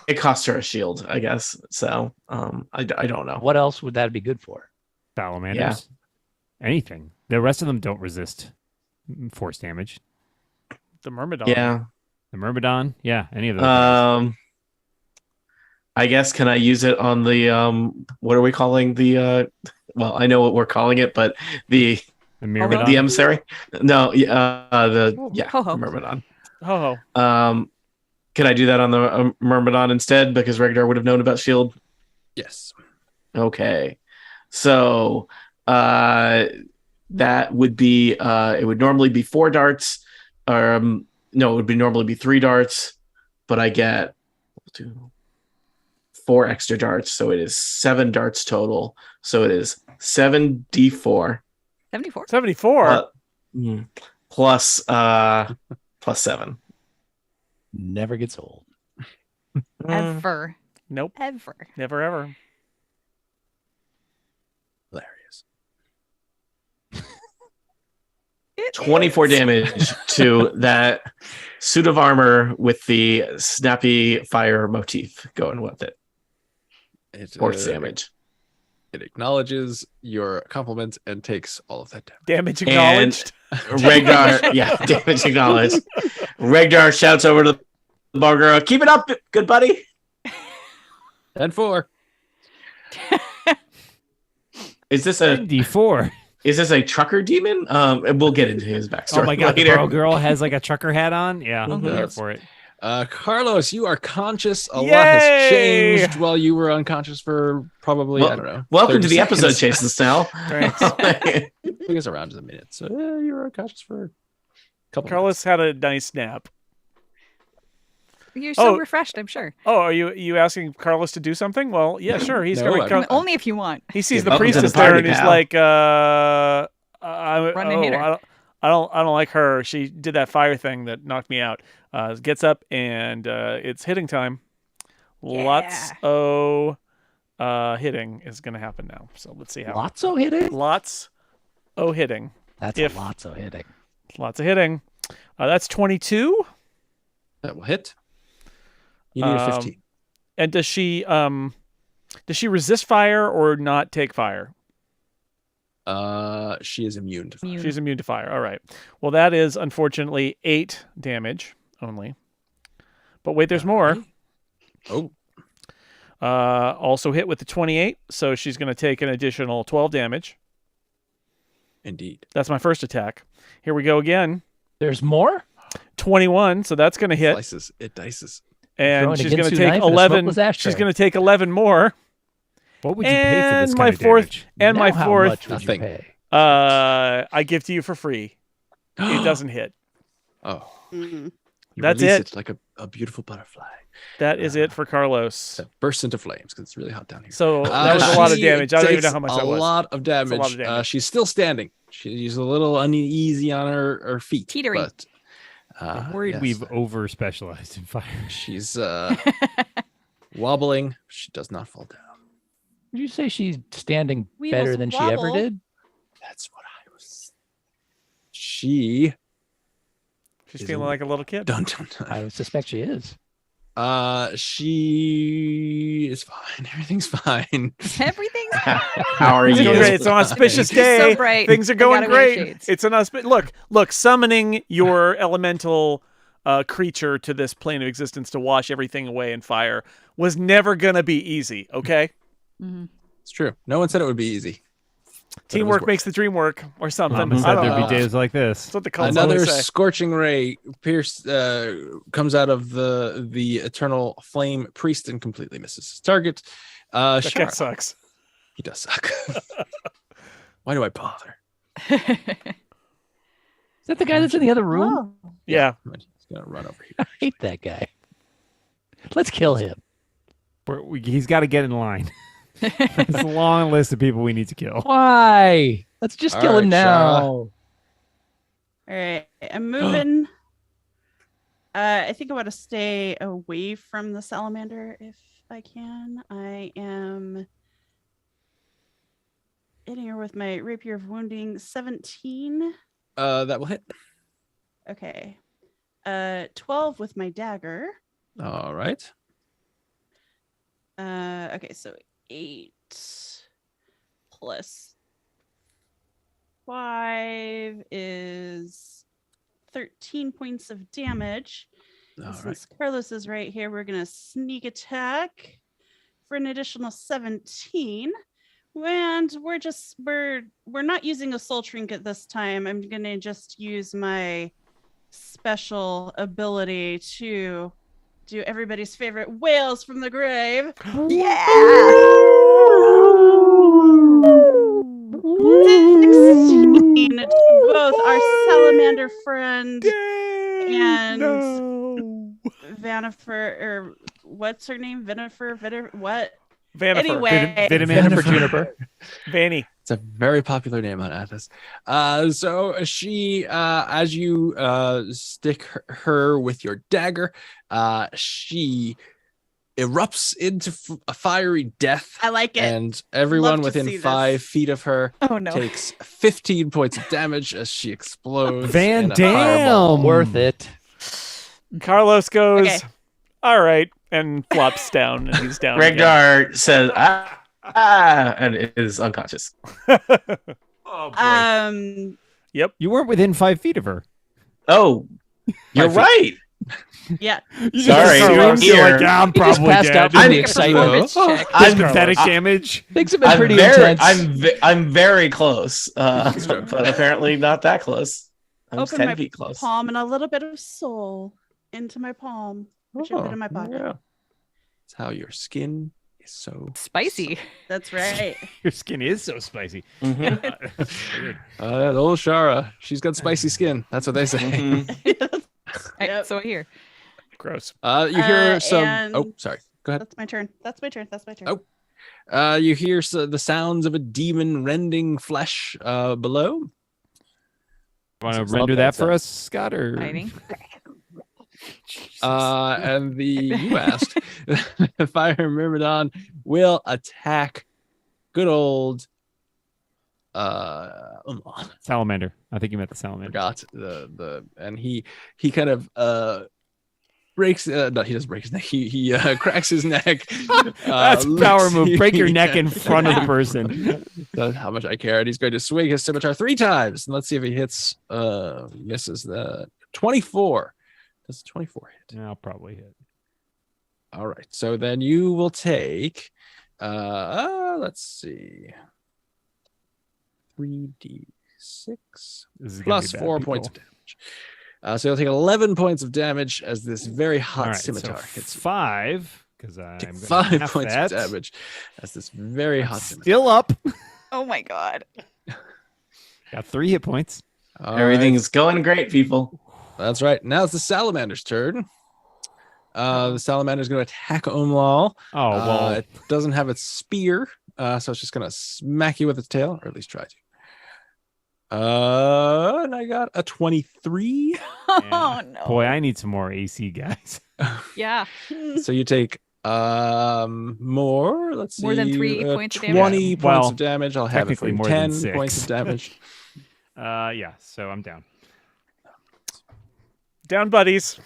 [SPEAKER 1] it costs her a shield, I guess. So I don't know.
[SPEAKER 4] What else would that be good for?
[SPEAKER 2] Salamanders.
[SPEAKER 1] Yeah.
[SPEAKER 2] Anything. The rest of them don't resist force damage.
[SPEAKER 3] The Myrmidon.
[SPEAKER 1] Yeah.
[SPEAKER 2] The Myrmidon. Yeah, any of those.
[SPEAKER 1] I guess, can I use it on the what are we calling the well, I know what we're calling it, but the
[SPEAKER 2] Myrmidon?
[SPEAKER 1] the emissary? No, the
[SPEAKER 5] Ho-ho.
[SPEAKER 1] Myrmidon.
[SPEAKER 3] Ho-ho.
[SPEAKER 1] Can I do that on the Myrmidon instead because Regdar would have known about shield?
[SPEAKER 6] Yes.
[SPEAKER 1] Okay. So that would be it would normally be 4 darts. No, it would normally be 3 darts, but I get 4 extra darts, so it is 7 darts total. So it is 7d4.
[SPEAKER 5] 74.
[SPEAKER 3] 74.
[SPEAKER 1] Plus 7.
[SPEAKER 4] Never gets old.
[SPEAKER 5] Ever.
[SPEAKER 3] Nope.
[SPEAKER 5] Ever.
[SPEAKER 3] Never ever.
[SPEAKER 6] Hilarious.
[SPEAKER 1] 24 damage to that suit of armor with the snappy fire motif going with it. Force damage.
[SPEAKER 6] It acknowledges your compliment and takes all of that damage.
[SPEAKER 3] Damage acknowledged.
[SPEAKER 1] Regdar, damage acknowledged. Regdar shouts over to the bar girl, "Keep it up, good buddy."
[SPEAKER 6] And 4.
[SPEAKER 1] Is this a
[SPEAKER 2] D4?
[SPEAKER 1] Is this a trucker demon? And we'll get into his backstory.
[SPEAKER 2] Oh my god,
[SPEAKER 1] later.
[SPEAKER 2] the girl has like a trucker hat on. Yeah, I'm here for it.
[SPEAKER 6] Carlos, you are conscious. A
[SPEAKER 3] Yay!
[SPEAKER 6] lot has changed while you were unconscious for probably, I don't know.
[SPEAKER 1] Welcome to the
[SPEAKER 6] 30
[SPEAKER 1] episode,
[SPEAKER 6] seconds.
[SPEAKER 1] Jason Snell.
[SPEAKER 3] Thanks.
[SPEAKER 6] Took us around a minute. So you were unconscious for a couple
[SPEAKER 3] Carlos had a nice nap.
[SPEAKER 5] You're so refreshed, I'm sure.
[SPEAKER 3] Oh, are you asking Carlos to do something? Well, yeah, sure. He's going to come.
[SPEAKER 5] Only if you want.
[SPEAKER 3] He sees the
[SPEAKER 1] Welcome to
[SPEAKER 3] priestess
[SPEAKER 1] the party,
[SPEAKER 3] there, and he's
[SPEAKER 1] pal.
[SPEAKER 3] like,
[SPEAKER 5] Run and hit her.
[SPEAKER 3] I don't like her. She did that fire thing that knocked me out. Gets up and it's hitting time.
[SPEAKER 5] Yeah.
[SPEAKER 3] Lots of hitting is going to happen now. So let's see how.
[SPEAKER 4] Lots of hitting?
[SPEAKER 3] Lots of hitting.
[SPEAKER 4] That's lots of hitting.
[SPEAKER 3] Lots of hitting. That's 22.
[SPEAKER 6] That will hit. You need a 15.
[SPEAKER 3] And does she resist fire or not take fire?
[SPEAKER 6] She is immune to fire.
[SPEAKER 3] She's immune to fire. All right. Well, that is unfortunately 8 damage only. But wait, there's more.
[SPEAKER 6] Oh.
[SPEAKER 3] Also hit with the 28, so she's going to take an additional 12 damage.
[SPEAKER 6] Indeed.
[SPEAKER 3] That's my first attack. Here we go again.
[SPEAKER 4] There's more?
[SPEAKER 3] 21, so that's going to hit.
[SPEAKER 6] Slices. It dices.
[SPEAKER 3] And she's going to take 11. She's going to take 11 more.
[SPEAKER 2] What would you pay for this
[SPEAKER 3] my
[SPEAKER 2] kind of
[SPEAKER 3] fourth
[SPEAKER 2] damage?
[SPEAKER 3] and
[SPEAKER 4] Now
[SPEAKER 3] my
[SPEAKER 4] how
[SPEAKER 3] fourth
[SPEAKER 4] much would you
[SPEAKER 6] Nothing.
[SPEAKER 4] pay?
[SPEAKER 3] I give to you for free. It doesn't hit.
[SPEAKER 6] Oh.
[SPEAKER 7] Mm-hmm.
[SPEAKER 6] You
[SPEAKER 3] That's
[SPEAKER 6] release
[SPEAKER 3] it.
[SPEAKER 6] like a beautiful butterfly.
[SPEAKER 3] That is it for Carlos.
[SPEAKER 6] That bursts into flames because it's really hot down here.
[SPEAKER 3] So that was a lot of
[SPEAKER 6] She
[SPEAKER 3] damage. I don't even know
[SPEAKER 6] takes
[SPEAKER 3] how much
[SPEAKER 6] a
[SPEAKER 3] that was.
[SPEAKER 6] lot of damage.
[SPEAKER 3] It's a lot of damage.
[SPEAKER 6] She's still standing. She's a little uneasy on her feet.
[SPEAKER 5] Teetering.
[SPEAKER 6] But,
[SPEAKER 2] I'm worried
[SPEAKER 6] yes,
[SPEAKER 2] we've over specialized in fire.
[SPEAKER 6] She's wobbling. She does not fall down.
[SPEAKER 4] Did you say she's standing
[SPEAKER 7] We
[SPEAKER 4] better
[SPEAKER 7] must
[SPEAKER 4] than she ever
[SPEAKER 7] wobble.
[SPEAKER 4] did?
[SPEAKER 6] That's what I was. She.
[SPEAKER 3] She's feeling like a little kid.
[SPEAKER 6] Dun, dun, dun.
[SPEAKER 4] I would suspect she is.
[SPEAKER 6] She is fine. Everything's fine.
[SPEAKER 5] Everything's
[SPEAKER 1] How are
[SPEAKER 3] It's
[SPEAKER 1] you?
[SPEAKER 3] going great. It's an auspicious day.
[SPEAKER 5] so bright.
[SPEAKER 3] Things are
[SPEAKER 5] I
[SPEAKER 3] going
[SPEAKER 5] gotta wear
[SPEAKER 3] great.
[SPEAKER 5] shades.
[SPEAKER 3] It's an look. Summoning your elemental creature to this plane of existence to wash everything away in fire was never gonna be easy. Okay,
[SPEAKER 5] Mhm.
[SPEAKER 6] It's true. No one said it would be easy.
[SPEAKER 3] teamwork
[SPEAKER 6] worth
[SPEAKER 3] makes the dream work, or something.
[SPEAKER 2] Mama
[SPEAKER 3] I
[SPEAKER 2] said
[SPEAKER 3] don't
[SPEAKER 2] there'd
[SPEAKER 3] know.
[SPEAKER 2] be days like this.
[SPEAKER 3] That's what the cults
[SPEAKER 6] Another
[SPEAKER 3] always say.
[SPEAKER 6] scorching ray comes out of the eternal flame priest and completely misses his target.
[SPEAKER 3] That guy
[SPEAKER 6] Shara.
[SPEAKER 3] sucks.
[SPEAKER 6] He does suck. Why do I bother?
[SPEAKER 4] Is that the guy that's in the other room?
[SPEAKER 3] Yeah.
[SPEAKER 6] He's gonna run over here.
[SPEAKER 4] I hate that guy. Let's kill him.
[SPEAKER 2] He's got to get in line. It's a long list of people we need to kill.
[SPEAKER 4] Why? Let's just
[SPEAKER 6] All
[SPEAKER 4] kill him
[SPEAKER 6] right,
[SPEAKER 4] now.
[SPEAKER 7] All right, I'm moving. I think I want to stay away from the salamander if I can. I am hitting her with my rapier of wounding 17.
[SPEAKER 6] That will hit.
[SPEAKER 7] Okay. 12 with my dagger.
[SPEAKER 6] All right.
[SPEAKER 7] Okay, so 8 plus 5 is 13 points of damage.
[SPEAKER 6] All
[SPEAKER 7] Since Carlos is right here, we're gonna sneak attack for an additional 17. And we're not using a soul trinket this time. I'm gonna just use my special ability to do everybody's favorite wails from the grave.
[SPEAKER 5] Yeah.
[SPEAKER 7] 16 to both our salamander friend and Vanifer, or what's her name? Vinifer, what?
[SPEAKER 3] Vanifer.
[SPEAKER 7] Anyway,
[SPEAKER 4] Jennifer Juniper.
[SPEAKER 3] Vanny.
[SPEAKER 6] It's a very popular name on Atlas. So she, as you stick her with your dagger, she erupts into a fiery death.
[SPEAKER 7] I like it.
[SPEAKER 6] And everyone
[SPEAKER 7] Love to see
[SPEAKER 6] within
[SPEAKER 7] this.
[SPEAKER 6] 5 feet of her
[SPEAKER 5] Oh no.
[SPEAKER 6] takes 15 points of damage as she explodes.
[SPEAKER 2] Van
[SPEAKER 6] in a fireball.
[SPEAKER 2] Dam.
[SPEAKER 4] Worth it.
[SPEAKER 3] Carlos goes,
[SPEAKER 7] Okay.
[SPEAKER 3] all right, and flops down, and he's down. again.
[SPEAKER 1] Regdar says, and is unconscious.
[SPEAKER 2] Oh, boy.
[SPEAKER 3] Yep.
[SPEAKER 2] You weren't within 5 feet of her.
[SPEAKER 1] Oh, you're
[SPEAKER 6] 5 feet.
[SPEAKER 1] right.
[SPEAKER 7] Yeah.
[SPEAKER 2] You
[SPEAKER 1] Sorry,
[SPEAKER 2] just
[SPEAKER 1] I'm
[SPEAKER 2] assumed, you're
[SPEAKER 1] here.
[SPEAKER 2] like, yeah, I'm
[SPEAKER 4] He just
[SPEAKER 2] probably
[SPEAKER 4] passed out
[SPEAKER 2] dead.
[SPEAKER 4] from the
[SPEAKER 1] I'm-
[SPEAKER 4] excitement.
[SPEAKER 1] I'm
[SPEAKER 2] Pathetic damage.
[SPEAKER 4] Things have been pretty intense.
[SPEAKER 1] I'm very close, but apparently not that close. I'm
[SPEAKER 7] Open
[SPEAKER 1] 10
[SPEAKER 7] my
[SPEAKER 1] feet close.
[SPEAKER 7] palm and a little bit of soul into my palm, which I put in my pocket.
[SPEAKER 6] Yeah. That's how your skin is so
[SPEAKER 5] Spicy.
[SPEAKER 7] That's right.
[SPEAKER 2] Your skin is so spicy.
[SPEAKER 1] Mhm.
[SPEAKER 2] Weird.
[SPEAKER 6] that old Shara. She's got spicy skin. That's what they say.
[SPEAKER 1] Mhm.
[SPEAKER 7] Yep.
[SPEAKER 5] So I hear.
[SPEAKER 3] Gross.
[SPEAKER 6] You hear some.
[SPEAKER 7] and-
[SPEAKER 6] Oh, sorry. Go ahead.
[SPEAKER 7] That's my turn. That's my turn.
[SPEAKER 6] Oh. You hear the sounds of a demon rending flesh below.
[SPEAKER 2] Want to
[SPEAKER 6] Love
[SPEAKER 2] render
[SPEAKER 6] that
[SPEAKER 2] that for
[SPEAKER 6] sound.
[SPEAKER 2] us, Scott? Or
[SPEAKER 5] Fighting.
[SPEAKER 6] And you asked, the Fire Myrmidon will attack good old
[SPEAKER 2] salamander. I think you meant the salamander.
[SPEAKER 6] forgot the and he kind of breaks no, he doesn't break his neck. He cracks his neck.
[SPEAKER 2] That's a power move. Break your neck in front of the person.
[SPEAKER 6] That's how much I care. And he's going to swing his scimitar 3 times. And let's see if he hits misses the 24. Does 24 hit?
[SPEAKER 2] Yeah, I'll probably hit.
[SPEAKER 6] All right. So then you will take let's see. 3d6
[SPEAKER 2] This is gonna
[SPEAKER 6] plus
[SPEAKER 2] be bad,
[SPEAKER 6] 4
[SPEAKER 2] people.
[SPEAKER 6] points of damage. So you'll take 11 points of damage as this very hot
[SPEAKER 2] All right,
[SPEAKER 6] scimitar
[SPEAKER 2] so
[SPEAKER 6] hits you.
[SPEAKER 2] 5 because I'm
[SPEAKER 6] Take
[SPEAKER 2] gonna
[SPEAKER 6] 5
[SPEAKER 2] half
[SPEAKER 6] points
[SPEAKER 2] that.
[SPEAKER 6] of damage as this very
[SPEAKER 2] I'm
[SPEAKER 6] hot scimitar.
[SPEAKER 2] still up.
[SPEAKER 5] Oh my god.
[SPEAKER 2] Got 3 hit points.
[SPEAKER 6] All right.
[SPEAKER 1] Everything's going great, people.
[SPEAKER 6] That's right. Now it's the salamander's turn. The salamander is going to attack Omlal.
[SPEAKER 2] Oh, well.
[SPEAKER 6] It doesn't have its spear, so it's just going to smack you with its tail, or at least try to. And I got a 23.
[SPEAKER 5] Oh no.
[SPEAKER 2] Boy, I need some more AC guys.
[SPEAKER 5] Yeah.
[SPEAKER 6] So you take more. Let's see.
[SPEAKER 5] More than 3 points of damage.
[SPEAKER 6] 20 points
[SPEAKER 2] Well,
[SPEAKER 6] of damage. I'll have it for
[SPEAKER 2] technically
[SPEAKER 6] you.
[SPEAKER 2] more than
[SPEAKER 6] 10
[SPEAKER 2] 6.
[SPEAKER 6] points of damage.
[SPEAKER 2] Yeah, so I'm down.
[SPEAKER 3] Down, buddies.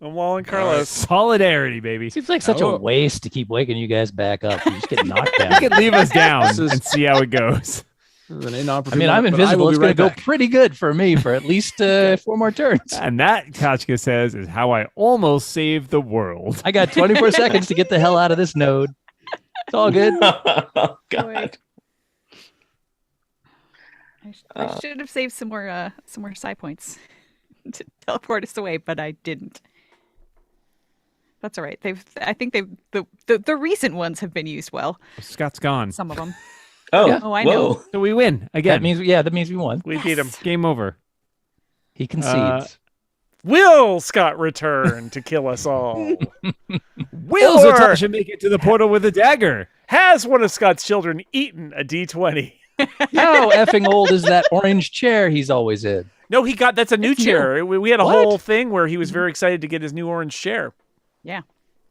[SPEAKER 3] Omlal and Carlos.
[SPEAKER 2] Solidarity, baby.
[SPEAKER 4] Seems like such a
[SPEAKER 6] Oh.
[SPEAKER 4] waste to keep waking you guys back up. You just get knocked
[SPEAKER 2] You
[SPEAKER 4] down.
[SPEAKER 2] can leave us down
[SPEAKER 6] This is-
[SPEAKER 2] and see how it goes.
[SPEAKER 6] This is an inoperative
[SPEAKER 4] I mean, I'm
[SPEAKER 6] moment, but I
[SPEAKER 4] invisible.
[SPEAKER 6] will
[SPEAKER 4] It's
[SPEAKER 6] be
[SPEAKER 4] going
[SPEAKER 6] right
[SPEAKER 4] to go
[SPEAKER 6] back.
[SPEAKER 4] pretty good for me for at least 4 more turns.
[SPEAKER 2] And that, Kachka says, is how I almost saved the world.
[SPEAKER 4] I got 24 seconds to get the hell out of this node. It's all good.
[SPEAKER 1] Oh, God.
[SPEAKER 5] I should have saved some more psi points to teleport us away, but I didn't. That's all right. I think the recent ones have been used well.
[SPEAKER 2] Scott's gone.
[SPEAKER 5] Some of them.
[SPEAKER 1] Oh,
[SPEAKER 4] Yeah.
[SPEAKER 5] Oh, I know.
[SPEAKER 2] So we win again.
[SPEAKER 4] That means we won.
[SPEAKER 3] We beat him.
[SPEAKER 2] Game over.
[SPEAKER 4] He concedes.
[SPEAKER 3] Will Scott return to kill us all?
[SPEAKER 2] Will
[SPEAKER 3] Or-
[SPEAKER 2] Zatasha make it to the portal with a dagger?
[SPEAKER 3] Has one of Scott's children eaten a D20?
[SPEAKER 4] How effing old is that orange chair he's always in?
[SPEAKER 3] No, that's a new
[SPEAKER 5] It's new.
[SPEAKER 3] chair. We had a
[SPEAKER 4] What?
[SPEAKER 3] whole thing where he was very excited to get his new orange chair.
[SPEAKER 5] Yeah.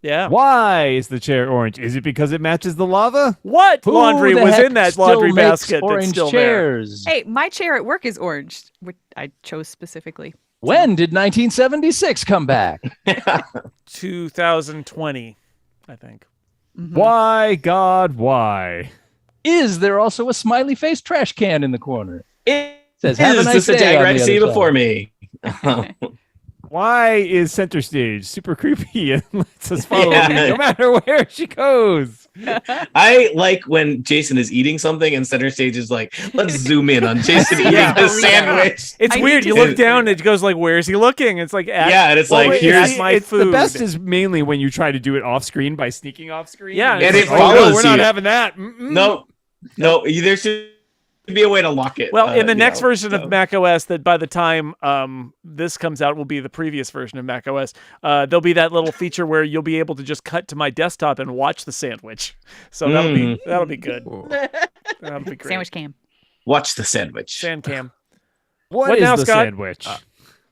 [SPEAKER 3] Yeah.
[SPEAKER 2] Why is the chair orange? Is it because it matches the lava?
[SPEAKER 3] What
[SPEAKER 4] Who
[SPEAKER 3] laundry
[SPEAKER 4] the
[SPEAKER 3] was
[SPEAKER 4] heck
[SPEAKER 3] in that
[SPEAKER 4] still
[SPEAKER 3] laundry
[SPEAKER 4] makes
[SPEAKER 3] basket that's
[SPEAKER 4] orange
[SPEAKER 3] still there?
[SPEAKER 4] chairs?
[SPEAKER 5] Hey, my chair at work is orange, which I chose specifically.
[SPEAKER 4] When did 1976 come back?
[SPEAKER 3] 2020, I think.
[SPEAKER 5] Mhm.
[SPEAKER 2] Why, God, why?
[SPEAKER 4] Is there also a smiley face trash can in the corner?
[SPEAKER 1] It
[SPEAKER 4] Says, "Have a
[SPEAKER 1] is
[SPEAKER 4] nice
[SPEAKER 1] this a
[SPEAKER 4] day,"
[SPEAKER 1] dagger
[SPEAKER 4] on
[SPEAKER 1] I
[SPEAKER 4] the
[SPEAKER 1] see
[SPEAKER 4] other
[SPEAKER 1] before
[SPEAKER 4] side.
[SPEAKER 1] me?
[SPEAKER 2] Why is Center Stage super creepy and lets us follow
[SPEAKER 1] Yeah.
[SPEAKER 2] me no matter where she goes?
[SPEAKER 1] I like when Jason is eating something and center stage is like, let's zoom in on Jason eating
[SPEAKER 3] Yeah.
[SPEAKER 1] a sandwich.
[SPEAKER 3] It's
[SPEAKER 5] I
[SPEAKER 3] weird.
[SPEAKER 5] need
[SPEAKER 3] You
[SPEAKER 5] to
[SPEAKER 3] look
[SPEAKER 1] see-
[SPEAKER 3] down, it goes like, "Where's he looking?" It's like,
[SPEAKER 1] Yeah, and it's like,
[SPEAKER 3] wait,
[SPEAKER 1] here's
[SPEAKER 3] that's my
[SPEAKER 2] it's
[SPEAKER 3] food.
[SPEAKER 2] The best is mainly when you try to do it off screen by sneaking off screen.
[SPEAKER 3] Yeah,
[SPEAKER 2] it's
[SPEAKER 3] and
[SPEAKER 2] like,
[SPEAKER 1] it
[SPEAKER 2] oh, no,
[SPEAKER 1] follows
[SPEAKER 2] we're not
[SPEAKER 1] you.
[SPEAKER 2] having that.
[SPEAKER 1] No, there should be a way to lock it.
[SPEAKER 3] Well, in the
[SPEAKER 1] you
[SPEAKER 3] next
[SPEAKER 1] know,
[SPEAKER 3] version
[SPEAKER 1] so.
[SPEAKER 3] of macOS, that by the time this comes out will be the previous version of macOS, there'll be that little feature where you'll be able to just cut to my desktop and watch the sandwich. So that'll be good. That'll be great.
[SPEAKER 5] Sandwich cam.
[SPEAKER 1] Watch the sandwich.
[SPEAKER 3] Sandcam.
[SPEAKER 2] What is
[SPEAKER 3] now,
[SPEAKER 2] the
[SPEAKER 3] Scott?
[SPEAKER 2] sandwich?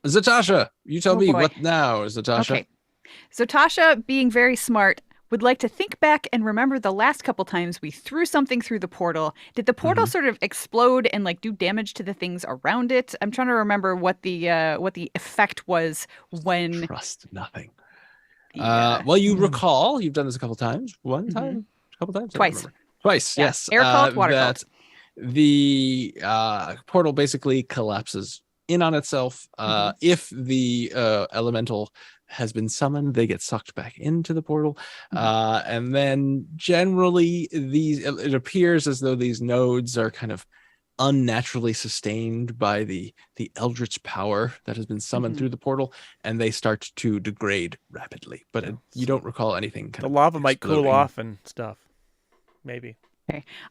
[SPEAKER 6] Zatasha, you tell
[SPEAKER 5] Oh,
[SPEAKER 6] me
[SPEAKER 5] boy.
[SPEAKER 6] what now, Zatasha.
[SPEAKER 5] Okay. So Tasha, being very smart, would like to think back and remember the last couple times we threw something through the portal. Did the portal sort of explode and like do damage to the things around it? I'm trying to remember what the effect was when.
[SPEAKER 6] Trust nothing.
[SPEAKER 5] the,
[SPEAKER 6] Well, you recall you've done this a couple times. One time, a couple times, I don't
[SPEAKER 5] Twice.
[SPEAKER 6] remember. Twice.
[SPEAKER 5] Yeah.
[SPEAKER 6] Yes.
[SPEAKER 5] Air cult, water
[SPEAKER 6] that the portal basically collapses in on itself. If the elemental has been summoned, they get sucked back into the portal, and then generally it appears as though these nodes are kind of unnaturally sustained by the eldritch power that has been summoned through the portal, and they start to degrade rapidly. But you don't recall anything. Kind
[SPEAKER 3] The
[SPEAKER 6] of
[SPEAKER 3] lava might cool
[SPEAKER 6] exploding.
[SPEAKER 3] off and stuff. Maybe.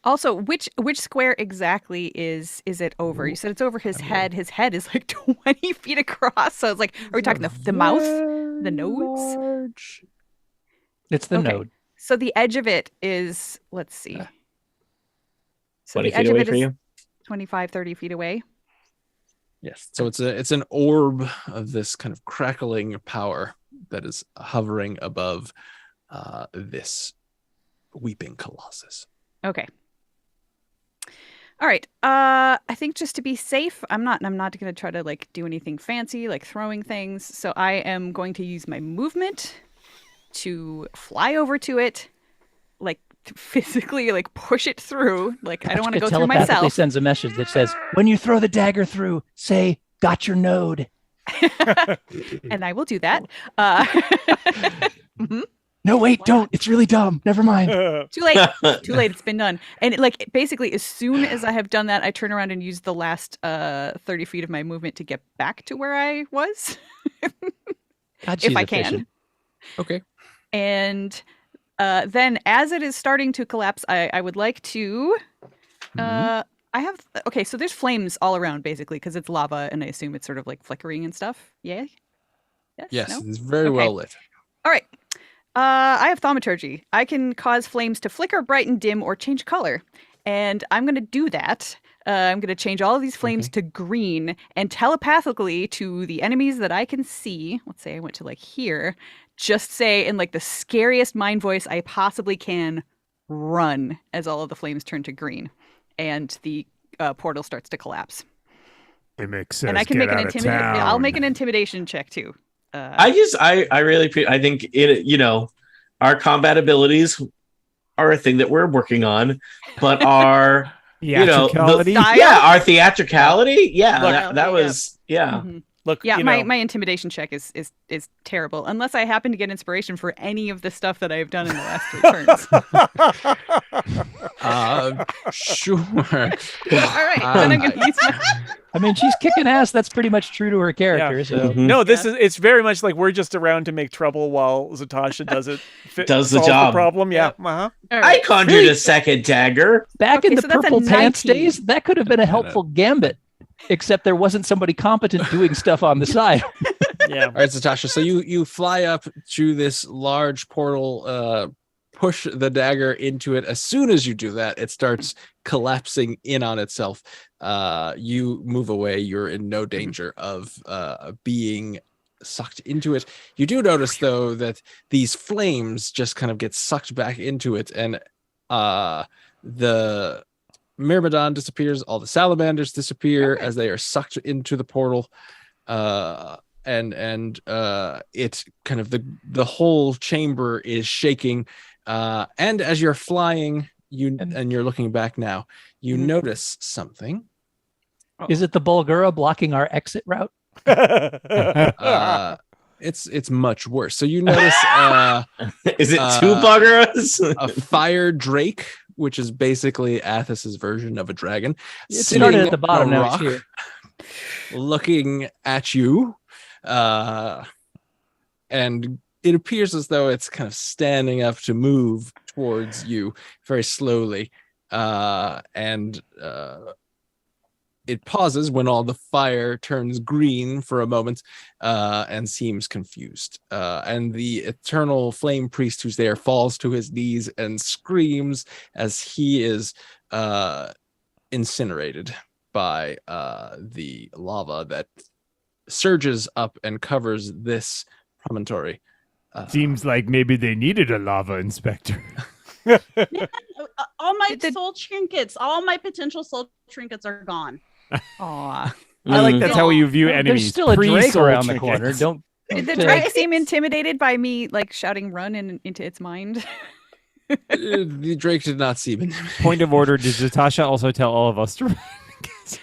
[SPEAKER 5] Also, which square exactly is it over? You said it's over his head. His head is like 20 feet across. So it's like, are we talking the mouth? The nodes?
[SPEAKER 6] Large.
[SPEAKER 4] It's the
[SPEAKER 5] Okay.
[SPEAKER 4] node.
[SPEAKER 5] So the edge of it is, let's see. So
[SPEAKER 1] 20
[SPEAKER 5] the
[SPEAKER 1] feet
[SPEAKER 5] edge of
[SPEAKER 1] away
[SPEAKER 5] it
[SPEAKER 1] from
[SPEAKER 5] is
[SPEAKER 1] you.
[SPEAKER 5] 25, 30 feet away.
[SPEAKER 6] Yes. So it's an orb of this kind of crackling power that is hovering above this Weeping Colossus.
[SPEAKER 5] Okay. All right. I think just to be safe, I'm not going to try to like do anything fancy, like throwing things. So I am going to use my movement to fly over to it, like to physically like push it through. Like I don't want to go through
[SPEAKER 4] telepathically
[SPEAKER 5] myself.
[SPEAKER 4] sends a message that says, "When you throw the dagger through, say, got your node."
[SPEAKER 5] And I will do that.
[SPEAKER 4] No, wait, don't. It's really dumb. Never mind.
[SPEAKER 5] Too late. Too late. It's been done. And basically, as soon as I have done that, I turn around and use the last 30 feet of my movement to get back to where I was,
[SPEAKER 4] God, she's
[SPEAKER 5] if I can.
[SPEAKER 4] efficient.
[SPEAKER 6] Okay.
[SPEAKER 5] And then, as it is starting to collapse, I would like to I have okay. So there's flames all around basically because it's lava, and I assume it's sort of like flickering and stuff. Yeah.
[SPEAKER 6] Yes,
[SPEAKER 5] No?
[SPEAKER 6] it's very well lit.
[SPEAKER 5] All right. I have thaumaturgy. I can cause flames to flicker, brighten, dim, or change color. And I'm going to do that. I'm going to change all of these flames to green and telepathically to the enemies that I can see. Let's say I went to like here. Just say in like the scariest mind voice I possibly can, run, as all of the flames turn to green. And the portal starts to collapse.
[SPEAKER 8] It makes sense.
[SPEAKER 5] And I can make an intimidation. I'll make an intimidation check too.
[SPEAKER 1] I really I think our combat abilities are a thing that we're working on, but our
[SPEAKER 8] theatricality,
[SPEAKER 1] our theatricality, that was
[SPEAKER 5] Mm-hmm. Look, my intimidation check is terrible unless I happen to get inspiration for any of the stuff that I've done in the last 3 turns.
[SPEAKER 6] Sure.
[SPEAKER 5] All right, then I'm gonna use
[SPEAKER 4] I mean, she's kicking ass. That's pretty much true to her character.
[SPEAKER 3] Yeah.
[SPEAKER 4] So
[SPEAKER 3] no, it's very much like we're just around to make trouble while Zatasha does it.
[SPEAKER 1] Does the job.
[SPEAKER 3] The problem, yeah.
[SPEAKER 5] All right.
[SPEAKER 1] I conjured a second dagger.
[SPEAKER 4] Back in the
[SPEAKER 5] so that's a
[SPEAKER 4] purple pants
[SPEAKER 5] 19.
[SPEAKER 4] days, that could have been a helpful gambit, except there wasn't somebody competent doing stuff on the side.
[SPEAKER 3] Yeah.
[SPEAKER 6] All right, Zatasha. So you fly up to this large portal, push the dagger into it. As soon as you do that, it starts collapsing in on itself. You move away. You're in no danger of being sucked into it. You do notice, though, that these flames just kind of get sucked back into it, and the Myrmidon disappears. All the salamanders disappear as they are sucked into the portal. And it kind of the whole chamber is shaking. And as you're flying, and you're looking back now, you notice something.
[SPEAKER 4] Is it the Bulgura blocking our exit route?
[SPEAKER 6] It's much worse. So you notice
[SPEAKER 1] is it two Bulguras?
[SPEAKER 6] A fire drake, which is basically Athos's version of a dragon.
[SPEAKER 4] It started at the bottom, now it's here.
[SPEAKER 6] Looking at you. And it appears as though it's kind of standing up to move towards you very slowly. And it pauses when all the fire turns green for a moment and seems confused. And the eternal flame priest who's there falls to his knees and screams as he is incinerated by the lava that surges up and covers this promontory.
[SPEAKER 8] Seems like maybe they needed a lava inspector.
[SPEAKER 7] Man, all my soul trinkets, all my potential soul trinkets are gone.
[SPEAKER 5] Aw.
[SPEAKER 3] I like that's how you view enemies.
[SPEAKER 4] There's still a Drake around the corner. Don't.
[SPEAKER 5] Did the Drake seem intimidated by me, like shouting "run" into its mind?
[SPEAKER 6] The Drake did not seem intimidated.
[SPEAKER 2] Point of order: did Zatasha also tell all of us to run?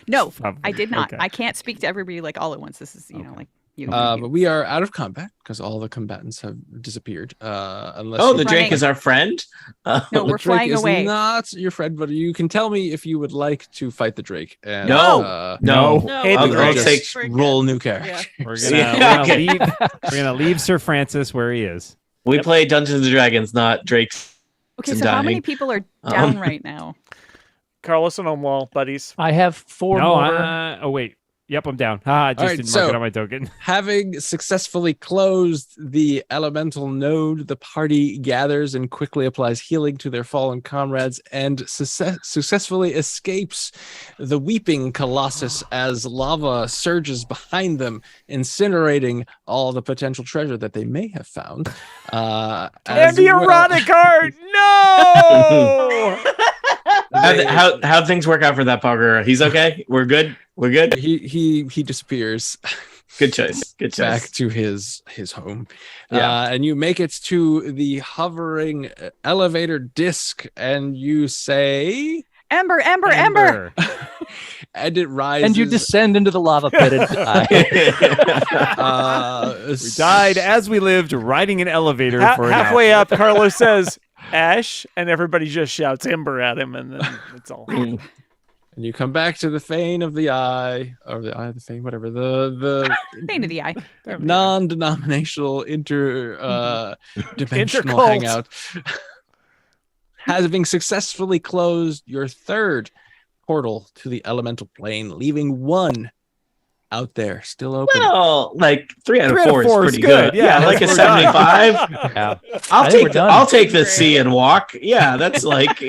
[SPEAKER 5] No, I did not. Okay. I can't speak to everybody like all at once. This is, like you.
[SPEAKER 6] But we are out of combat because all the combatants have disappeared.
[SPEAKER 1] Unless the Drake is our friend.
[SPEAKER 5] No, we're flying away.
[SPEAKER 6] Not your friend, but you can tell me if you would like to fight the Drake. And,
[SPEAKER 1] no.
[SPEAKER 6] I'll take roll new character.
[SPEAKER 2] Yeah. We're gonna leave Sir Francis where he is.
[SPEAKER 1] We play Dungeons and Dragons, not Drake's.
[SPEAKER 5] Okay, so how many people are down right now?
[SPEAKER 3] Carlos and Omwal, buddies.
[SPEAKER 4] I have 4 more.
[SPEAKER 2] Oh, wait. Yep, I'm down. I just didn't mark it on my token.
[SPEAKER 6] Having successfully closed the elemental node, the party gathers and quickly applies healing to their fallen comrades and successfully escapes the Weeping Colossus as lava surges behind them, incinerating all the potential treasure that they may have found.
[SPEAKER 3] And the erotic art! No!
[SPEAKER 1] How things work out for that Pogger? He's okay. We're good.
[SPEAKER 6] He disappears.
[SPEAKER 1] Good choice.
[SPEAKER 6] Back to his home.
[SPEAKER 1] Yeah.
[SPEAKER 6] And you make it to the hovering elevator disc, and you say,
[SPEAKER 5] "Ember, Ember, Ember."
[SPEAKER 6] And it rises.
[SPEAKER 4] And you descend into the lava pit and die.
[SPEAKER 2] We died as we lived, riding an elevator for
[SPEAKER 3] halfway up. Carlos says, "Ash," and everybody just shouts "Ember" at him, and then it's all.
[SPEAKER 6] And you come back to the Fane of the Eye, or the Eye of the Fane, whatever, the
[SPEAKER 5] Fane of the Eye,
[SPEAKER 6] non-denominational dimensional hangout. Having successfully closed your third portal to the elemental plane, leaving one out there still open.
[SPEAKER 1] Well, like 3 out of 4 is pretty
[SPEAKER 2] good.
[SPEAKER 1] good.
[SPEAKER 2] Yeah,
[SPEAKER 1] like a
[SPEAKER 2] we're done.
[SPEAKER 1] 75.
[SPEAKER 4] Yeah.
[SPEAKER 1] I'll take the C and walk. Yeah, that's like,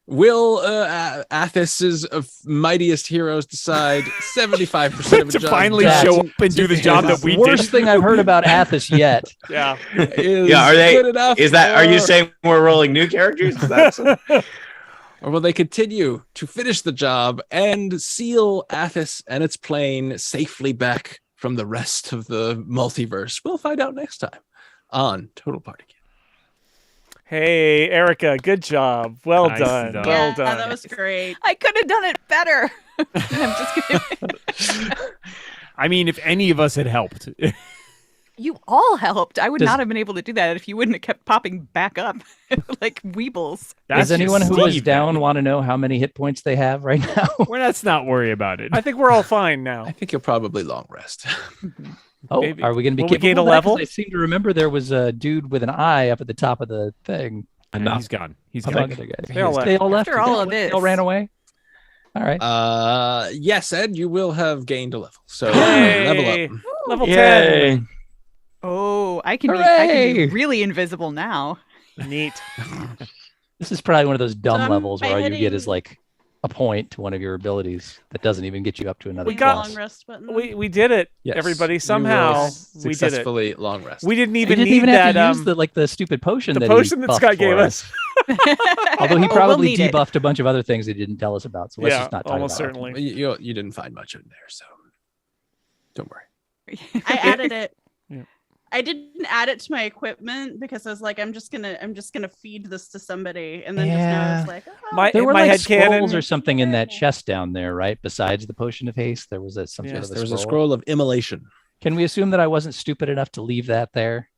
[SPEAKER 6] Will Athos's mightiest heroes decide 75% of a
[SPEAKER 2] to
[SPEAKER 6] job
[SPEAKER 2] finally
[SPEAKER 6] done
[SPEAKER 2] show up and do the job that we
[SPEAKER 4] Worst
[SPEAKER 2] did.
[SPEAKER 4] thing I've heard about Athos yet.
[SPEAKER 3] Yeah.
[SPEAKER 6] is
[SPEAKER 1] are they?
[SPEAKER 6] good enough?
[SPEAKER 1] Are you saying we're rolling new characters?
[SPEAKER 6] Or will they continue to finish the job and seal Athos and its plane safely back from the rest of the multiverse? We'll find out next time on Total Party Kill.
[SPEAKER 3] Hey, Erica, good job. Well
[SPEAKER 2] Nice
[SPEAKER 3] done.
[SPEAKER 2] done.
[SPEAKER 3] Well
[SPEAKER 7] Yeah,
[SPEAKER 3] done.
[SPEAKER 7] that was great.
[SPEAKER 5] I could have done it better. I'm just kidding.
[SPEAKER 2] I mean, if any of us had helped.
[SPEAKER 5] You all helped. I would
[SPEAKER 4] Does-
[SPEAKER 5] not have been able to do that if you wouldn't have kept popping back up like weebles.
[SPEAKER 4] Does anyone who was down want to know how many hit points they have right now?
[SPEAKER 2] Let's not worry about it.
[SPEAKER 3] I think we're all fine now.
[SPEAKER 6] I think you'll probably long rest.
[SPEAKER 4] Oh,
[SPEAKER 3] Maybe.
[SPEAKER 4] are we going to be
[SPEAKER 3] Will we gain
[SPEAKER 4] capable
[SPEAKER 3] a
[SPEAKER 4] of that? 'Cause
[SPEAKER 3] level?
[SPEAKER 4] I seem to remember there was a dude with an eye up at the top of the thing.
[SPEAKER 2] And he's gone. He's
[SPEAKER 4] How
[SPEAKER 2] gone.
[SPEAKER 4] about the other guys?
[SPEAKER 3] They all left.
[SPEAKER 4] They all left.
[SPEAKER 5] After all of
[SPEAKER 4] They
[SPEAKER 5] this.
[SPEAKER 4] all ran away. All right.
[SPEAKER 6] Yes, Ed, you will have gained a level. So
[SPEAKER 3] Yay.
[SPEAKER 6] level up.
[SPEAKER 3] Level 10.
[SPEAKER 5] Oh, I can be
[SPEAKER 4] Hooray!
[SPEAKER 5] really invisible now.
[SPEAKER 3] Neat.
[SPEAKER 4] This is probably one of those dumb
[SPEAKER 7] So
[SPEAKER 4] levels
[SPEAKER 7] by
[SPEAKER 4] where all you get
[SPEAKER 7] hitting-
[SPEAKER 4] is like a point to one of your abilities that doesn't even get you up to another
[SPEAKER 3] We got-
[SPEAKER 4] class.
[SPEAKER 7] long rest button.
[SPEAKER 3] We did it,
[SPEAKER 6] Yes,
[SPEAKER 3] everybody.
[SPEAKER 6] you
[SPEAKER 3] Somehow
[SPEAKER 6] will
[SPEAKER 3] we did it.
[SPEAKER 6] successfully long rest.
[SPEAKER 3] We didn't
[SPEAKER 4] You
[SPEAKER 3] even
[SPEAKER 4] didn't
[SPEAKER 3] need
[SPEAKER 4] even have
[SPEAKER 3] that.
[SPEAKER 4] to use the stupid potion
[SPEAKER 3] the
[SPEAKER 4] that
[SPEAKER 3] potion
[SPEAKER 4] he
[SPEAKER 3] that
[SPEAKER 4] buffed
[SPEAKER 3] Scott
[SPEAKER 4] for
[SPEAKER 3] gave us.
[SPEAKER 4] Although he
[SPEAKER 5] We'll
[SPEAKER 4] probably
[SPEAKER 5] need it.
[SPEAKER 4] debuffed a bunch of other things he didn't tell us about. So let's
[SPEAKER 3] Yeah,
[SPEAKER 4] just not talk
[SPEAKER 3] almost
[SPEAKER 4] about
[SPEAKER 3] certainly.
[SPEAKER 6] You didn't find much in there, so don't worry.
[SPEAKER 7] I added it.
[SPEAKER 3] Yeah.
[SPEAKER 7] I didn't add it to my equipment because I was like, I'm just gonna feed this to somebody, and then just now I
[SPEAKER 4] Yeah.
[SPEAKER 7] was like, oh,
[SPEAKER 3] My
[SPEAKER 4] There were
[SPEAKER 3] my
[SPEAKER 4] like
[SPEAKER 3] head
[SPEAKER 4] scrolls
[SPEAKER 3] cannon.
[SPEAKER 4] or something in that chest down there, right? Besides the potion of haste, there was some
[SPEAKER 3] Yes,
[SPEAKER 4] sort of
[SPEAKER 6] There was a scroll of immolation.
[SPEAKER 4] Can we assume that I wasn't stupid enough to leave that there?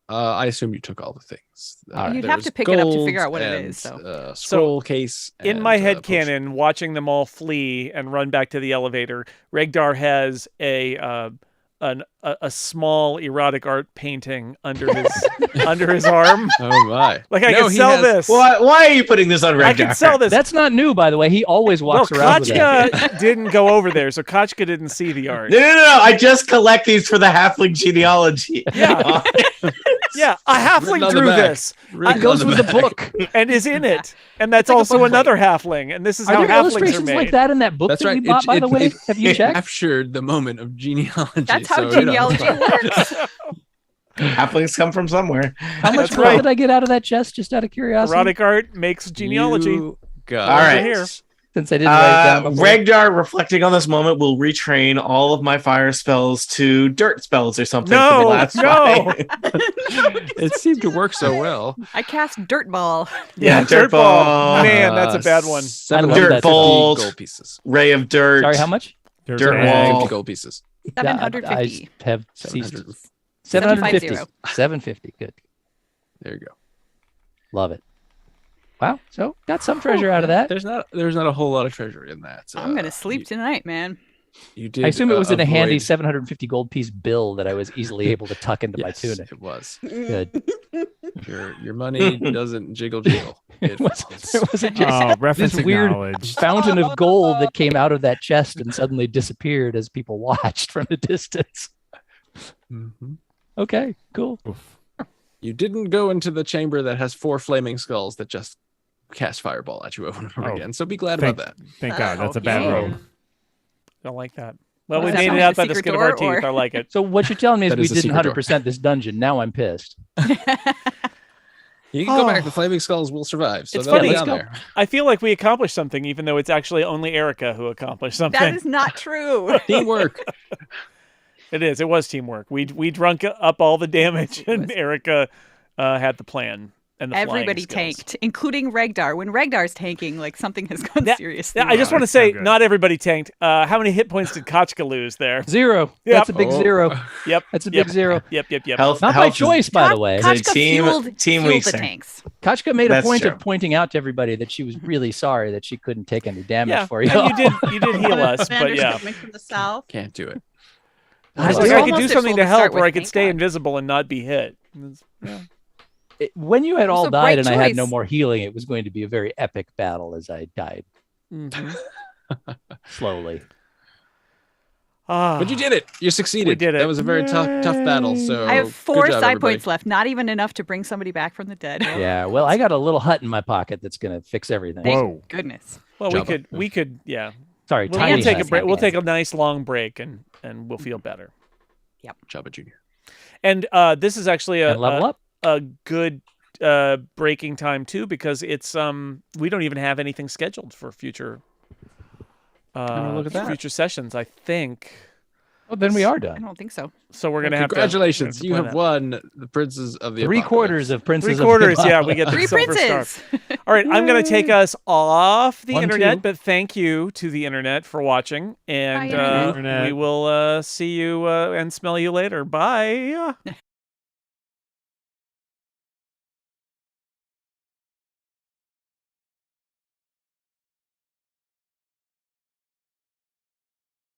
[SPEAKER 6] I assume you took all the things.
[SPEAKER 5] You'd
[SPEAKER 6] There
[SPEAKER 5] have
[SPEAKER 6] was
[SPEAKER 5] to pick it up to
[SPEAKER 6] gold
[SPEAKER 5] figure out what it
[SPEAKER 6] and,
[SPEAKER 5] is, so.
[SPEAKER 6] scroll case.
[SPEAKER 3] In
[SPEAKER 6] and,
[SPEAKER 3] my head
[SPEAKER 6] potion.
[SPEAKER 3] cannon, watching them all flee and run back to the elevator, Regdar has a small erotic art painting under his arm.
[SPEAKER 6] Oh my!
[SPEAKER 3] Like I
[SPEAKER 6] No,
[SPEAKER 3] can
[SPEAKER 6] he
[SPEAKER 3] sell
[SPEAKER 6] has-
[SPEAKER 3] this.
[SPEAKER 1] Why are you putting this on
[SPEAKER 3] I
[SPEAKER 1] Regdar?
[SPEAKER 3] can sell this.
[SPEAKER 4] That's not new, by the way. He always
[SPEAKER 3] Well,
[SPEAKER 4] walks around with that.
[SPEAKER 3] Kachka didn't go over there, so Kachka didn't see the art.
[SPEAKER 1] No. I just collect these for the halfling genealogy.
[SPEAKER 3] Yeah. Yeah, a halfling
[SPEAKER 6] Written on the
[SPEAKER 3] drew
[SPEAKER 6] back.
[SPEAKER 3] this
[SPEAKER 6] Written
[SPEAKER 4] It goes
[SPEAKER 6] on
[SPEAKER 4] with the
[SPEAKER 6] back.
[SPEAKER 4] book.
[SPEAKER 3] and is in it, and that's
[SPEAKER 5] It's like a
[SPEAKER 3] also
[SPEAKER 5] booklet.
[SPEAKER 3] another halfling. And this is
[SPEAKER 4] Are
[SPEAKER 3] how
[SPEAKER 4] there
[SPEAKER 3] halflings are
[SPEAKER 4] illustrations
[SPEAKER 3] made.
[SPEAKER 4] like that in that book
[SPEAKER 6] That's
[SPEAKER 4] that
[SPEAKER 6] right.
[SPEAKER 4] we bought, by the way? Have you
[SPEAKER 6] it
[SPEAKER 4] checked?
[SPEAKER 6] captured the moment of genealogy.
[SPEAKER 5] That's how
[SPEAKER 6] so,
[SPEAKER 5] genealogy works.
[SPEAKER 1] Halflings come from somewhere.
[SPEAKER 4] How much
[SPEAKER 3] That's
[SPEAKER 4] gold
[SPEAKER 3] right.
[SPEAKER 4] did I get out of that chest, just out of curiosity?
[SPEAKER 3] Erotic art makes genealogy.
[SPEAKER 6] You got
[SPEAKER 1] All
[SPEAKER 6] it.
[SPEAKER 1] right.
[SPEAKER 3] Here.
[SPEAKER 4] Since I didn't write it down before.
[SPEAKER 1] Regdar, reflecting on this moment, will retrain all of my fire spells to dirt spells or something for
[SPEAKER 3] No,
[SPEAKER 1] the last
[SPEAKER 3] no.
[SPEAKER 1] fight.
[SPEAKER 6] It seemed to work so well.
[SPEAKER 5] I cast Dirt Ball.
[SPEAKER 1] Yeah,
[SPEAKER 3] dirt ball. Man, that's a bad one.
[SPEAKER 6] 750
[SPEAKER 1] Dirt bolt.
[SPEAKER 6] gold pieces.
[SPEAKER 1] Ray of dirt.
[SPEAKER 4] Sorry, how much?
[SPEAKER 1] Dirt
[SPEAKER 2] bag.
[SPEAKER 1] wall.
[SPEAKER 6] 50 gold pieces.
[SPEAKER 5] 750.
[SPEAKER 4] I have ceased.
[SPEAKER 6] 700.
[SPEAKER 4] 750.
[SPEAKER 5] 750.
[SPEAKER 4] 750. Good.
[SPEAKER 6] There you go.
[SPEAKER 4] Love it. Wow. So got some treasure out of that.
[SPEAKER 6] There's not a whole lot of treasure in that.
[SPEAKER 5] I'm gonna sleep tonight, man.
[SPEAKER 6] You did.
[SPEAKER 4] I assume it was in a handy
[SPEAKER 6] avoid-
[SPEAKER 4] 750 gold piece bill that I was easily able to tuck into my
[SPEAKER 6] Yes,
[SPEAKER 4] tunic.
[SPEAKER 6] it was.
[SPEAKER 4] Good.
[SPEAKER 6] Your money doesn't jiggle. It
[SPEAKER 4] It wasn't
[SPEAKER 2] Oh,
[SPEAKER 4] just
[SPEAKER 2] reference
[SPEAKER 4] this weird
[SPEAKER 2] acknowledged.
[SPEAKER 4] fountain of gold that came out of that chest and suddenly disappeared as people watched from a distance.
[SPEAKER 6] Mhm.
[SPEAKER 4] Okay, cool.
[SPEAKER 2] Oof.
[SPEAKER 6] You didn't go into the chamber that has 4 flaming skulls that just cast fireball at you over and over
[SPEAKER 2] Oh.
[SPEAKER 6] again. So be glad
[SPEAKER 2] Thank-
[SPEAKER 6] about that.
[SPEAKER 2] Thank God, that's a
[SPEAKER 5] Okay.
[SPEAKER 2] bad rogue.
[SPEAKER 3] Don't like that. Well,
[SPEAKER 5] Was
[SPEAKER 3] we
[SPEAKER 5] that
[SPEAKER 3] made
[SPEAKER 5] from
[SPEAKER 3] it
[SPEAKER 5] the
[SPEAKER 3] out by the
[SPEAKER 5] secret
[SPEAKER 3] skin of our
[SPEAKER 5] door,
[SPEAKER 3] teeth.
[SPEAKER 5] or-
[SPEAKER 3] I like it.
[SPEAKER 4] So what you're telling me is
[SPEAKER 6] That
[SPEAKER 4] we
[SPEAKER 6] is a
[SPEAKER 4] didn't
[SPEAKER 6] secret door.
[SPEAKER 4] 100% this dungeon. Now I'm pissed.
[SPEAKER 6] You can go back.
[SPEAKER 3] Oh.
[SPEAKER 6] The flaming skulls will survive. So
[SPEAKER 3] It's
[SPEAKER 6] they'll
[SPEAKER 3] funny.
[SPEAKER 6] be
[SPEAKER 3] Let's
[SPEAKER 6] down
[SPEAKER 4] go.
[SPEAKER 6] there.
[SPEAKER 3] I feel like we accomplished something, even though it's actually only Erica who accomplished something.
[SPEAKER 5] That is not true.
[SPEAKER 6] Teamwork.
[SPEAKER 3] It is. It was teamwork. We drunk up all the damage,
[SPEAKER 5] It
[SPEAKER 3] and
[SPEAKER 5] was.
[SPEAKER 3] Erica had the plan and the flying
[SPEAKER 5] Everybody
[SPEAKER 3] skills.
[SPEAKER 5] tanked, including Regdar. When Regdar's tanking, like something has gone
[SPEAKER 3] That-
[SPEAKER 5] seriously
[SPEAKER 3] I just
[SPEAKER 5] wrong.
[SPEAKER 3] want to say,
[SPEAKER 2] So good.
[SPEAKER 3] not everybody tanked. How many hit points did Kachka lose there?
[SPEAKER 4] 0.
[SPEAKER 3] Yep.
[SPEAKER 4] That's a big
[SPEAKER 6] Oh.
[SPEAKER 4] 0.
[SPEAKER 3] Yep.
[SPEAKER 4] That's a
[SPEAKER 3] Yep.
[SPEAKER 4] big 0.
[SPEAKER 3] Yep.
[SPEAKER 1] Health,
[SPEAKER 4] Not by
[SPEAKER 1] health is-
[SPEAKER 4] choice, by the way.
[SPEAKER 1] Kach-
[SPEAKER 5] Kachka
[SPEAKER 1] team-
[SPEAKER 5] fueled,
[SPEAKER 1] team
[SPEAKER 5] fueled
[SPEAKER 1] weak
[SPEAKER 5] the
[SPEAKER 1] thing.
[SPEAKER 5] tanks.
[SPEAKER 4] Kachka made a
[SPEAKER 1] That's
[SPEAKER 4] point
[SPEAKER 1] true.
[SPEAKER 4] of pointing out to everybody that she was really sorry that she couldn't take any damage
[SPEAKER 3] Yeah.
[SPEAKER 4] for you.
[SPEAKER 3] And you did heal us, but
[SPEAKER 7] Commanders
[SPEAKER 3] yeah.
[SPEAKER 7] coming from the south.
[SPEAKER 6] Can't do it.
[SPEAKER 3] I was
[SPEAKER 4] Well,
[SPEAKER 3] like,
[SPEAKER 4] you're
[SPEAKER 3] I could do
[SPEAKER 5] almost at
[SPEAKER 3] something
[SPEAKER 5] full
[SPEAKER 3] to
[SPEAKER 5] to start
[SPEAKER 3] help, or
[SPEAKER 5] with,
[SPEAKER 3] I could
[SPEAKER 5] thank
[SPEAKER 3] stay
[SPEAKER 5] God.
[SPEAKER 3] invisible and not be hit. Yeah.
[SPEAKER 4] When you had
[SPEAKER 5] was
[SPEAKER 4] all
[SPEAKER 5] a
[SPEAKER 4] died
[SPEAKER 5] great
[SPEAKER 4] and I had no
[SPEAKER 5] choice.
[SPEAKER 4] more healing, it was going to be a very epic battle as I died. Slowly.
[SPEAKER 6] But you did it. You succeeded.
[SPEAKER 3] We did it.
[SPEAKER 6] That was a very tough battle. So
[SPEAKER 5] I have 4
[SPEAKER 6] good job,
[SPEAKER 5] side
[SPEAKER 6] everybody.
[SPEAKER 5] points left. Not even enough to bring somebody back from the dead.
[SPEAKER 4] Yeah. Well, I got a little hut in my pocket that's going to fix everything.
[SPEAKER 5] Thank goodness.
[SPEAKER 3] Well,
[SPEAKER 6] Jabba.
[SPEAKER 3] we could, yeah.
[SPEAKER 4] Sorry,
[SPEAKER 3] We'll
[SPEAKER 4] tiny
[SPEAKER 3] take a
[SPEAKER 4] hut.
[SPEAKER 3] break. We'll take a nice long break, and we'll feel better.
[SPEAKER 6] Jabba Jr.
[SPEAKER 3] And this is actually
[SPEAKER 4] And level up.
[SPEAKER 3] a good breaking time too, because it's we don't even have anything scheduled for future
[SPEAKER 6] look at that.
[SPEAKER 3] future sessions, I think.
[SPEAKER 4] Oh, then we are
[SPEAKER 5] I
[SPEAKER 4] done.
[SPEAKER 5] don't think so.
[SPEAKER 3] So we're gonna have
[SPEAKER 6] Congratulations,
[SPEAKER 3] to
[SPEAKER 6] you have won the Princes of the
[SPEAKER 4] Three
[SPEAKER 6] Apocalypse.
[SPEAKER 4] quarters of Princes.
[SPEAKER 3] 3/4.
[SPEAKER 4] Of the
[SPEAKER 3] Yeah, we get the
[SPEAKER 5] 3
[SPEAKER 3] silver star.
[SPEAKER 5] princes.
[SPEAKER 3] All right, I'm going to take us off the
[SPEAKER 4] 1,
[SPEAKER 3] internet,
[SPEAKER 4] 2.
[SPEAKER 3] but thank you to the internet for watching, and
[SPEAKER 5] Bye,
[SPEAKER 2] Internet.
[SPEAKER 3] we will see you and smell you later. Bye.